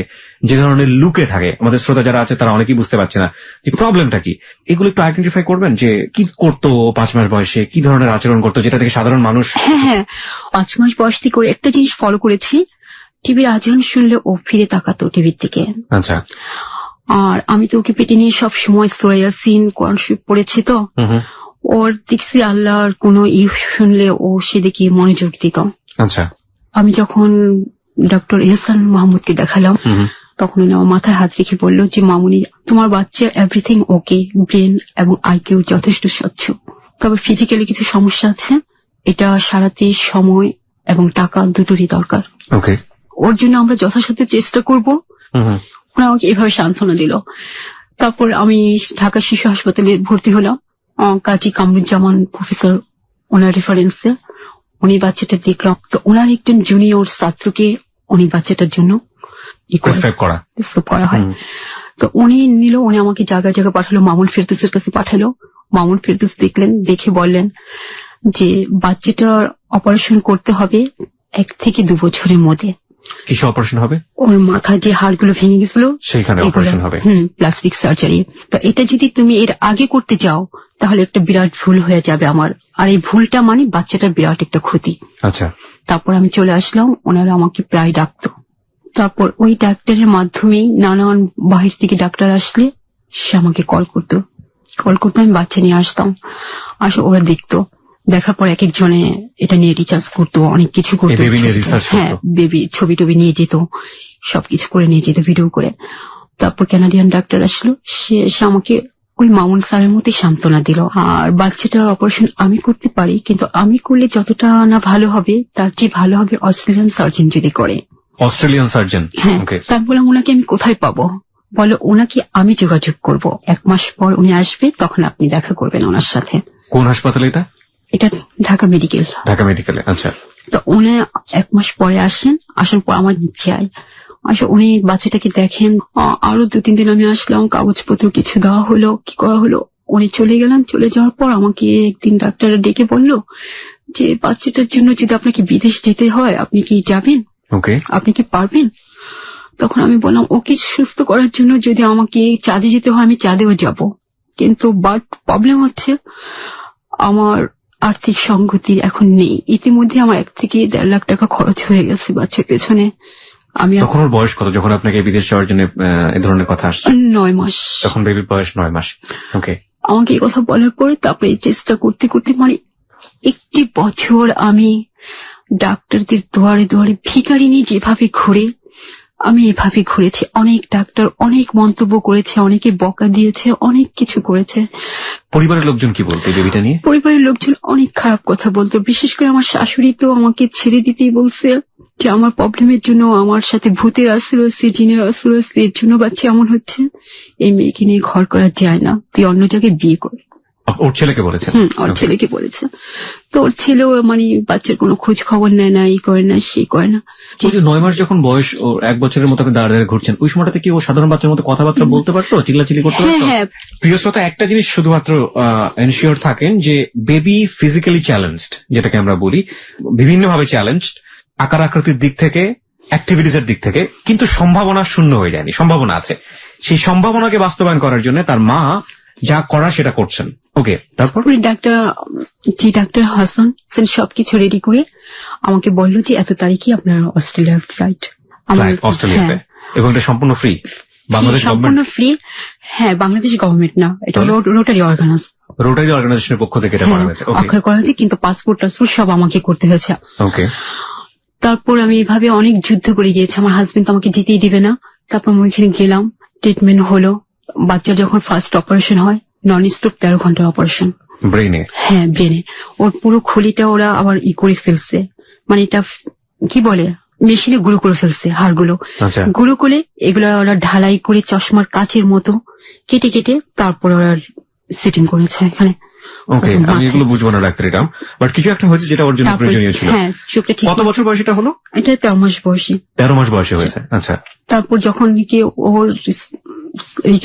যে ধরনের লুকে থাকে, আমাদের শ্রোতা যারা আছে তারা অনেকেই বুঝতে পারছে না যে প্রবলেমটা কি, এগুলো একটু আইডেন্টিফাই করবেন যে কি করতো 5 মাস বয়সে, কি ধরনের আচরণ করতো, যেটা থেকে সাধারণ মানুষ। হ্যাঁ, 5 মাস বয়স থেকে ওর একটা জিনিস ফলো করেছি, টিভির আচরণ শুনলে ও ফিরে তাকাতো টিভির দিকে। আচ্ছা। আর আমি তো ওকে পেটে নিয়ে সব সময় সূরা ইয়াসিন, কোরআন শরীফ পড়েছি, তো ওর দেখছি আল্লাহর কোনো শুনলে ও সেদিকে মনোযোগ দিত। আচ্ছা। আমি যখন ডক্টর এহসান মাহমুদকে দেখালাম, তখন উনি আমার মাথায় হাত রেখে বলল যে মামুনি, তোমার বাচ্চা এভরিথিং ওকে, ব্রেন এবং আইকিউ যথেষ্ট স্বচ্ছ, তবে ফিজিক্যালি কিছু সমস্যা আছে, এটা সারাতে সময় এবং টাকা দুটোরই দরকার। ওকে। ওর জন্য আমরা যথাসাধ্য চেষ্টা করব। ওরা আমাকে এভাবে সান্ত্বনা দিল। তারপর আমি ঢাকা শিশু হাসপাতালে ভর্তি হলাম, কাজী কামরুজ্জামান প্রফেসর, ওনার রেফারেন্সে। উনি বাচ্চাটা দেখলাম, তো ওনার একজন জুনিয়র ছাত্রকে উনি বাচ্চাটার জন্য প্রেসক্রাইব করা হয়। তো উনি নিল, উনি আমাকে জায়গায় জায়গায় পাঠালো, মামুন ফেরদৌসের কাছে পাঠালো। মামুন ফেরদৌস দেখলেন, দেখে বললেন যে বাচ্চাটার অপারেশন করতে হবে 1 থেকে 2 বছরের মধ্যে। কিসে অপারেশন হবে? ওর মাথায় যে হাড়গুলো ভেঙে গেছিল সেখানে অপারেশন হবে। Plastic surgery. তো এটা যদি তুমি এর আগে করতে যাও তাহলে একটা বিরাট ভুল হয়ে যাবে আমার, আর এই ভুলটা মানে বাচ্চাটার বিরাট একটা ক্ষতি। আচ্ছা। তারপর আমি চলে আসলাম, ওনারা আমাকে প্রায় ডাকতো। তারপর ওই ডাক্তারের মাধ্যমেই নানান বাহির থেকে ডাক্তার আসলে সে আমাকে কল করতো, আমি বাচ্চা নিয়ে আসতাম, ওরা দেখতো, দেখার পর এক একজনে এটা নিয়ে রিসার্চ করতো, অনেক কিছু করতো। হ্যাঁ, বেবি ছবি টবি নিয়ে যেত, সবকিছু করে নিয়ে যেত ভিডিও করে। তারপর কানাডিয়ান ডাক্তার আসলো, সে আমাকে ওই মামুন স্যারের মধ্যে সান্ত্বনা দিল। আর বাচ্চাটার অপারেশন আমি করতে পারি, কিন্তু আমি করলে যতটা না ভালো হবে তার চেয়ে ভালো হবে অস্ট্রেলিয়ান সার্জন যদি করে। Australian surgeon? হ্যাঁ। তার বললাম ওনাকে আমি কোথায় পাবো? বলো ওনাকে আমি যোগাযোগ করব, 1 মাস পর উনি আসবে, তখন আপনি দেখা করবেন ওনার সাথে। কোন হাসপাতালে এটা? এটা ঢাকা মেডিকেল। ঢাকা মেডিকেলে। আচ্ছা। তো উনি 1 মাস পরে আসার পর আমার চাই উনি বাচ্চাটাকে দেখেন। আরো 2-3 দিন আমি আসলাম, কাগজপত্র কিছু দেওয়া হলো, কি করা হলো, উনি চলে গেলেন। চলে যাওয়ার পর আমাকে একদিন ডাক্তার ডেকে বলল যে বাচ্চাটার জন্য যদি আপনাকে বিদেশ যেতে হয় আপনি কি যাবেন? ওকে। আপনি কি পারবেন? তখন আমি বললাম ওকে সুস্থ করার জন্য যদি আমাকে চাঁদে যেতে হয় আমি চাঁদেও যাব, কিন্তু বাট প্রবলেম হচ্ছে আমার আর্থিক সংগতি এখন নেই। ইতিমধ্যে আমার 1 থেকে 1.5 লাখ টাকা খরচ হয়ে গেছে বাচ্চার পেছনে। আমি তখন ওর বয়স কত যখন আপনাকে বিদেশ যাওয়ার জন্য এই ধরনের কথা আসছে? 9 মাস। তখন বেবির বয়স 9 মাস। ওকে। আমাকে এই কথা বলার পরে তারপরে চেষ্টা করতে করতে মানে 1 বছর আমি ডাক্তারদের দুয়ারে দুয়ারে ভিখারিনী যেভাবে ঘুরে আমি এভাবে ঘুরেছি। অনেক ডাক্তার অনেক মন্তব্য করেছে, অনেকে বকা দিয়েছে, অনেক কিছু করেছে। পরিবারের লোকজন কি বলতো বেবিটা নিয়ে? পরিবারের লোকজন অনেক খারাপ কথা বলতো, বিশেষ করে আমার শাশুড়ি তো আমাকে ছেড়ে দিতেই বলছে যে আমার প্রবলেমের জন্য আমার সাথে ভূতের আসর আছে, জিনের আসর আছে, এর জন্য বাচ্চা এমন হচ্ছে, এই মেয়েকে নিয়ে ঘর করা যায় না, তুই অন্য জায়গায় বিয়ে কর। ওর ছেলেকে বলেছে? ওর ছেলেকে বলেছে। তো ওর ছেলেও মানে বাচ্চার কোনো খোঁজ খবর নেয় না, এই করে না সেই করে না। 9 মাস যখন বয়স, ও 1 বছরের মতো দাঁড়িয়ে দাঁড়িয়ে ঘুরছেন, ওই সময়টাতে কি ও সাধারণ বাচ্চার মতো কথাবার্তা বলতে পারতো, চিল্লাচিল্লি করতে পারতো? হ্যাঁ। প্রিয় শ্রোতা, একটা জিনিস শুধুমাত্র এনশিওর থাকেন যে বেবি ফিজিক্যালি চ্যালেঞ্জড, যেটাকে আমরা বলি, বিভিন্নভাবে চ্যালেঞ্জড, আকার আকৃতির দিক থেকে, অ্যাক্টিভিটিস এর দিক থেকে, কিন্তু সম্ভাবনা শূন্য হয়ে যায়নি, সম্ভাবনা আছে। সেই সম্ভাবনাকে বাস্তবায়ন করার জন্য তার মা যা করা সেটা করছেন। ওকে। তারপর ডাক্তার হাসান সবকিছু রেডি করে আমাকে বললো যে এত তারিখে আপনার অস্ট্রেলিয়ার ফ্লাইট। অস্ট্রেলিয়াতে? এবং এটা সম্পূর্ণ ফ্রি? বাংলাদেশ সম্পূর্ণ ফ্রি? হ্যাঁ, বাংলাদেশ গভর্নমেন্ট না, এটা রোটারি অর্গানাইজেশনের পক্ষ থেকে এটা করা হয়েছে। করা হয়েছে, কিন্তু পাসপোর্ট সব আমাকে করতে হয়েছে। ওকে। তারপর আমি এভাবে অনেক যুদ্ধ করে গিয়েছি, আমার হাজবেন্ড তো আমাকে যেতেই দিবে না। তারপর আমি ওইখানে গেলাম, ট্রিটমেন্ট হলো। বাচ্চার যখন ফার্স্ট অপারেশন হয়, নন স্টপ 13 ঘন্টার অপারেশন ব্রেনে। হ্যাঁ, ব্রেনে। ওর পুরো খুলিটা ওরা আবার করে ফেলছে, মানে এটা কি বলে মেশিনে গুঁড়ো করে ফেলছে, হাড়গুলো গুঁড়ো করে এগুলো ওরা ঢালাই করে চশমার কাচের মতো কেটে কেটে তারপর ওরা সেটিং করেছে এখানে। ওকে, আমি এগুলো বুঝবো না ডাক্তার, এটা বাট কিছু একটা হয়েছে যেটা ওর জন্য প্রয়োজনীয় ছিল। হ্যাঁ, চোখটা ঠিক। কত বছর বয়সে এটা হলো? এটা 13 মাস বয়সে। 13 মাস বয়সে হয়েছে। আচ্ছা। তারপর যখন ওর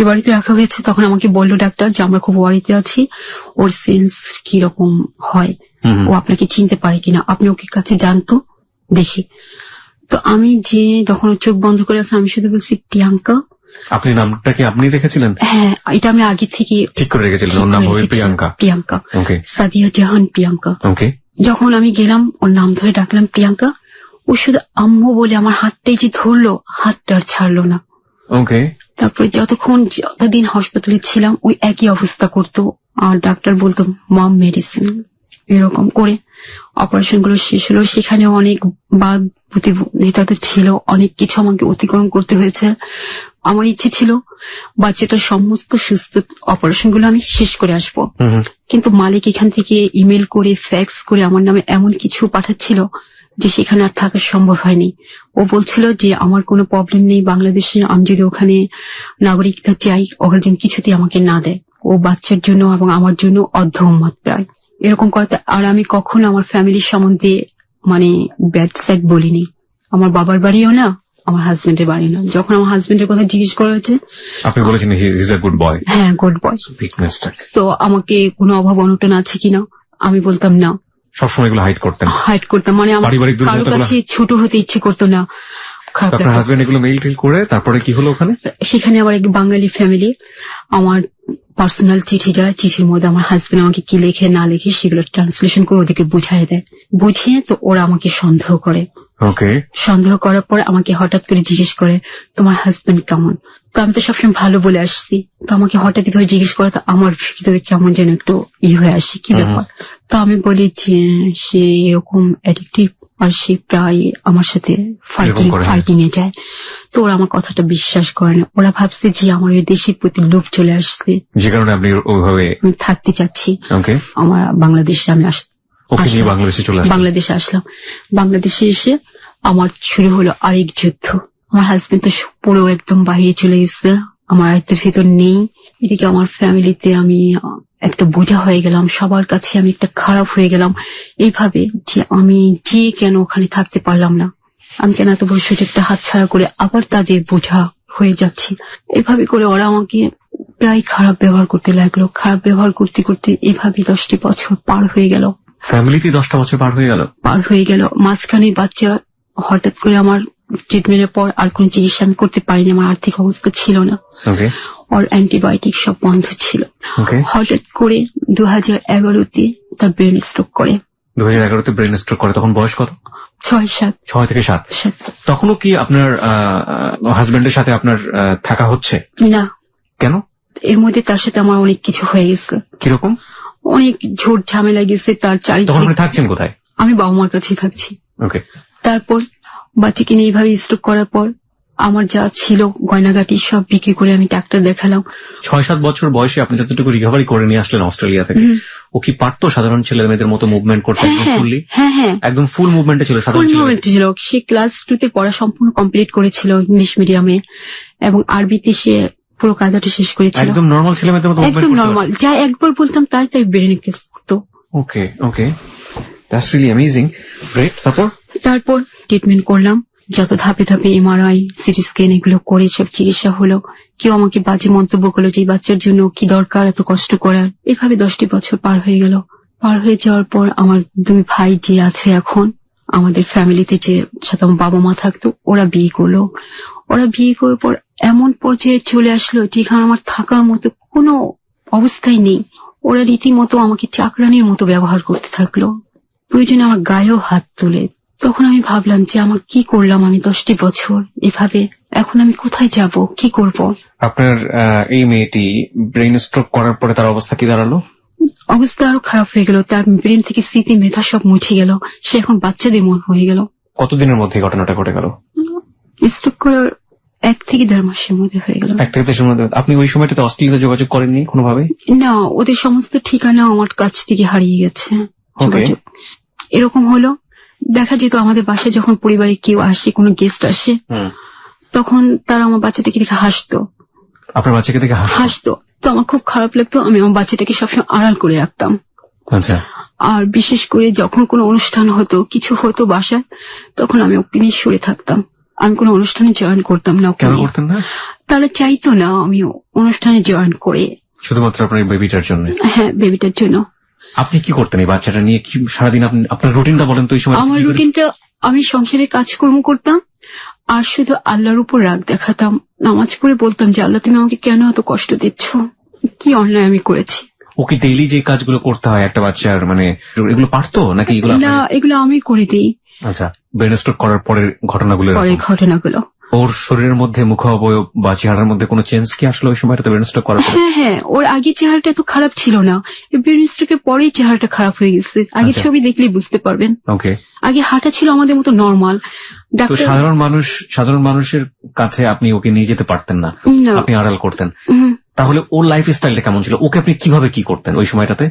বাড়িতে রাখা হয়েছে তখন আমাকে বললো ডাক্তার যে আমরা খুব ওয়ারিতে আছি, ওর সেন্স কিরকম হয়। ও আপনাকে চিনতে পারে কিনা, আপনি ওকে কাছে জানতো দেখি। তো আমি যে তখন চোখ বন্ধ করে আছে, আমি শুধু বলছি প্রিয়াঙ্কা। আপনি নামটা কি আপনি রেখেছিলেন? হ্যাঁ, এটা আমি আগে থেকে ঠিক করে রেখেছিলেন, ওর নাম হবে প্রিয়াঙ্কা। প্রিয়াঙ্কা, ওকে, সাদিয়া জাহান প্রিয়াঙ্কা। ওকে। যখন আমি গেলাম, ওর নাম ধরে ডাকলাম প্রিয়াঙ্কা, ও শুধু আম্মু বলে আমার হাতটাই যে ধরলো, হাতটা আর ছাড়লো না। ওকে। তারপরে যতদিন হসপিটালে ছিলাম ওই একই অবস্থা করতো, আর ডাক্তার বলতো মম মেডিসিন, এরকম করে অপারেশন গুলো শেষ হলো। সেখানে অনেক বাদ প্রতিবন্ধিতা ছিল, অনেক কিছু আমাকে অতিক্রম করতে হয়েছে। আমার ইচ্ছে ছিল বাচ্চাটার সমস্ত সুস্থ অপারেশন গুলো আমি শেষ করে আসবো, কিন্তু মালিক এখান থেকে ইমেল করে ফ্যাক্স করে আমার নামে এমন কিছু পাঠাচ্ছিল যে সেখানে আর থাকা সম্ভব হয়নি। ও বলছিল যে আমার কোনো প্রবলেম নেই বাংলাদেশে, আমি যদি ওখানে নাগরিকতা চাই ওখানে যেন কিছুতেই আমাকে না দেয়। ও বাচ্চার জন্য এবং আমার জন্য অর্ধমত প্রায় এরকম করতে। আর আমি কখনো আমার ফ্যামিলির সম্বন্ধে মানে ব্যাড সাইড বলিনি, আমার বাবার বাড়িও না, আমার হাজবেন্ডের বাড়ি না। যখন আমার হাজবেন্ডের কথা জিজ্ঞেস করা হয়েছে, আপনি বলেছেন he is a good boy. হ্যাঁ, গুড বয়। তো আমাকে কোনো অভাব অনটন আছে কিনা আমি বলতাম না, সবসময় এগুলো হাইড করতাম। মানে আমার কারো কাছে ছোট হতে ইচ্ছে করতো না। আপনার হাজবেন্ড এগুলো মেইল টেল করে তারপরে কি হলো ওখানে? সেখানে আবার এক বাঙালি ফ্যামিলি আমার পার্সোনাল চিঠি যায়, চিঠির মধ্যে আমার হাজবেন্ড আমাকে কি লেখে না লেখে সেগুলো ট্রান্সলেশন করে ওদেরকে বুঝাই দেয়। বুঝিয়ে তো ওরা আমাকে সন্দেহ করে। ওকে। সন্দেহ করার পর আমাকে হঠাৎ করে জিজ্ঞেস করে তোমার হাজবেন্ড কেমন। তো আমি তো সবসময় ভালো বলে আসছি, তো আমাকে হঠাৎ করে জিজ্ঞেস করে তো আমার ভিতরে কেমন যেন একটু হয়ে আসে, কি ব্যাপার। তো আমি বলি যে সে এরকম অ্যাডিকটিভ, আর সে প্রায় আমার সাথে ফাইটিং এ যায়। তো ওরা আমার কথাটা বিশ্বাস করে না, ওরা ভাবছে যে আমার ওই দেশের প্রতি লোভ চলে আসছে, যে কারণে আপনি ওইভাবে আমি থাকতে চাচ্ছি। আমার বাংলাদেশে আমি বাংলাদেশে আসলাম। বাংলাদেশে এসে আমার শুরু হলো আরেক যুদ্ধ। আমার হাজবেন্ড তো পুরো একদম বাইরে চলে গেছে, আমার আয়ত্তের ভেতর নেই। এদিকে আমার ফ্যামিলিতে আমি একটা বোঝা হয়ে গেলাম, সবার কাছে আমি একটা খারাপ হয়ে গেলাম, এইভাবে যে আমি যে কেন ওখানে থাকতে পারলাম না, আমি কেন এত বড় সুযোগটা হাতছাড়া করে আবার তাদের বোঝা হয়ে যাচ্ছি। এভাবে করে ওরা আমাকে প্রায় খারাপ ব্যবহার করতে লাগলো। খারাপ ব্যবহার করতে করতে এভাবে 10টি বছর পার হয়ে গেল। ফ্যামিলিতে 10টা বছর পার হয়ে গেল। মাঝখানে বাচ্চা হঠাৎ করে আমার ট্রিটমেন্টের পর আর কোন চিকিৎসা আমি করতে পারিনি, আমার আর্থিক অবস্থা ছিল না, ওর অ্যান্টিবায়োটিক সব বন্ধ ছিল। হঠাৎ করে 2011-তে তার ব্রেন স্ট্রোক করে। 2011-তে ব্রেন স্ট্রোক করে, তখন বয়স কত? 6 থেকে 7। তখনও কি আপনার হাজবেন্ডের সাথে আপনার থাকা হচ্ছে না? কেন? এর মধ্যে তার সাথে আমার অনেক কিছু হয়ে গেছে। কিরকম? অনেক ঝোট ঝামেলা গেছে তার চারিদিকে। তখন আপনি থাকছেন কোথায়? আমি বাবা মার কাছেই থাকছি। ওকে। তারপর বাচ্চাকে নিয়ে এইভাবে স্ট্রোক করার পর আমার যা ছিল গয়নাগাটি সব বিক্রি করে আমি ডাক্তার দেখালাম। 6-7 বছর বয়সে আপনি যতটুকু রিকভারি করে নিয়ে আসলেন অস্ট্রেলিয়া থেকে, ও কি পারতো সাধারণ ছেলে মেয়েদের মতো মুভমেন্ট করতে? হ্যাঁ, একদম ফুল মুভমেন্টে ছিল, সাধারণ ছিল। সে ক্লাস 2-তে পড়া সম্পূর্ণ কমপ্লিট করেছিল ইংলিশ মিডিয়ামে, এবং আরবিতে সে পুরো কায়দাটা শেষ করেছিল। একদম নর্মাল ছেলে মেয়েদের মতো, একদম নর্মাল, যা একবার বলতাম তাই ব্রেনে কেস করতো। ওকে, দ্যাটস রিয়েলি অ্যামেজিং। গ্রেট। তারপর ট্রিটমেন্ট করলাম, যত ধাপে ধাপে এমআরআই, সিটি স্ক্যান এগুলো করে সব চিকিৎসা হলো। কেউ আমাকে বাজে মন্তব্য করলো যে বাচ্চার জন্য কি দরকার এত কষ্ট করার। এভাবে 10টি বছর পার হয়ে গেল। পার হয়ে যাওয়ার পর আমার 2 ভাই যে আছে এখন আমাদের ফ্যামিলিতে, যে সাথে আমার বাবা মা থাকতো, ওরা বিয়ে করলো। ওরা বিয়ে করার পর এমন পর্যায়ে চলে আসলো যেখানে আমার থাকার মতো কোনো অবস্থাই নেই। ওরা রীতিমতো আমাকে চাকরানির মতো ব্যবহার করতে থাকলো, প্রয়োজনে আমার গায়েও হাত তুলে। তখন আমি ভাবলাম যে আমার কি করলাম আমি 10টি বছর এভাবে, এখন আমি কোথায় যাব, কি করব। আপনার এই মেয়েটি ব্রেন স্ট্রোক করার পরে তার অবস্থা কি দাঁড়ালো? অবস্থা আরো খারাপ হয়ে গেল, তার ব্রেন থেকে স্মৃতি মেধা সব মুছে গেল, সে এখন বাচ্চাদের মন হয়ে গেল। কতদিনের মধ্যে ঘটনাটা ঘটে গেল? স্ট্রোক করার 1 থেকে 1.5 মাসের মধ্যে হয়ে গেল। 1 থেকে 1.5 মাসের মধ্যে। আপনি ওই সময়টাতে অস্ট্রেলিয়াতে যোগাযোগ করেননি কোনোভাবে? না, ওদের সমস্ত ঠিকানা আমার কাছ থেকে হারিয়ে গেছে। এরকম হলো, দেখা যেত আমাদের বাসায় যখন পরিবারে কেউ আসে, কোনো গেস্ট আসে, তখন তারা আমার বাচ্চাটাকে দেখে হাসতো। আপনার বাচ্চাকে দেখে হাসতো? তো আমার খুব খারাপ লাগতো, আমি আমার বাচ্চাটাকে সবসময় আড়াল করে রাখতাম। আচ্ছা। আর বিশেষ করে যখন কোনো অনুষ্ঠান হতো, কিছু হতো বাসায়, তখন আমি ওকে নিয়ে সরে থাকতাম। আমি কোনো অনুষ্ঠানে জয়েন করতাম না। কেন করতেন না? তারা চাইতো না আমি অনুষ্ঠানে জয়েন করে। শুধুমাত্র আপনার বেবিটার জন্য? হ্যাঁ, বেবিটার জন্য। আপনি কি করতেন এই বাচ্চাটা নিয়ে? কি সারাদিন আপনার রুটিনটা বলেন তো এই সময়? আমার রুটিনটা, আমি সংসারের কাজকর্ম করতাম আর শুধু আল্লাহর উপর রাগ দেখাতাম। নামাজ পড়ে বলতাম যে আল্লাহ তুমি আমাকে কেন এত কষ্ট দিচ্ছ, কি অন্যায় আমি করেছি। ওকে ডেইলি যে কাজগুলো করতে হয় একটা বাচ্চার, মানে এগুলো পারতো নাকি? এগুলো না, এগুলো আমি করে দিই। আচ্ছা, ব্রেন স্ট্রোক করার পরের ঘটনাগুলো? ওর শরীরের মধ্যে মুখ অবয়ব বা চেহারার মধ্যে কোনো চেঞ্জ কি আসলে ওই সময়টাতে ব্রেন স্ট্রোক করার পরে? হ্যাঁ, ওর আগে চেহারাটা এত খারাপ ছিল না, ব্রেন স্ট্রোকের পরেই চেহারাটা খারাপ হয়ে গেছে। আগে ছবি দেখলেই বুঝতে পারবেন। ওকে। আগে হাঁটা ছিল আমাদের মতো নর্মাল। তো সাধারণ মানুষের কাছে আপনি ওকে নিয়ে যেতে পারতেন না, আপনি আড়াল করতেন। তাহলে ওর লাইফ স্টাইলটা কেমন ছিল? ওকে আপনি কিভাবে কি করতেন ওই সময়টাতে?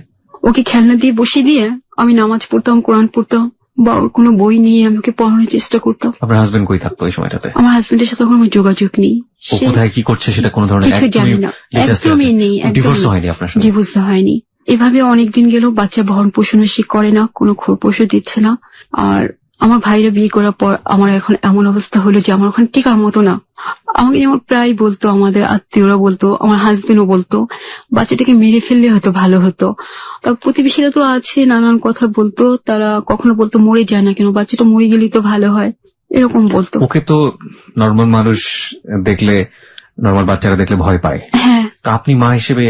ওকে খেলনা দিয়ে বসিয়ে দিয়ে আমি নামাজ পড়তাম, কোরআন পড়তাম, বা ওর কোনো বই নিয়ে আমাকে পড়ানোর চেষ্টা করতাম। আপনার হাজবেন্ড কই থাকতো ওই সময়টাতে? আমার হাজবেন্ডের সাথে কোনো যোগাযোগ নেই। ও কোথায় কি করছে সেটা কোনো ধরনের কিছু জানি না, একদমই নেই। ডিভোর্স হয়নি আপনার সাথে? ডিভোর্স হয়নি। এভাবে অনেকদিন গেল, বাচ্চা ভরণ পোষণও সে করে না, কোনো খোরপোষও দিচ্ছে না। আর আমার ভাইরা বিয়ে করার পর আমার এখন এমন অবস্থা হলো যে আমার ওখানে টিকার মতো না। আমাকে যেমন প্রায় বলতো, আমাদের আত্মীয়রা বলতো, আমার হাজবেন্ডও বলতো বাচ্চাটাকে মেরে ফেললে হয়তো ভালো হতো। তার প্রতিবেশীরা তো আছে, নানান কথা বলতো। তারা কখনো বলতো মরে যায় না কেন, বাচ্চাটা মরে গেলেই তো ভালো হয়, এরকম বলতো। ওকে তো নর্মাল মানুষ দেখলে, নর্মাল বাচ্চারা দেখলে ভয় পায়। হ্যাঁ। তো আপনি মা হিসেবে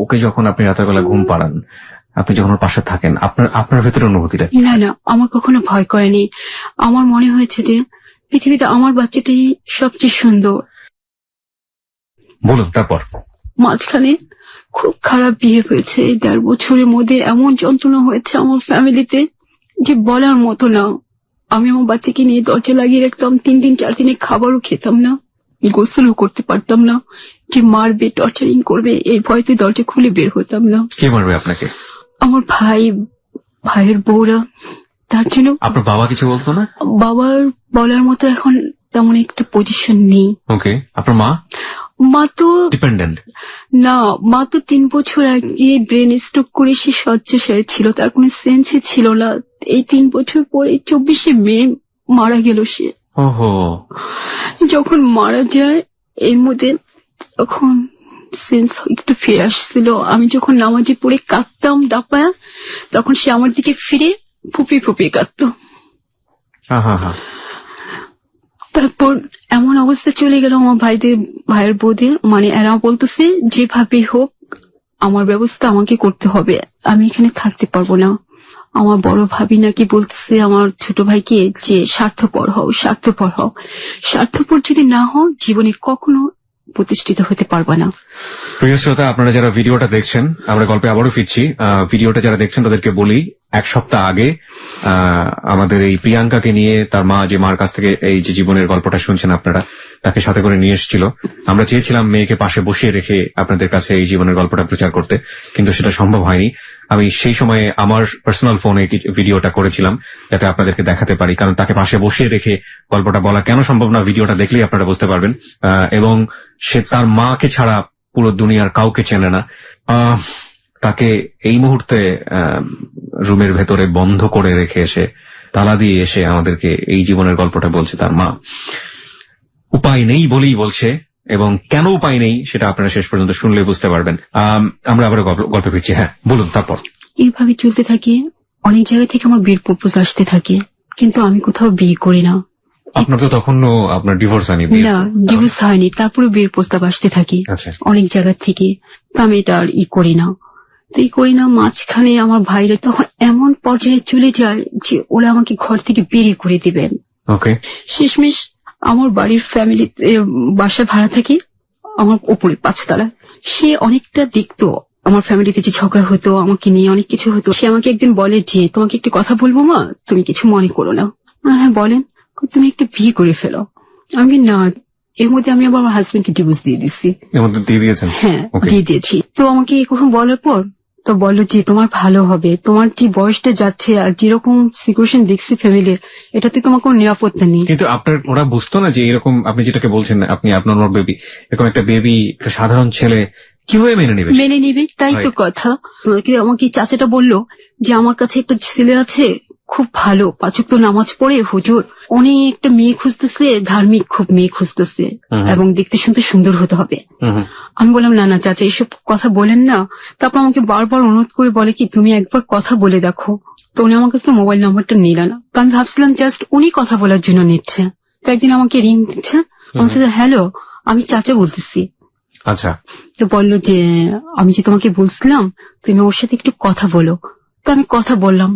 ওকে যখন আপনি রাতের বেলা ঘুম পাড়ান, আপনি যখন ওর পাশে থাকেন, আপনার ভেতরে অনুভূতিটা? না, আমার কখনো ভয় করেনি। আমার মনে হয়েছে যে পৃথিবীতে আমার বাচ্চাটাই সবচেয়ে সুন্দর। বলুন তারপর। মাঝখানে খুব খারাপ বিয়ে হয়েছে। 1.5 বছরের মধ্যে এমন যন্ত্রণা হয়েছে আমার ফ্যামিলিতে যে বলার মতো না। আমি আমার বাচ্চাকে নিয়ে দরজা লাগিয়ে রাখতাম, 3 দিন 4 দিনে খাবারও খেতাম না, গোসলও করতে পারতাম না। যে মারবে, টর্চারিং করবে, এই ভয়তে দরজা খুলে বের হতাম না। কে মারবে আপনাকে? আমার ভাইয়ের বউরা। তার জন্য আপনার বাবা কিছু বলতো না? বাবার বলার মতো এখন তেমন একটা পজিশন নেই। ওকে। আপনার মা তো ডিপেন্ডেন্ট না, মা তো 3 বছর আগে ব্রেন স্ট্রোক করে সে শয্যাশায়ী ছিল, তার কোনো সেন্সই ছিল না। এই 3 বছর পরে 24শে মে মারা গেল সে। ওহো। যখন মারা যায় এর মধ্যে তখন সেন্স একটু ফিরে আসছিল। আমি যখন নামাজে পড়ে কাঁদতাম দাপায়া, তখন সে আমার দিকে ফিরে ফুপিয়ে কাঁদতো। তারপর এমন অবস্থা চলে গেল আমার ভাইয়ের বউদের, মানে এরা বলতেছে যেভাবে হোক আমার ব্যবস্থা আমাকে করতে হবে, আমি এখানে থাকতে পারবো না। আমার বড় ভাবি নাকি বলতেছে আমার ছোট ভাইকে যে স্বার্থপর হও। স্বার্থপর যদি না হও জীবনে কখনো প্রতিষ্ঠিত হতে পারবে না। প্রিয় শ্রোতা, আপনারা যারা ভিডিওটা দেখছেন, আমরা গল্পে আবারও ফিরছি। ভিডিওটা যারা দেখছেন তাদেরকে বলি, 1 সপ্তাহ আগে আমাদের এই প্রিয়াঙ্কাকে নিয়ে তার মা, যে মার কাছ থেকে এই যে জীবনের গল্পটা শুনছেন আপনারা, তাকে সাথে করে নিয়ে এসেছিল। আমরা চেয়েছিলাম মেয়েকে পাশে বসিয়ে রেখে আপনাদের কাছে এই জীবনের গল্পটা প্রচার করতে, কিন্তু সেটা সম্ভব হয়নি। আমি সেই সময়ে আমার পার্সোনাল ফোনে ভিডিওটা করেছিলাম যাতে আপনাদেরকে দেখাতে পারি, কারণ তাকে পাশে বসিয়ে রেখে গল্পটা বলা কেন সম্ভব না, ভিডিওটা দেখলেই আপনারা বুঝতে পারবেন। এবং সে তার মাকে ছাড়া পুরো দুনিয়ার কাউকে চেনে না। তাকে এই মুহূর্তে রুমের ভেতরে বন্ধ করে রেখে এসে, তালা দিয়ে এসে আমাদেরকে এই জীবনের গল্পটা বলছে তার মা। উপায় নেই বলেই বলছে, এবং কেন উপায় নেই সেটা আপনারা শেষ পর্যন্ত শুনলে বুঝতে পারবেন। আমরা আবার গল্পে ফিরছি। হ্যাঁ, বলুন তারপর। এইভাবে চলতে থাকে, অনেক জায়গা থেকে আমার বিয়ের প্রপোজ আসতে থাকে, কিন্তু আমি কোথাও বিয়ে করি না। আপনার তো তখনও আপনার ডিভোর্স হয়নি? না, ডিভোর্স হয়নি, তারপরে বিয়ের প্রস্তাব আসতে থাকে অনেক জায়গা থেকে। তো আমি এটা আর করি না। মাঝখানে আমার ভাইরা তখন এমন পর্যায়ে চলে যায় যে ওরা আমাকে ঘর থেকে বেরিয়ে করে দিবেন। শেষমেশ আমার বাড়ির ফ্যামিলি বাসা ভাড়া থাকে আমার উপরে 5 তলা। সে অনেকটা দেখতো আমার ফ্যামিলিতে যে ঝগড়া হতো, আমাকে নিয়ে অনেক কিছু হতো। সে আমাকে একদিন বলে যে তোমাকে একটু কথা বলবো মা, তুমি কিছু মনে করো না। হ্যাঁ বলেন। তুমি একটা বিয়ে করে ফেলো। আমি না, এর মধ্যে আমি আবার আমার হাজবেন্ডকে ডিভোর্স দিয়ে দিচ্ছি। হ্যাঁ, দিয়ে দিয়েছি। তো আমাকে কখন বলার পর তো বললো যে তোমার ভালো হবে, তোমার যে বয়সটা যাচ্ছে আর যেরকম সিচুয়েশন দেখছি ফ্যামিলির, এটাতে তোমার কোনো নিরাপত্তা নেই। কিন্তু আপনার ওরা বুঝতো না যে এরকম, আপনি যেটাকে বলছেন আপনি আপনার বেবি, এরকম একটা বেবি, একটা সাধারণ ছেলে কিভাবে মেনে নিবে? তাই তো কথা। আমাকে চাচাটা বললো যে আমার কাছে একটা ছেলে আছে, খুব ভালো, 5 ওয়াক্ত নামাজ পড়ে হুজুর, অনেকটা মেয়ে খুঁজতেছে, ধার্মিক খুব মেয়ে খুঁজতেছে এবং দেখতে শুনতে সুন্দর হতে হবে। আমি বললাম না না চাচা, এসব কথা বলেন না। তারপর আমাকে বারবার অনুরোধ করে বলে কি তুমি একবার কথা বলে দেখো। তো উনি আমার কাছে মোবাইল নাম্বারটা নিল না। তো আমি ভাবছিলাম জাস্ট উনি কথা বলার জন্য নিচ্ছে। তো একদিন আমাকে রিং দিচ্ছে, আমি হ্যালো, আমি চাচা বলতেছি। আচ্ছা। তো বললো যে আমি যে তোমাকে বলছিলাম তুমি ওর সাথে একটু কথা বলো। তো আমি কথা বললাম।